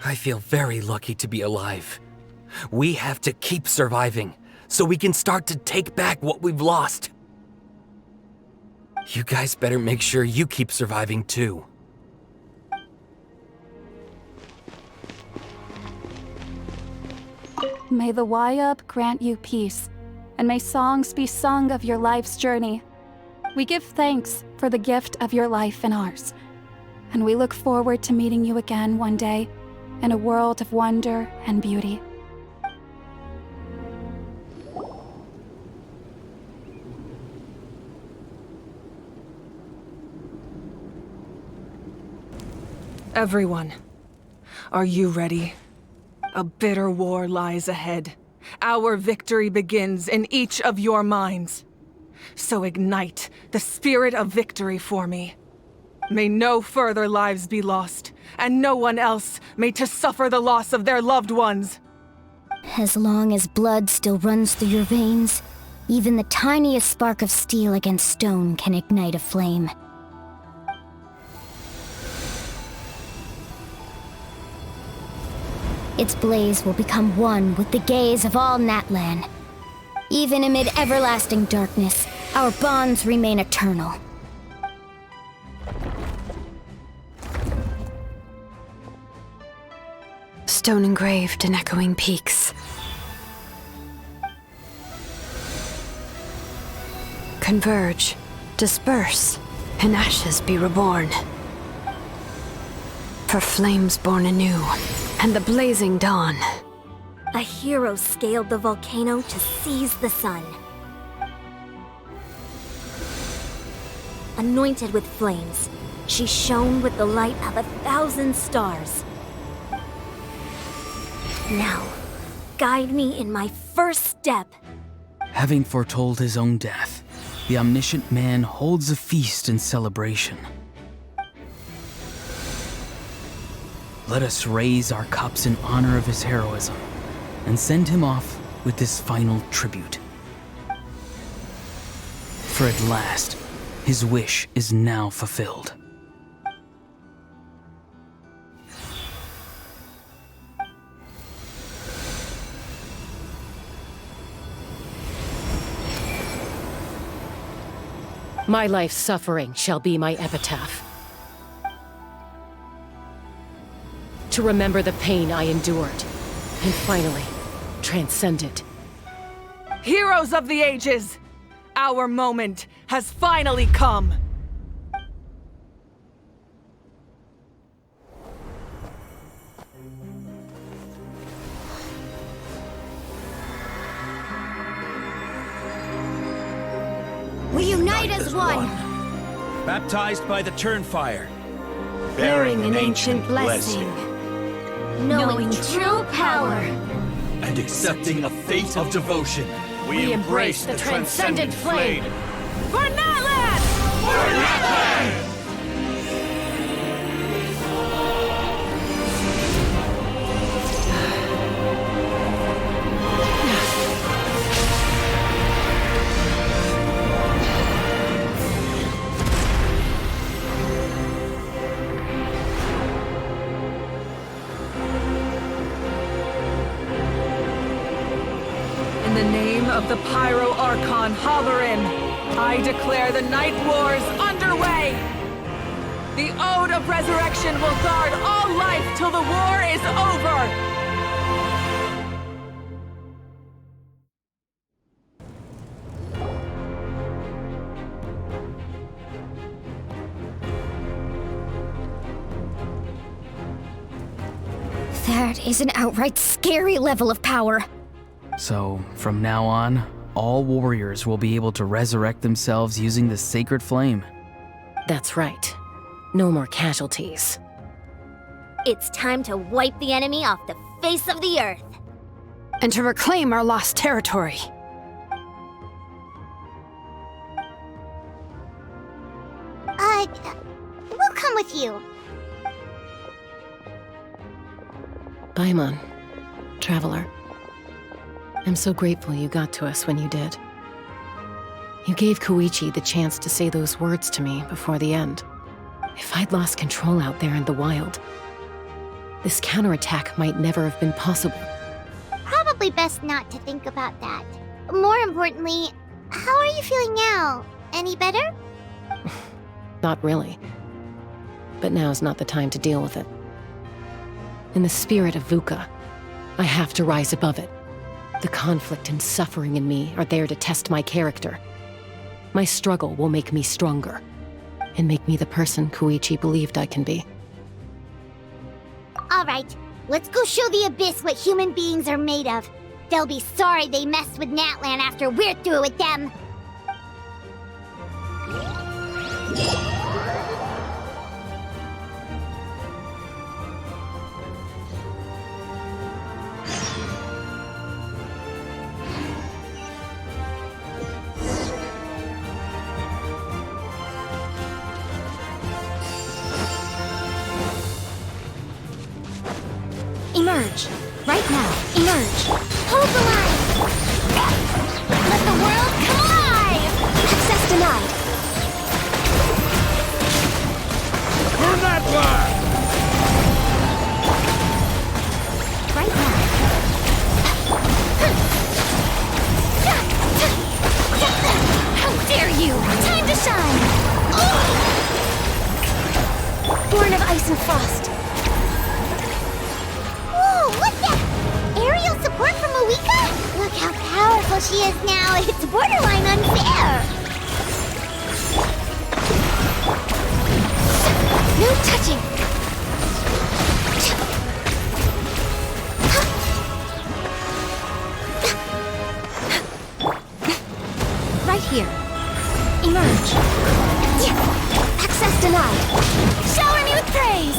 [SPEAKER 16] I feel very lucky to be alive. We have to keep surviving, so we can start to take back what we've lost. You guys better make sure you keep surviving too.
[SPEAKER 13] May the Wayub grant you peace, and may songs be sung of your life's journey. We give thanks for the gift of your life and ours, and we look forward to meeting you again one day in a world of wonder and beauty.
[SPEAKER 12] Everyone, are you ready? A bitter war lies ahead. Our victory begins in each of your minds. So ignite the spirit of victory for me. May no further lives be lost, and no one else may to suffer the loss of their loved ones.
[SPEAKER 2] As long as blood still runs through your veins, even the tiniest spark of steel against stone can ignite a flame. Its blaze will become one with the gaze of all Natlan. Even amid everlasting darkness, our bonds remain eternal.
[SPEAKER 4] Stone engraved in echoing peaks. Converge, disperse, in ashes be reborn. For flames born anew, and the blazing dawn.
[SPEAKER 6] A hero scaled the volcano to seize the sun. Anointed with flames, she shone with the light of 1,000 stars. Now, guide me in my first step.
[SPEAKER 18] Having foretold his own death, the omniscient man holds a feast in celebration. Let us raise our cups in honor of his heroism and send him off with this final tribute. For at last, his wish is now fulfilled.
[SPEAKER 19] My life's suffering shall be my epitaph. To remember the pain I endured, and finally, transcend it.
[SPEAKER 12] Heroes of the ages! Our moment has finally come!
[SPEAKER 2] We unite as one!
[SPEAKER 11] Baptized by the Turnfire.
[SPEAKER 6] Bearing an ancient blessing. Knowing true power.
[SPEAKER 21] And accepting a fate of devotion.
[SPEAKER 19] We embrace the transcendent flame.
[SPEAKER 12] For Natlan!
[SPEAKER 21] For Natlan!
[SPEAKER 12] In the name of the Pyro Archon Halloran, I declare the Night Wars underway! The Ode of Resurrection will guard all life till the war is over!
[SPEAKER 2] That is an outright scary level of power.
[SPEAKER 18] So, from now on, all warriors will be able to resurrect themselves using the sacred flame.
[SPEAKER 19] That's right. No more casualties.
[SPEAKER 6] It's time to wipe the enemy off the face of the earth.
[SPEAKER 4] And to reclaim our lost territory.
[SPEAKER 2] We'll come with you.
[SPEAKER 19] Paimon, traveler. I'm so grateful you got to us when you did. You gave Koichi the chance to say those words to me before the end. If I'd lost control out there in the wild, this counterattack might never have been possible.
[SPEAKER 2] Probably best not to think about that. More importantly, how are you feeling now? Any better?
[SPEAKER 19] Not really. But now's not the time to deal with it. In the spirit of VUCA, I have to rise above it. The conflict and suffering in me are there to test my character. My struggle will make me stronger, and make me the person Koichi believed I can be.
[SPEAKER 2] All right, let's go show the Abyss what human beings are made of. They'll be sorry they messed with Natlan after we're through with them.
[SPEAKER 8] Emerge. Right now. Emerge.
[SPEAKER 2] Hold the line! Let the world come alive!
[SPEAKER 8] Access denied.
[SPEAKER 1] Burn that line!
[SPEAKER 8] Right now.
[SPEAKER 2] How dare you! Time to shine!
[SPEAKER 8] Born of ice and frost.
[SPEAKER 2] What's that? Aerial support from Moika? Look how powerful she is now. It's borderline unfair.
[SPEAKER 8] No touching. Right here. Emerge. Access denied.
[SPEAKER 2] Shower me with praise.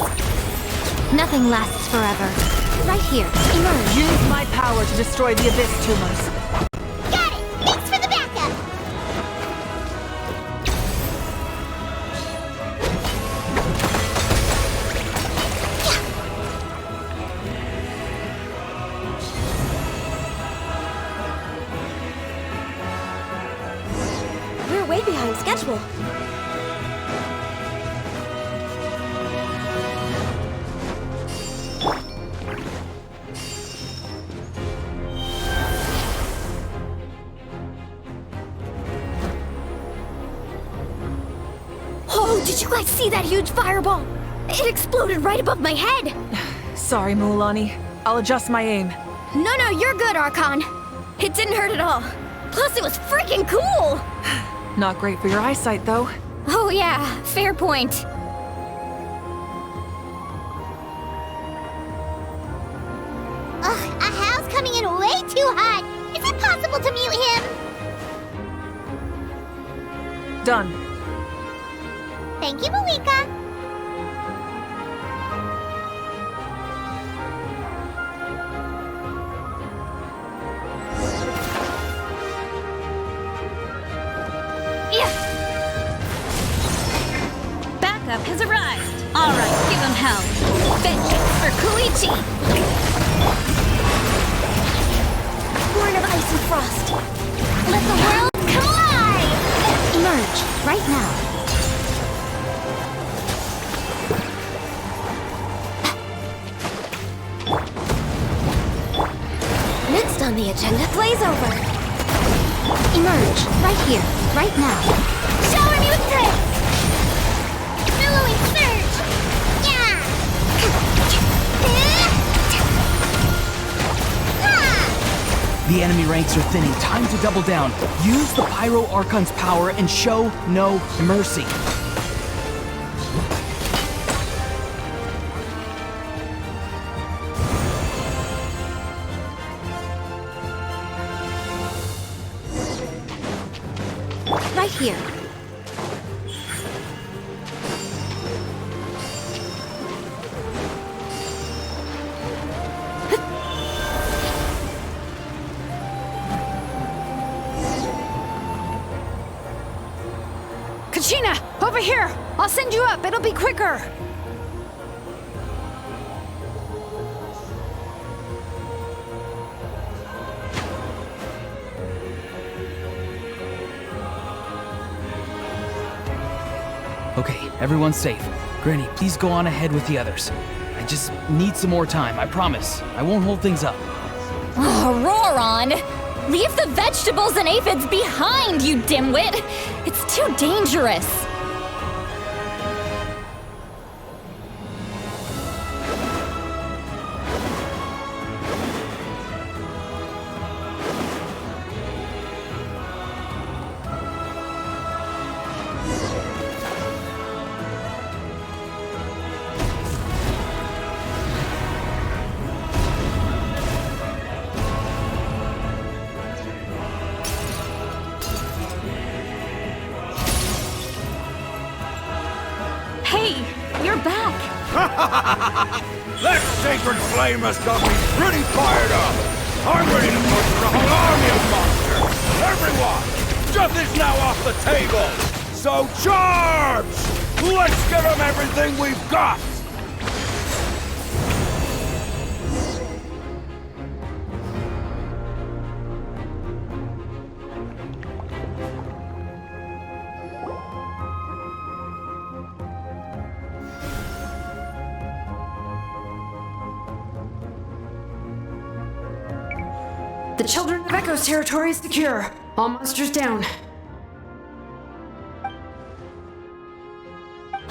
[SPEAKER 8] Nothing lasts forever. Right here. Emerge.
[SPEAKER 12] Use my power to destroy the Abyss tumors.
[SPEAKER 2] Got it. Thanks for the backup.
[SPEAKER 8] We're way behind schedule. Did you guys see that huge fireball? It exploded right above my head!
[SPEAKER 12] Sorry, Mulan. I'll adjust my aim.
[SPEAKER 8] No, you're good, Archon. It didn't hurt at all. Plus, it was freaking cool!
[SPEAKER 12] Not great for your eyesight, though.
[SPEAKER 8] Oh yeah, fair point.
[SPEAKER 2] Ugh, Ahal's coming in way too hot. Is it possible to mute him?
[SPEAKER 12] Done.
[SPEAKER 2] Thank you, Moika.
[SPEAKER 14] Backup has arrived. All right, give him hell. Vengeance for Koichi.
[SPEAKER 8] Born of ice and frost.
[SPEAKER 2] Let the world come alive!
[SPEAKER 8] Emerge, right now. Next on the agenda, glaze over. Emerge, right here, right now.
[SPEAKER 2] Shower me with praise! Billowing surge! Yeah!
[SPEAKER 5] The enemy ranks are thinning. Time to double down. Use the Pyro Archon's power and show no mercy.
[SPEAKER 8] Right here.
[SPEAKER 4] Kachina, over here! I'll send you up, it'll be quicker!
[SPEAKER 5] Okay, everyone's safe. Granny, please go on ahead with the others. I just need some more time, I promise. I won't hold things up.
[SPEAKER 3] Oh, roar on! Leave the vegetables and aphids behind, you dimwit! It's too dangerous!
[SPEAKER 1] That sacred flame has got me pretty fired up! I'm ready to muster a whole army of monsters! Everyone! Death is now off the table! So charge! Let's give them everything we've got!
[SPEAKER 4] The Children of Echo's territory is secure. All monsters down.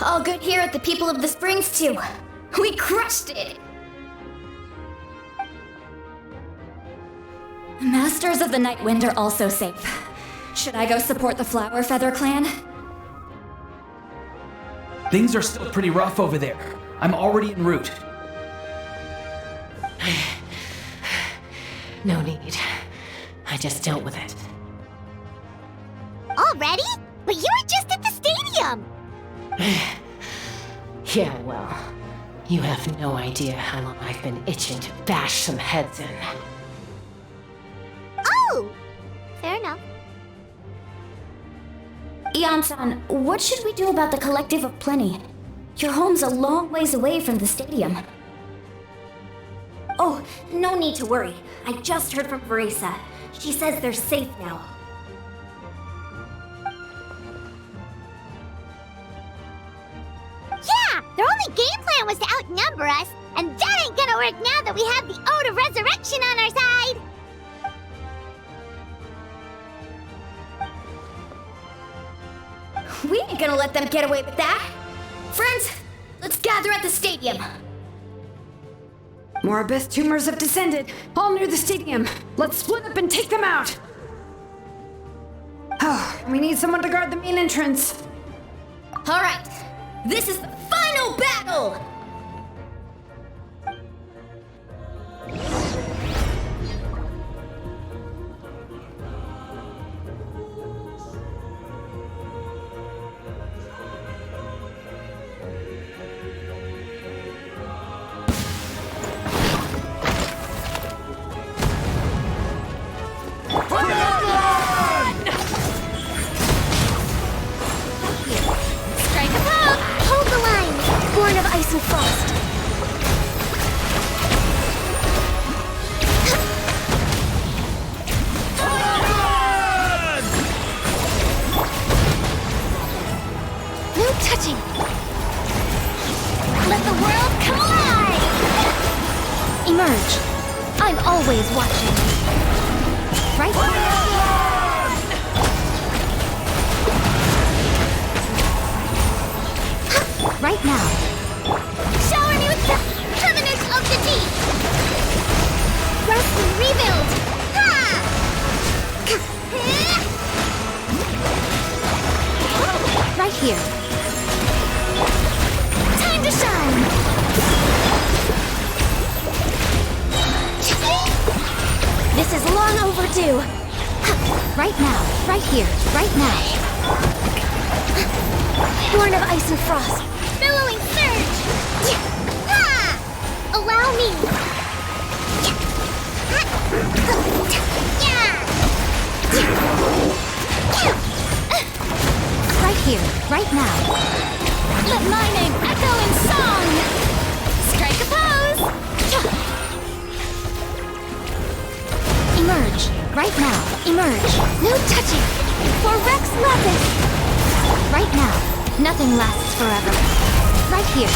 [SPEAKER 2] All good here at the People of the Springs, too. We crushed it!
[SPEAKER 3] Masters of the Night Wind are also safe. Should I go support the Flower Feather clan?
[SPEAKER 5] Things are still pretty rough over there. I'm already en route.
[SPEAKER 19] No need. I just dealt with it.
[SPEAKER 2] Already? But you were just at the stadium!
[SPEAKER 19] Yeah, well, you have no idea how long I've been itching to bash some heads in.
[SPEAKER 2] Oh! Fair enough.
[SPEAKER 6] Ian-san, what should we do about the Collective of Plenty? Your home's a long ways away from the stadium. Oh, no need to worry. I just heard from Verisa. She says they're safe now.
[SPEAKER 2] Yeah! Their only game plan was to outnumber us, and that ain't gonna work now that we have the Ode of Resurrection on our side!
[SPEAKER 6] We ain't gonna let them get away with that! Friends, let's gather at the stadium!
[SPEAKER 4] More abyss tumors have descended, all near the stadium. Let's split up and take them out. Oh, we need someone to guard the main entrance.
[SPEAKER 6] All right, this is the final battle! Ice and frost.
[SPEAKER 2] No touching. Let the world come alive!
[SPEAKER 8] Emerge. I'm always watching. Right? Right now.
[SPEAKER 2] Shower me with the covenant of the deep! Rest and rebuild! Ha!
[SPEAKER 8] Right here.
[SPEAKER 2] Time to shine!
[SPEAKER 8] This is long overdue. Right now. Right here. Right now. Born of ice and frost.
[SPEAKER 2] Billowing surge! Ha! Allow me!
[SPEAKER 8] Right here, right now.
[SPEAKER 2] Let my name echo in song! Strike a pose!
[SPEAKER 8] Emerge, right now. Emerge.
[SPEAKER 2] No touching! For Rex Lapis!
[SPEAKER 8] Right now. Nothing lasts forever. Right here.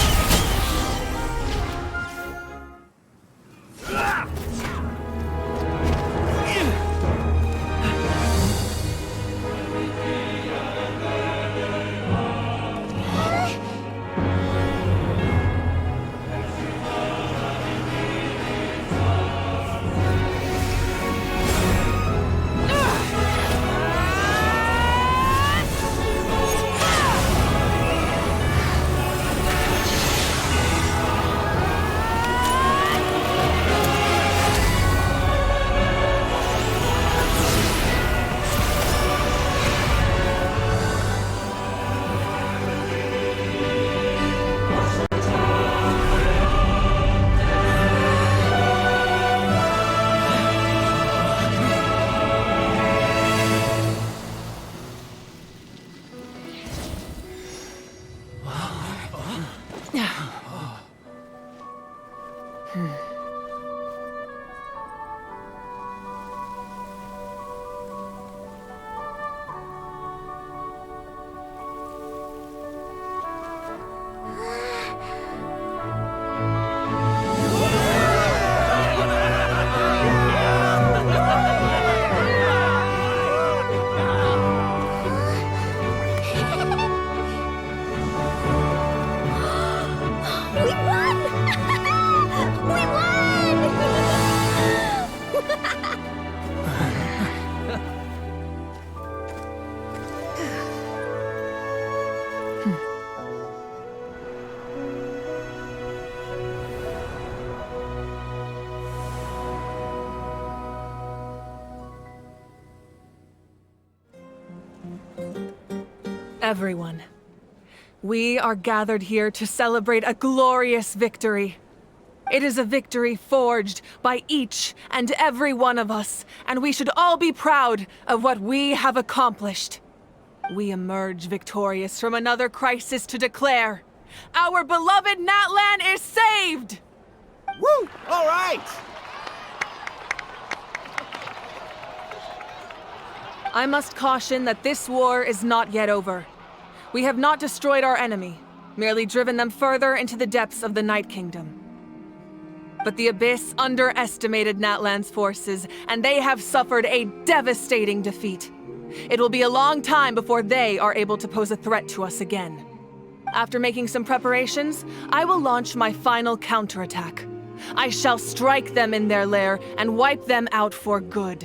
[SPEAKER 2] We won! We won!
[SPEAKER 12] Everyone, we are gathered here to celebrate a glorious victory. It is a victory forged by each and every one of us, and we should all be proud of what we have accomplished. We emerge victorious from another crisis to declare, our beloved Natlan is saved!
[SPEAKER 1] Woo! All right!
[SPEAKER 12] I must caution that this war is not yet over. We have not destroyed our enemy, merely driven them further into the depths of the Night Kingdom. But the Abyss underestimated Natlan's forces, and they have suffered a devastating defeat. It will be a long time before they are able to pose a threat to us again. After making some preparations, I will launch my final counterattack. I shall strike them in their lair and wipe them out for good.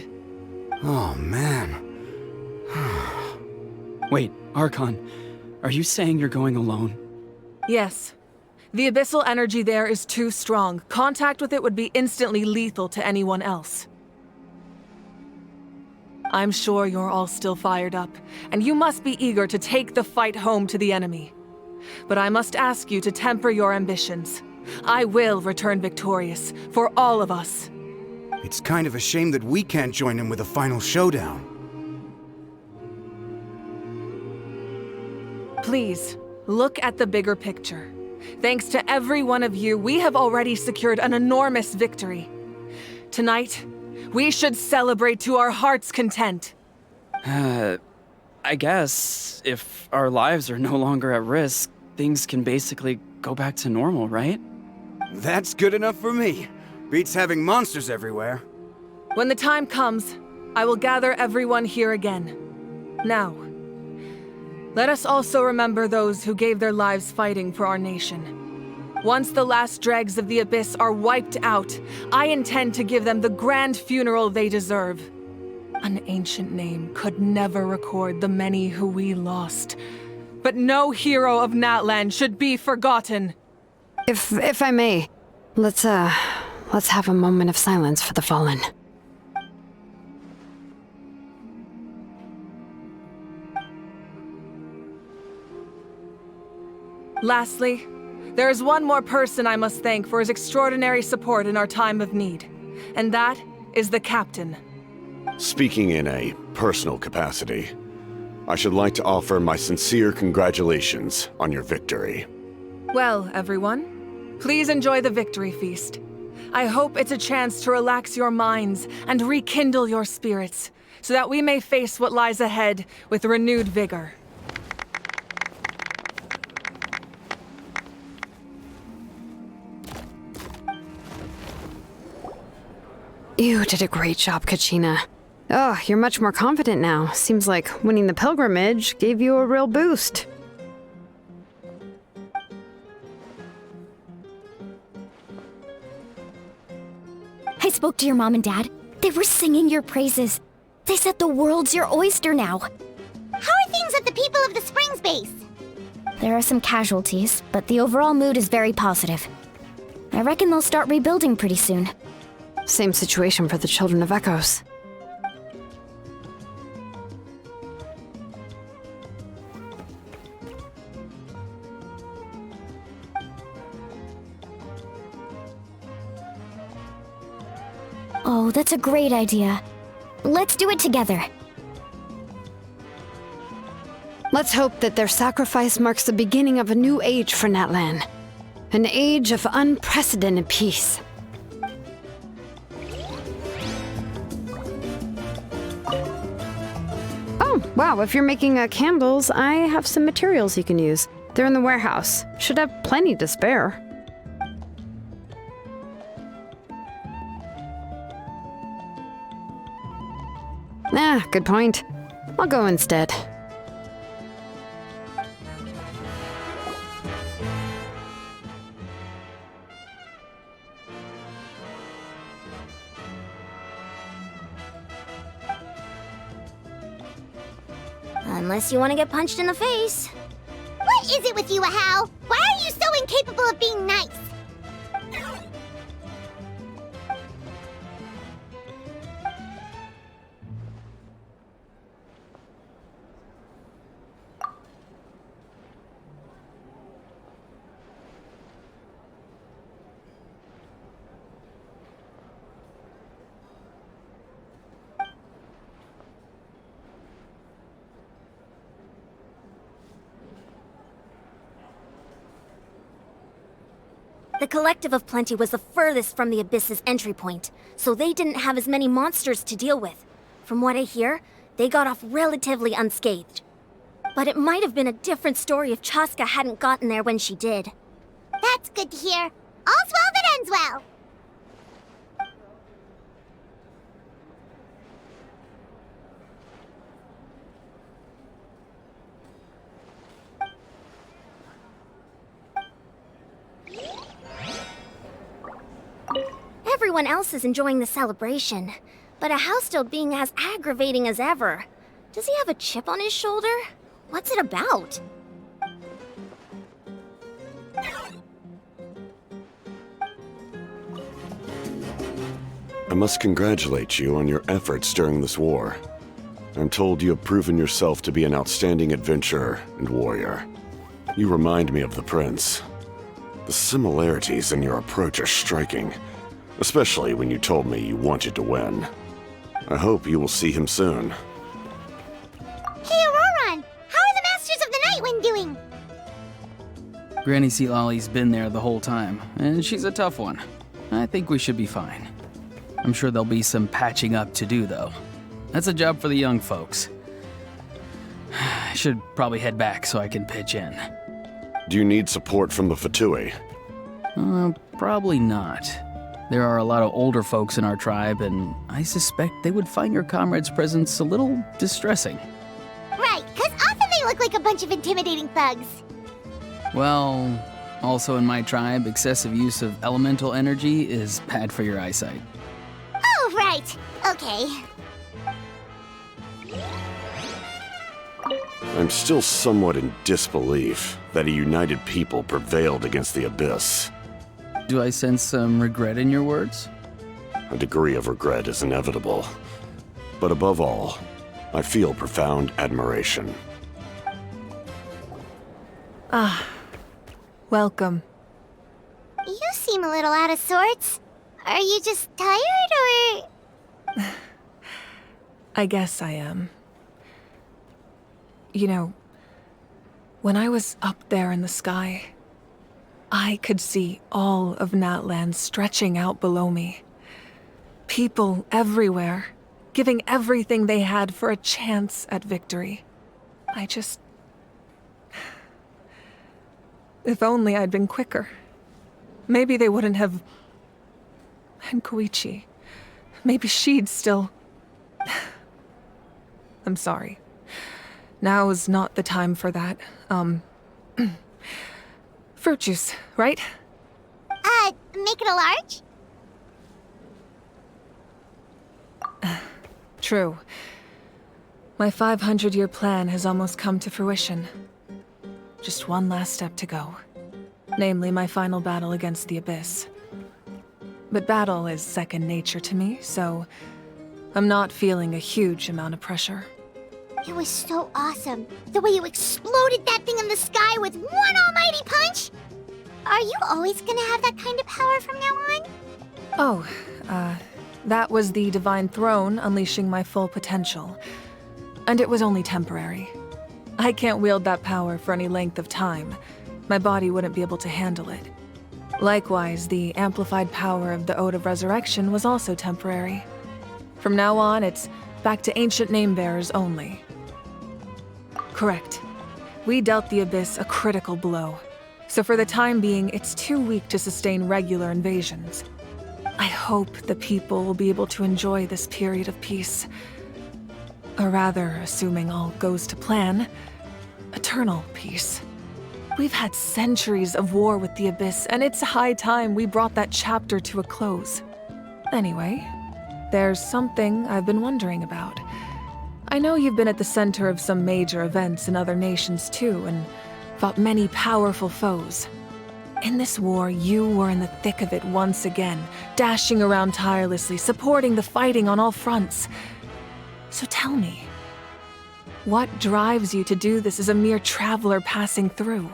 [SPEAKER 1] Oh, man.
[SPEAKER 18] Wait, Archon, are you saying you're going alone?
[SPEAKER 12] Yes. The abyssal energy there is too strong. Contact with it would be instantly lethal to anyone else. I'm sure you're all still fired up, and you must be eager to take the fight home to the enemy. But I must ask you to temper your ambitions. I will return victorious, for all of us.
[SPEAKER 1] It's kind of a shame that we can't join him with a final showdown.
[SPEAKER 12] Please, look at the bigger picture. Thanks to every one of you, we have already secured an enormous victory. Tonight, we should celebrate to our heart's content.
[SPEAKER 18] I guess if our lives are no longer at risk, things can basically go back to normal, right?
[SPEAKER 1] That's good enough for me. Beats having monsters everywhere.
[SPEAKER 12] When the time comes, I will gather everyone here again. Now, let us also remember those who gave their lives fighting for our nation. Once the last dregs of the Abyss are wiped out, I intend to give them the grand funeral they deserve. An ancient name could never record the many who we lost. But no hero of Natlan should be forgotten.
[SPEAKER 4] If I may, let's have a moment of silence for the fallen.
[SPEAKER 12] Lastly, there is one more person I must thank for his extraordinary support in our time of need, and that is the captain.
[SPEAKER 17] Speaking in a personal capacity, I should like to offer my sincere congratulations on your victory.
[SPEAKER 12] Well, everyone, please enjoy the victory feast. I hope it's a chance to relax your minds and rekindle your spirits, so that we may face what lies ahead with renewed vigor.
[SPEAKER 4] You did a great job, Kachina. Oh, you're much more confident now. Seems like winning the pilgrimage gave you a real boost.
[SPEAKER 6] I spoke to your mom and dad. They were singing your praises. They said the world's your oyster now.
[SPEAKER 2] How are things at the People of the Springs base?
[SPEAKER 6] There are some casualties, but the overall mood is very positive. I reckon they'll start rebuilding pretty soon.
[SPEAKER 4] Same situation for the Children of Echoes.
[SPEAKER 6] Oh, that's a great idea. Let's do it together.
[SPEAKER 4] Let's hope that their sacrifice marks the beginning of a new age for Natlan. An age of unprecedented peace. Wow, if you're making candles, I have some materials you can use. They're in the warehouse. Should have plenty to spare. Ah, good point. I'll go instead.
[SPEAKER 2] Unless you want to get punched in the face. What is it with you, Ahau? Why are you so incapable of being nice?
[SPEAKER 7] The Collective of Plenty was the furthest from the Abyss's entry point, so they didn't have as many monsters to deal with. From what I hear, they got off relatively unscathed. But it might have been a different story if Chaska hadn't gotten there when she did.
[SPEAKER 2] That's good to hear. All's well that ends well.
[SPEAKER 7] Everyone else is enjoying the celebration, but Ahau's still being as aggravating as ever. Does he have a chip on his shoulder? What's it about?
[SPEAKER 17] I must congratulate you on your efforts during this war. I'm told you have proven yourself to be an outstanding adventurer and warrior. You remind me of the prince. The similarities in your approach are striking, especially when you told me you wanted to win. I hope you will see him soon.
[SPEAKER 2] Hey, Auroron! How are the Masters of the Nightwind doing?
[SPEAKER 5] Granny Sealolly's been there the whole time, and she's a tough one. I think we should be fine. I'm sure there'll be some patching up to do, though. That's a job for the young folks. I should probably head back so I can pitch in.
[SPEAKER 17] Do you need support from the Fatui?
[SPEAKER 5] Probably not. There are a lot of older folks in our tribe, and I suspect they would find your comrade's presence a little distressing.
[SPEAKER 2] Right, because often they look like a bunch of intimidating thugs.
[SPEAKER 5] Well, also in my tribe, excessive use of elemental energy is bad for your eyesight.
[SPEAKER 2] Oh, right. Okay.
[SPEAKER 17] I'm still somewhat in disbelief that a united people prevailed against the Abyss.
[SPEAKER 5] Do I sense some regret in your words?
[SPEAKER 17] A degree of regret is inevitable. But above all, I feel profound admiration.
[SPEAKER 12] Ah, welcome.
[SPEAKER 2] You seem a little out of sorts. Are you just tired, or...?
[SPEAKER 12] I guess I am. You know, when I was up there in the sky, I could see all of Natlan stretching out below me. People everywhere, giving everything they had for a chance at victory. If only I'd been quicker. Maybe they wouldn't have... And Koichi. Maybe she'd still... I'm sorry. Now is not the time for that. Fruit juice, right?
[SPEAKER 2] Make it a large?
[SPEAKER 12] True. My 500-year plan has almost come to fruition. Just one last step to go. Namely, my final battle against the Abyss. But battle is second nature to me, so I'm not feeling a huge amount of pressure.
[SPEAKER 2] It was so awesome. The way you exploded that thing in the sky with one almighty punch! Are you always gonna have that kind of power from now on?
[SPEAKER 12] Oh, that was the Divine Throne unleashing my full potential. And it was only temporary. I can't wield that power for any length of time. My body wouldn't be able to handle it. Likewise, the amplified power of the Ode of Resurrection was also temporary. From now on, it's back to ancient name-bearers only. Correct. We dealt the Abyss a critical blow. So for the time being, it's too weak to sustain regular invasions. I hope the people will be able to enjoy this period of peace. Or rather, assuming all goes to plan, eternal peace. We've had centuries of war with the Abyss, and it's high time we brought that chapter to a close. Anyway, there's something I've been wondering about. I know you've been at the center of some major events in other nations too, and fought many powerful foes. In this war, you were in the thick of it once again, dashing around tirelessly, supporting the fighting on all fronts. So tell me, what drives you to do this as a mere traveler passing through?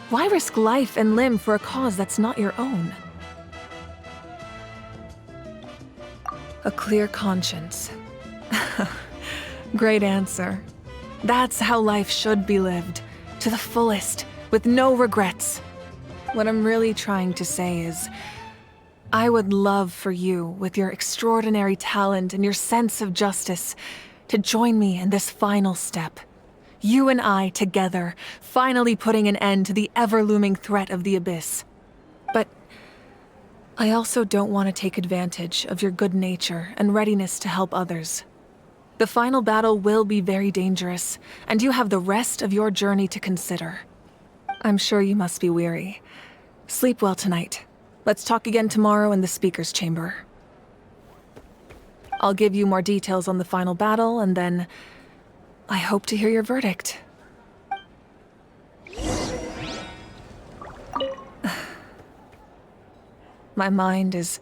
[SPEAKER 12] Why risk life and limb for a cause that's not your own? A clear conscience. Great answer. That's how life should be lived, to the fullest, with no regrets. What I'm really trying to say is, I would love for you, with your extraordinary talent and your sense of justice, to join me in this final step. You and I together, finally putting an end to the ever-looming threat of the Abyss. But I also don't want to take advantage of your good nature and readiness to help others. The final battle will be very dangerous, and you have the rest of your journey to consider. I'm sure you must be weary. Sleep well tonight. Let's talk again tomorrow in the speaker's chamber. I'll give you more details on the final battle, and then I hope to hear your verdict. My mind is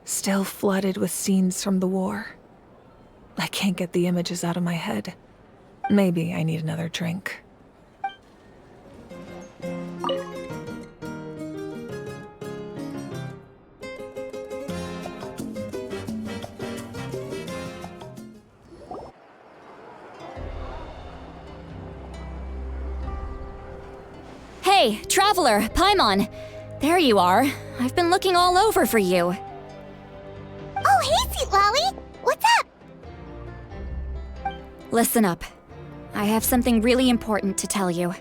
[SPEAKER 12] still flooded with scenes from the war. I can't get the images out of my head. Maybe I need another drink.
[SPEAKER 3] Hey, Traveler, Paimon! There you are. I've been looking all over for you.
[SPEAKER 2] Oh, hey, Sweet Lolly! What's up?
[SPEAKER 3] Listen up. I have something really important to tell you.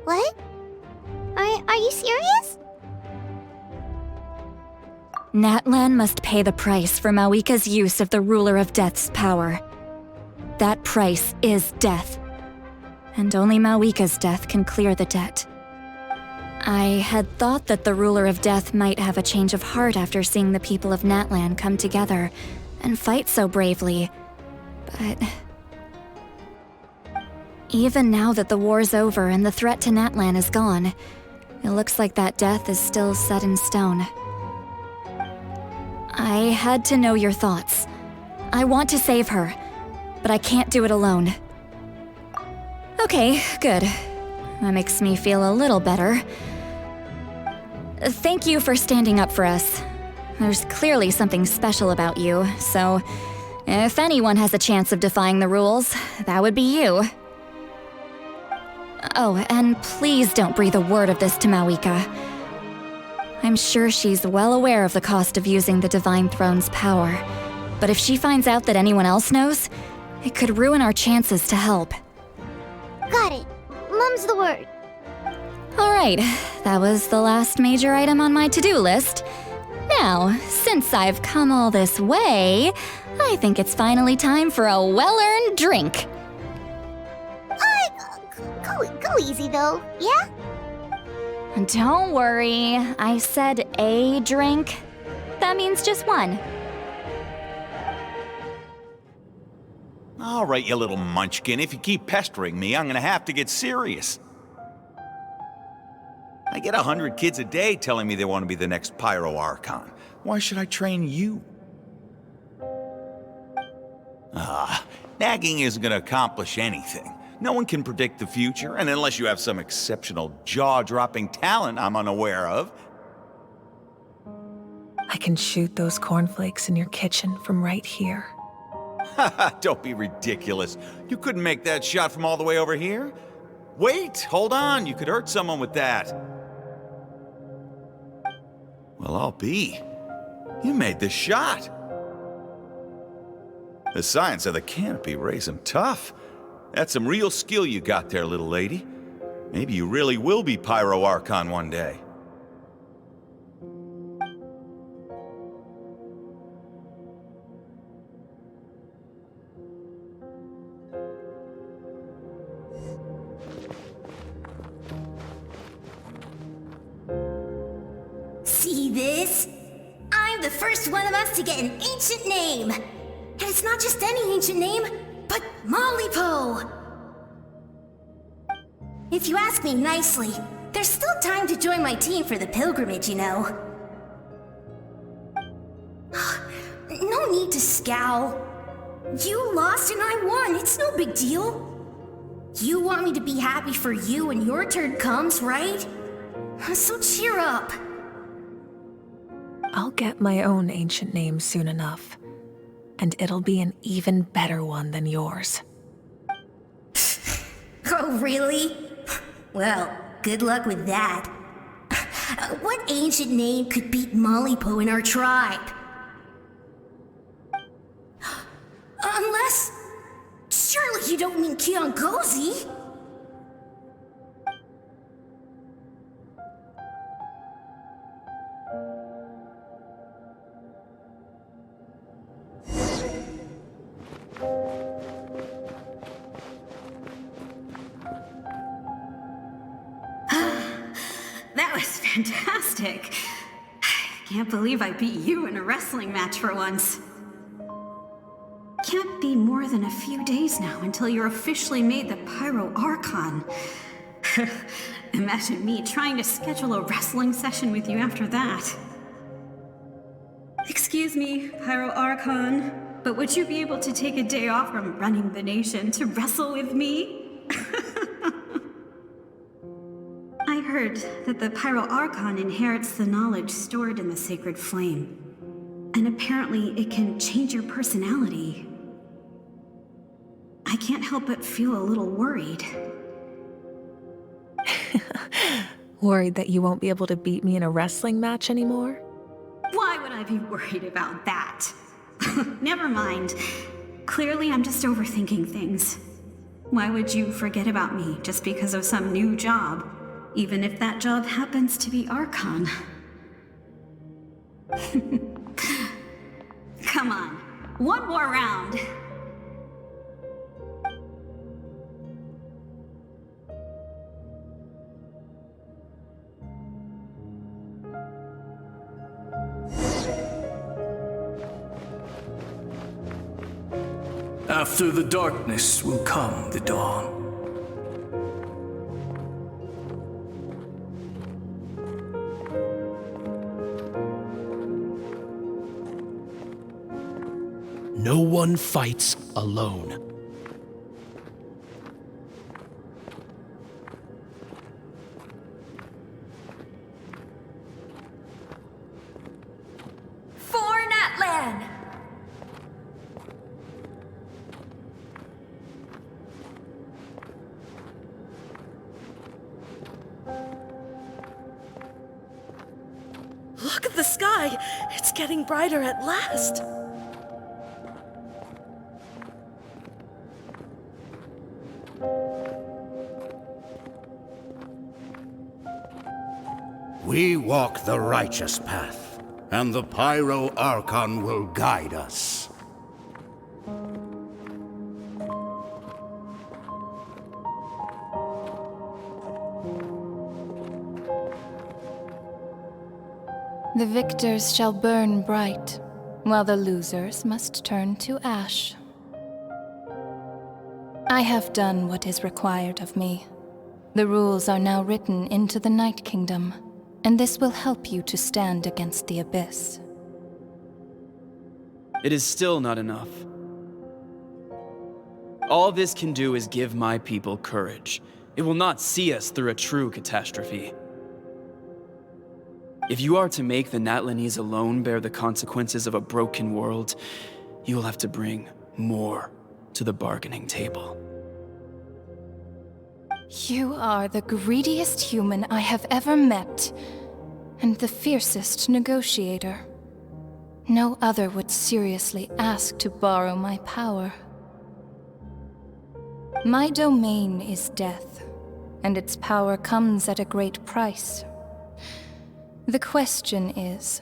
[SPEAKER 2] What? Are you serious?
[SPEAKER 3] Natlan must pay the price for Mawika's use of the Ruler of Death's power. That price is death. And only Mawika's death can clear the debt. I had thought that the Ruler of Death might have a change of heart after seeing the people of Natlan come together and fight so bravely, but even now that the war's over and the threat to Natlan is gone, it looks like that death is still set in stone. I had to know your thoughts. I want to save her, but I can't do it alone. Okay, good. That makes me feel a little better. Thank you for standing up for us. There's clearly something special about you, so if anyone has a chance of defying the rules, that would be you. Oh, and please don't breathe a word of this to Mawika. I'm sure she's well aware of the cost of using the Divine Throne's power, but if she finds out that anyone else knows, it could ruin our chances to help.
[SPEAKER 2] Got it. Mum's the word.
[SPEAKER 3] Alright, that was the last major item on my to-do list. Now, since I've come all this way, I think it's finally time for a well-earned drink.
[SPEAKER 2] Go easy though, yeah?
[SPEAKER 3] Don't worry, I said a drink. That means just one.
[SPEAKER 11] All right, you little munchkin. If you keep pestering me, I'm gonna have to get serious. I get 100 kids a day telling me they want to be the next Pyro Archon. Why should I train you? Nagging isn't gonna accomplish anything. No one can predict the future, and unless you have some exceptional jaw-dropping talent I'm unaware of.
[SPEAKER 12] I can shoot those cornflakes in your kitchen from right here.
[SPEAKER 11] Don't be ridiculous. You couldn't make that shot from all the way over here? Wait, hold on. You could hurt someone with that. Well, I'll be. You made the shot. The science of the canopy raised him tough. That's some real skill you got there, little lady. Maybe you really will be Pyro Archon one day.
[SPEAKER 20] See this? I'm the first one of us to get an ancient name. And it's not just any ancient name, but Mollypo. If you ask me nicely, there's still time to join my team for the pilgrimage, you know. No need to scowl. You lost and I won, it's no big deal. You want me to be happy for you when your turn comes, right? So cheer up.
[SPEAKER 12] I'll get my own ancient name soon enough, and it'll be an even better one than yours.
[SPEAKER 20] Oh, really? Well, good luck with that. What ancient name could beat Mollypo in our tribe? Unless... surely you don't mean Kiangozi?
[SPEAKER 14] That was fantastic. Can't believe I beat you in a wrestling match for once. Can't be more than a few days now until you're officially made the Pyro Archon. Imagine me trying to schedule a wrestling session with you after that. Excuse me, Pyro Archon, but would you be able to take a day off from running the nation to wrestle with me? I heard that the Pyro Archon inherits the knowledge stored in the sacred flame. And apparently it can change your personality. I can't help but feel a little worried.
[SPEAKER 12] Worried that you won't be able to beat me in a wrestling match anymore?
[SPEAKER 14] Why would I be worried about that? Never mind. Clearly I'm just overthinking things. Why would you forget about me just because of some new job? Even if that job happens to be Archon. Come on, one more round.
[SPEAKER 22] After the darkness will come the dawn.
[SPEAKER 21] No one fights alone.
[SPEAKER 20] For Natlan!
[SPEAKER 23] Look at the sky! It's getting brighter at last!
[SPEAKER 1] We walk the righteous path, and the Pyro Archon will guide us.
[SPEAKER 24] The victors shall burn bright, while the losers must turn to ash. I have done what is required of me. The rules are now written into the Night Kingdom, and this will help you to stand against the Abyss.
[SPEAKER 18] It is still not enough. All this can do is give my people courage. It will not see us through a true catastrophe. If you are to make the Natlanese alone bear the consequences of a broken world, you will have to bring more to the bargaining table.
[SPEAKER 24] You are the greediest human I have ever met, and the fiercest negotiator. No other would seriously ask to borrow my power. My domain is death, and its power comes at a great price. The question is,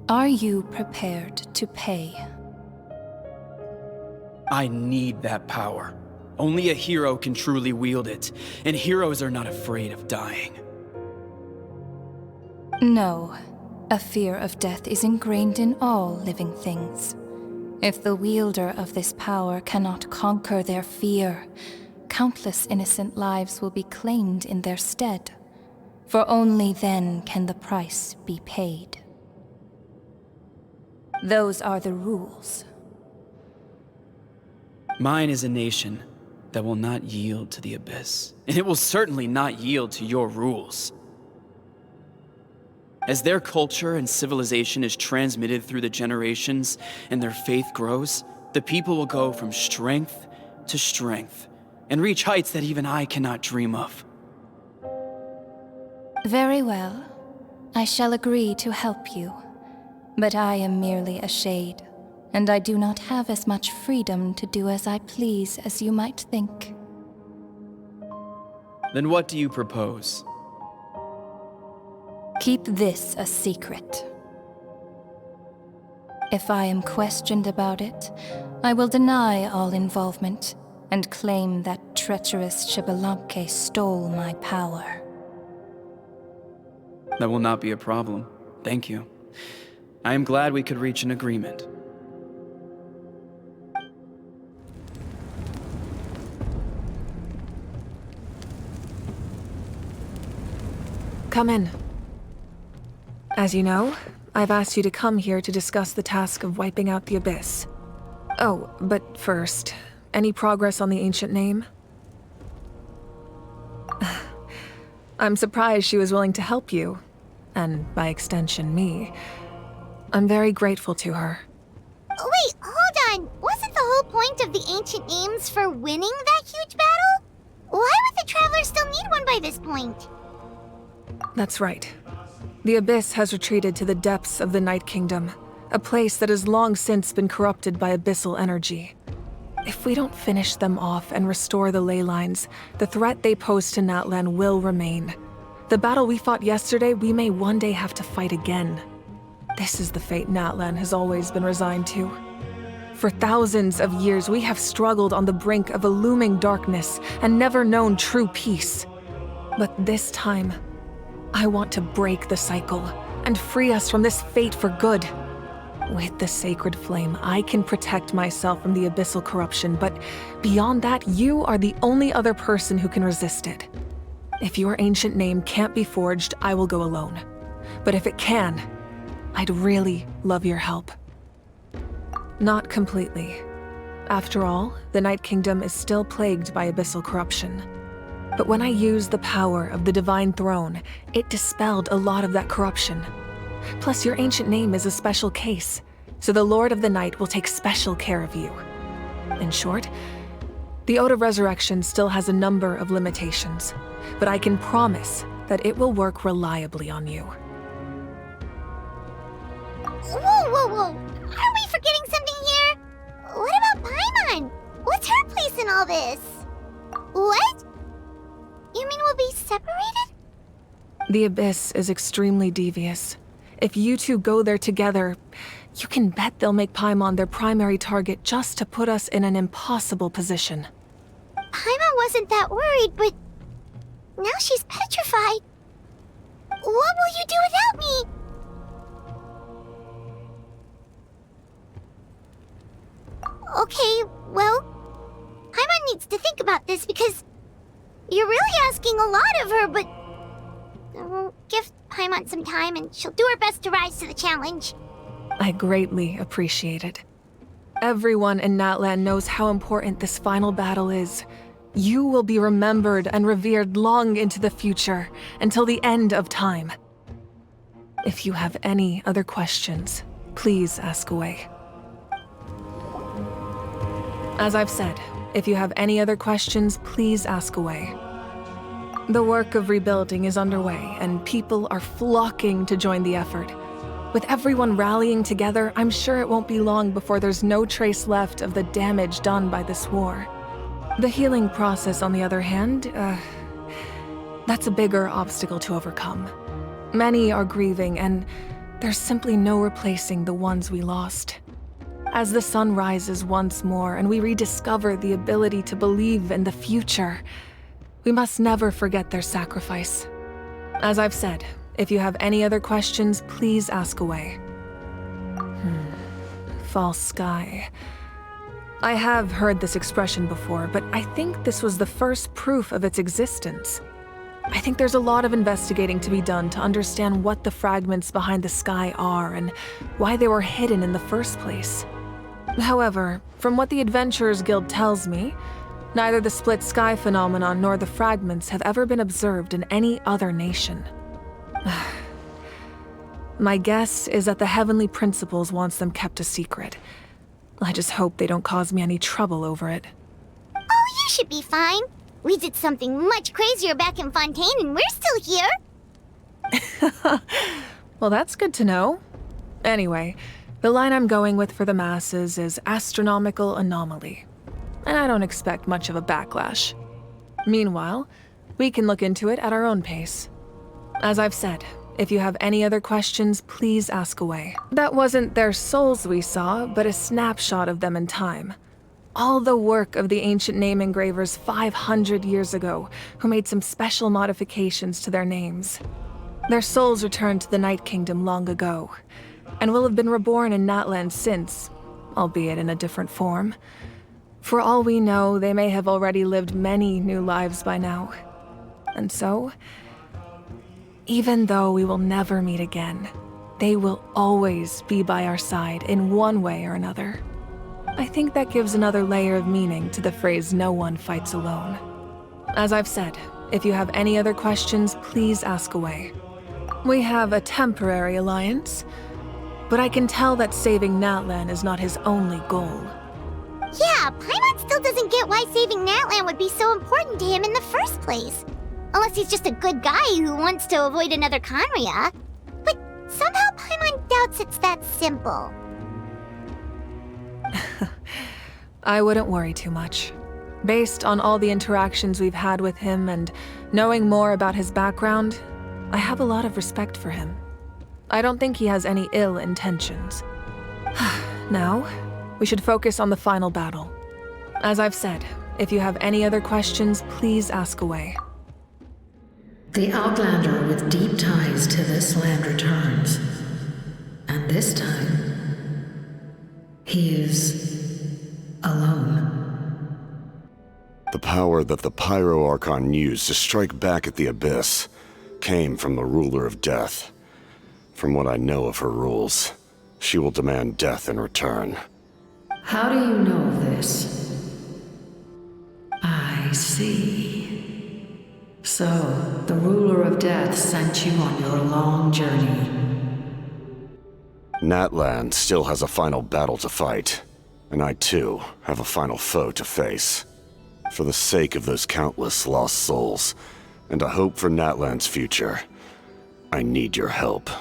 [SPEAKER 24] are you prepared to pay?
[SPEAKER 18] I need that power. Only a hero can truly wield it, and heroes are not afraid of dying.
[SPEAKER 24] No. A fear of death is ingrained in all living things. If the wielder of this power cannot conquer their fear, countless innocent lives will be claimed in their stead. For only then can the price be paid. Those are the rules.
[SPEAKER 18] Mine is a nation that will not yield to the Abyss, and it will certainly not yield to your rules. As their culture and civilization is transmitted through the generations and their faith grows, the people will go from strength to strength and reach heights that even I cannot dream of.
[SPEAKER 24] Very well. I shall agree to help you. But I am merely a shade, and I do not have as much freedom to do as I please as you might think.
[SPEAKER 18] Then what do you propose?
[SPEAKER 24] Keep this a secret. If I am questioned about it, I will deny all involvement and claim that treacherous Xbalanque stole my power.
[SPEAKER 18] That will not be a problem. Thank you. I am glad we could reach an agreement.
[SPEAKER 12] Come in. As you know, I've asked you to come here to discuss the task of wiping out the Abyss. Oh, but first, any progress on the ancient name? I'm surprised she was willing to help you, and by extension, me. I'm very grateful to her.
[SPEAKER 2] Wait, hold on. Wasn't the whole point of the ancient names for winning that huge battle? Why would the Travelers still need one by this point?
[SPEAKER 12] That's right. The Abyss has retreated to the depths of the Night Kingdom, a place that has long since been corrupted by abyssal energy. If we don't finish them off and restore the ley lines, the threat they pose to Natlan will remain. The battle we fought yesterday, we may one day have to fight again. This is the fate Natlan has always been resigned to. For thousands of years, we have struggled on the brink of a looming darkness and never known true peace. But this time, I want to break the cycle and free us from this fate for good. With the sacred flame, I can protect myself from the abyssal corruption, but beyond that, you are the only other person who can resist it. If your ancient name can't be forged, I will go alone. But if it can, I'd really love your help. Not completely. After all, the Night Kingdom is still plagued by abyssal corruption. But when I used the power of the Divine Throne, it dispelled a lot of that corruption. Plus, your ancient name is a special case, so the Lord of the Night will take special care of you. In short, the Ode of Resurrection still has a number of limitations, but I can promise that it will work reliably on you.
[SPEAKER 2] Whoa. Are we forgetting something here? What about Paimon? What's her place in all this? What? You mean we'll be separated?
[SPEAKER 12] The Abyss is extremely devious. If you two go there together, you can bet they'll make Paimon their primary target just to put us in an impossible position.
[SPEAKER 2] Paimon wasn't that worried, but now she's petrified. What will you do without me? Okay, well, Paimon needs to think about this because you're really asking a lot of her, but we'll give Paimon some time and she'll do her best to rise to the challenge.
[SPEAKER 12] I greatly appreciate it. Everyone in Natlan knows how important this final battle is. You will be remembered and revered long into the future, until the end of time. If you have any other questions, please ask away. As I've said, if you have any other questions, please ask away. The work of rebuilding is underway, and people are flocking to join the effort. With everyone rallying together, I'm sure it won't be long before there's no trace left of the damage done by this war. The healing process, on the other hand, that's a bigger obstacle to overcome. Many are grieving, and there's simply no replacing the ones we lost. As the sun rises once more and we rediscover the ability to believe in the future, we must never forget their sacrifice. As I've said, if you have any other questions, please ask away. False sky. I have heard this expression before, but I think this was the first proof of its existence. I think there's a lot of investigating to be done to understand what the fragments behind the sky are and why they were hidden in the first place. However, from what the Adventurers Guild tells me, neither the split sky phenomenon nor the fragments have ever been observed in any other nation. My guess is that the Heavenly Principles wants them kept a secret. I just hope they don't cause me any trouble over it.
[SPEAKER 2] Oh, you should be fine. We did something much crazier back in Fontaine and we're still here.
[SPEAKER 12] Well, that's good to know. Anyway, the line I'm going with for the masses is astronomical anomaly. And I don't expect much of a backlash. Meanwhile, we can look into it at our own pace. As I've said, if you have any other questions, please ask away. That wasn't their souls we saw, but a snapshot of them in time. All the work of the ancient name engravers 500 years ago, who made some special modifications to their names. Their souls returned to the Night Kingdom long ago, and will have been reborn in Natlan since, albeit in a different form. For all we know, they may have already lived many new lives by now. And so, even though we will never meet again, they will always be by our side in one way or another. I think that gives another layer of meaning to the phrase, "no one fights alone." As I've said, if you have any other questions, please ask away. We have a temporary alliance, but I can tell that saving Natlan is not his only goal.
[SPEAKER 2] Yeah, Paimon still doesn't get why saving Natlan would be so important to him in the first place. Unless he's just a good guy who wants to avoid another Conria. But somehow Paimon doubts it's that simple.
[SPEAKER 12] I wouldn't worry too much. Based on all the interactions we've had with him and knowing more about his background, I have a lot of respect for him. I don't think he has any ill intentions. Now, we should focus on the final battle. As I've said, if you have any other questions, please ask away.
[SPEAKER 9] The Outlander with deep ties to this land returns. And this time, he is alone.
[SPEAKER 17] The power that the Pyro Archon used to strike back at the Abyss came from the Ruler of Death. From what I know of her rules, she will demand death in return.
[SPEAKER 9] How do you know this? I see. So, the Ruler of Death sent you on your long journey.
[SPEAKER 17] Natlan still has a final battle to fight, and I too have a final foe to face. For the sake of those countless lost souls, and a hope for Natlan's future, I need your help.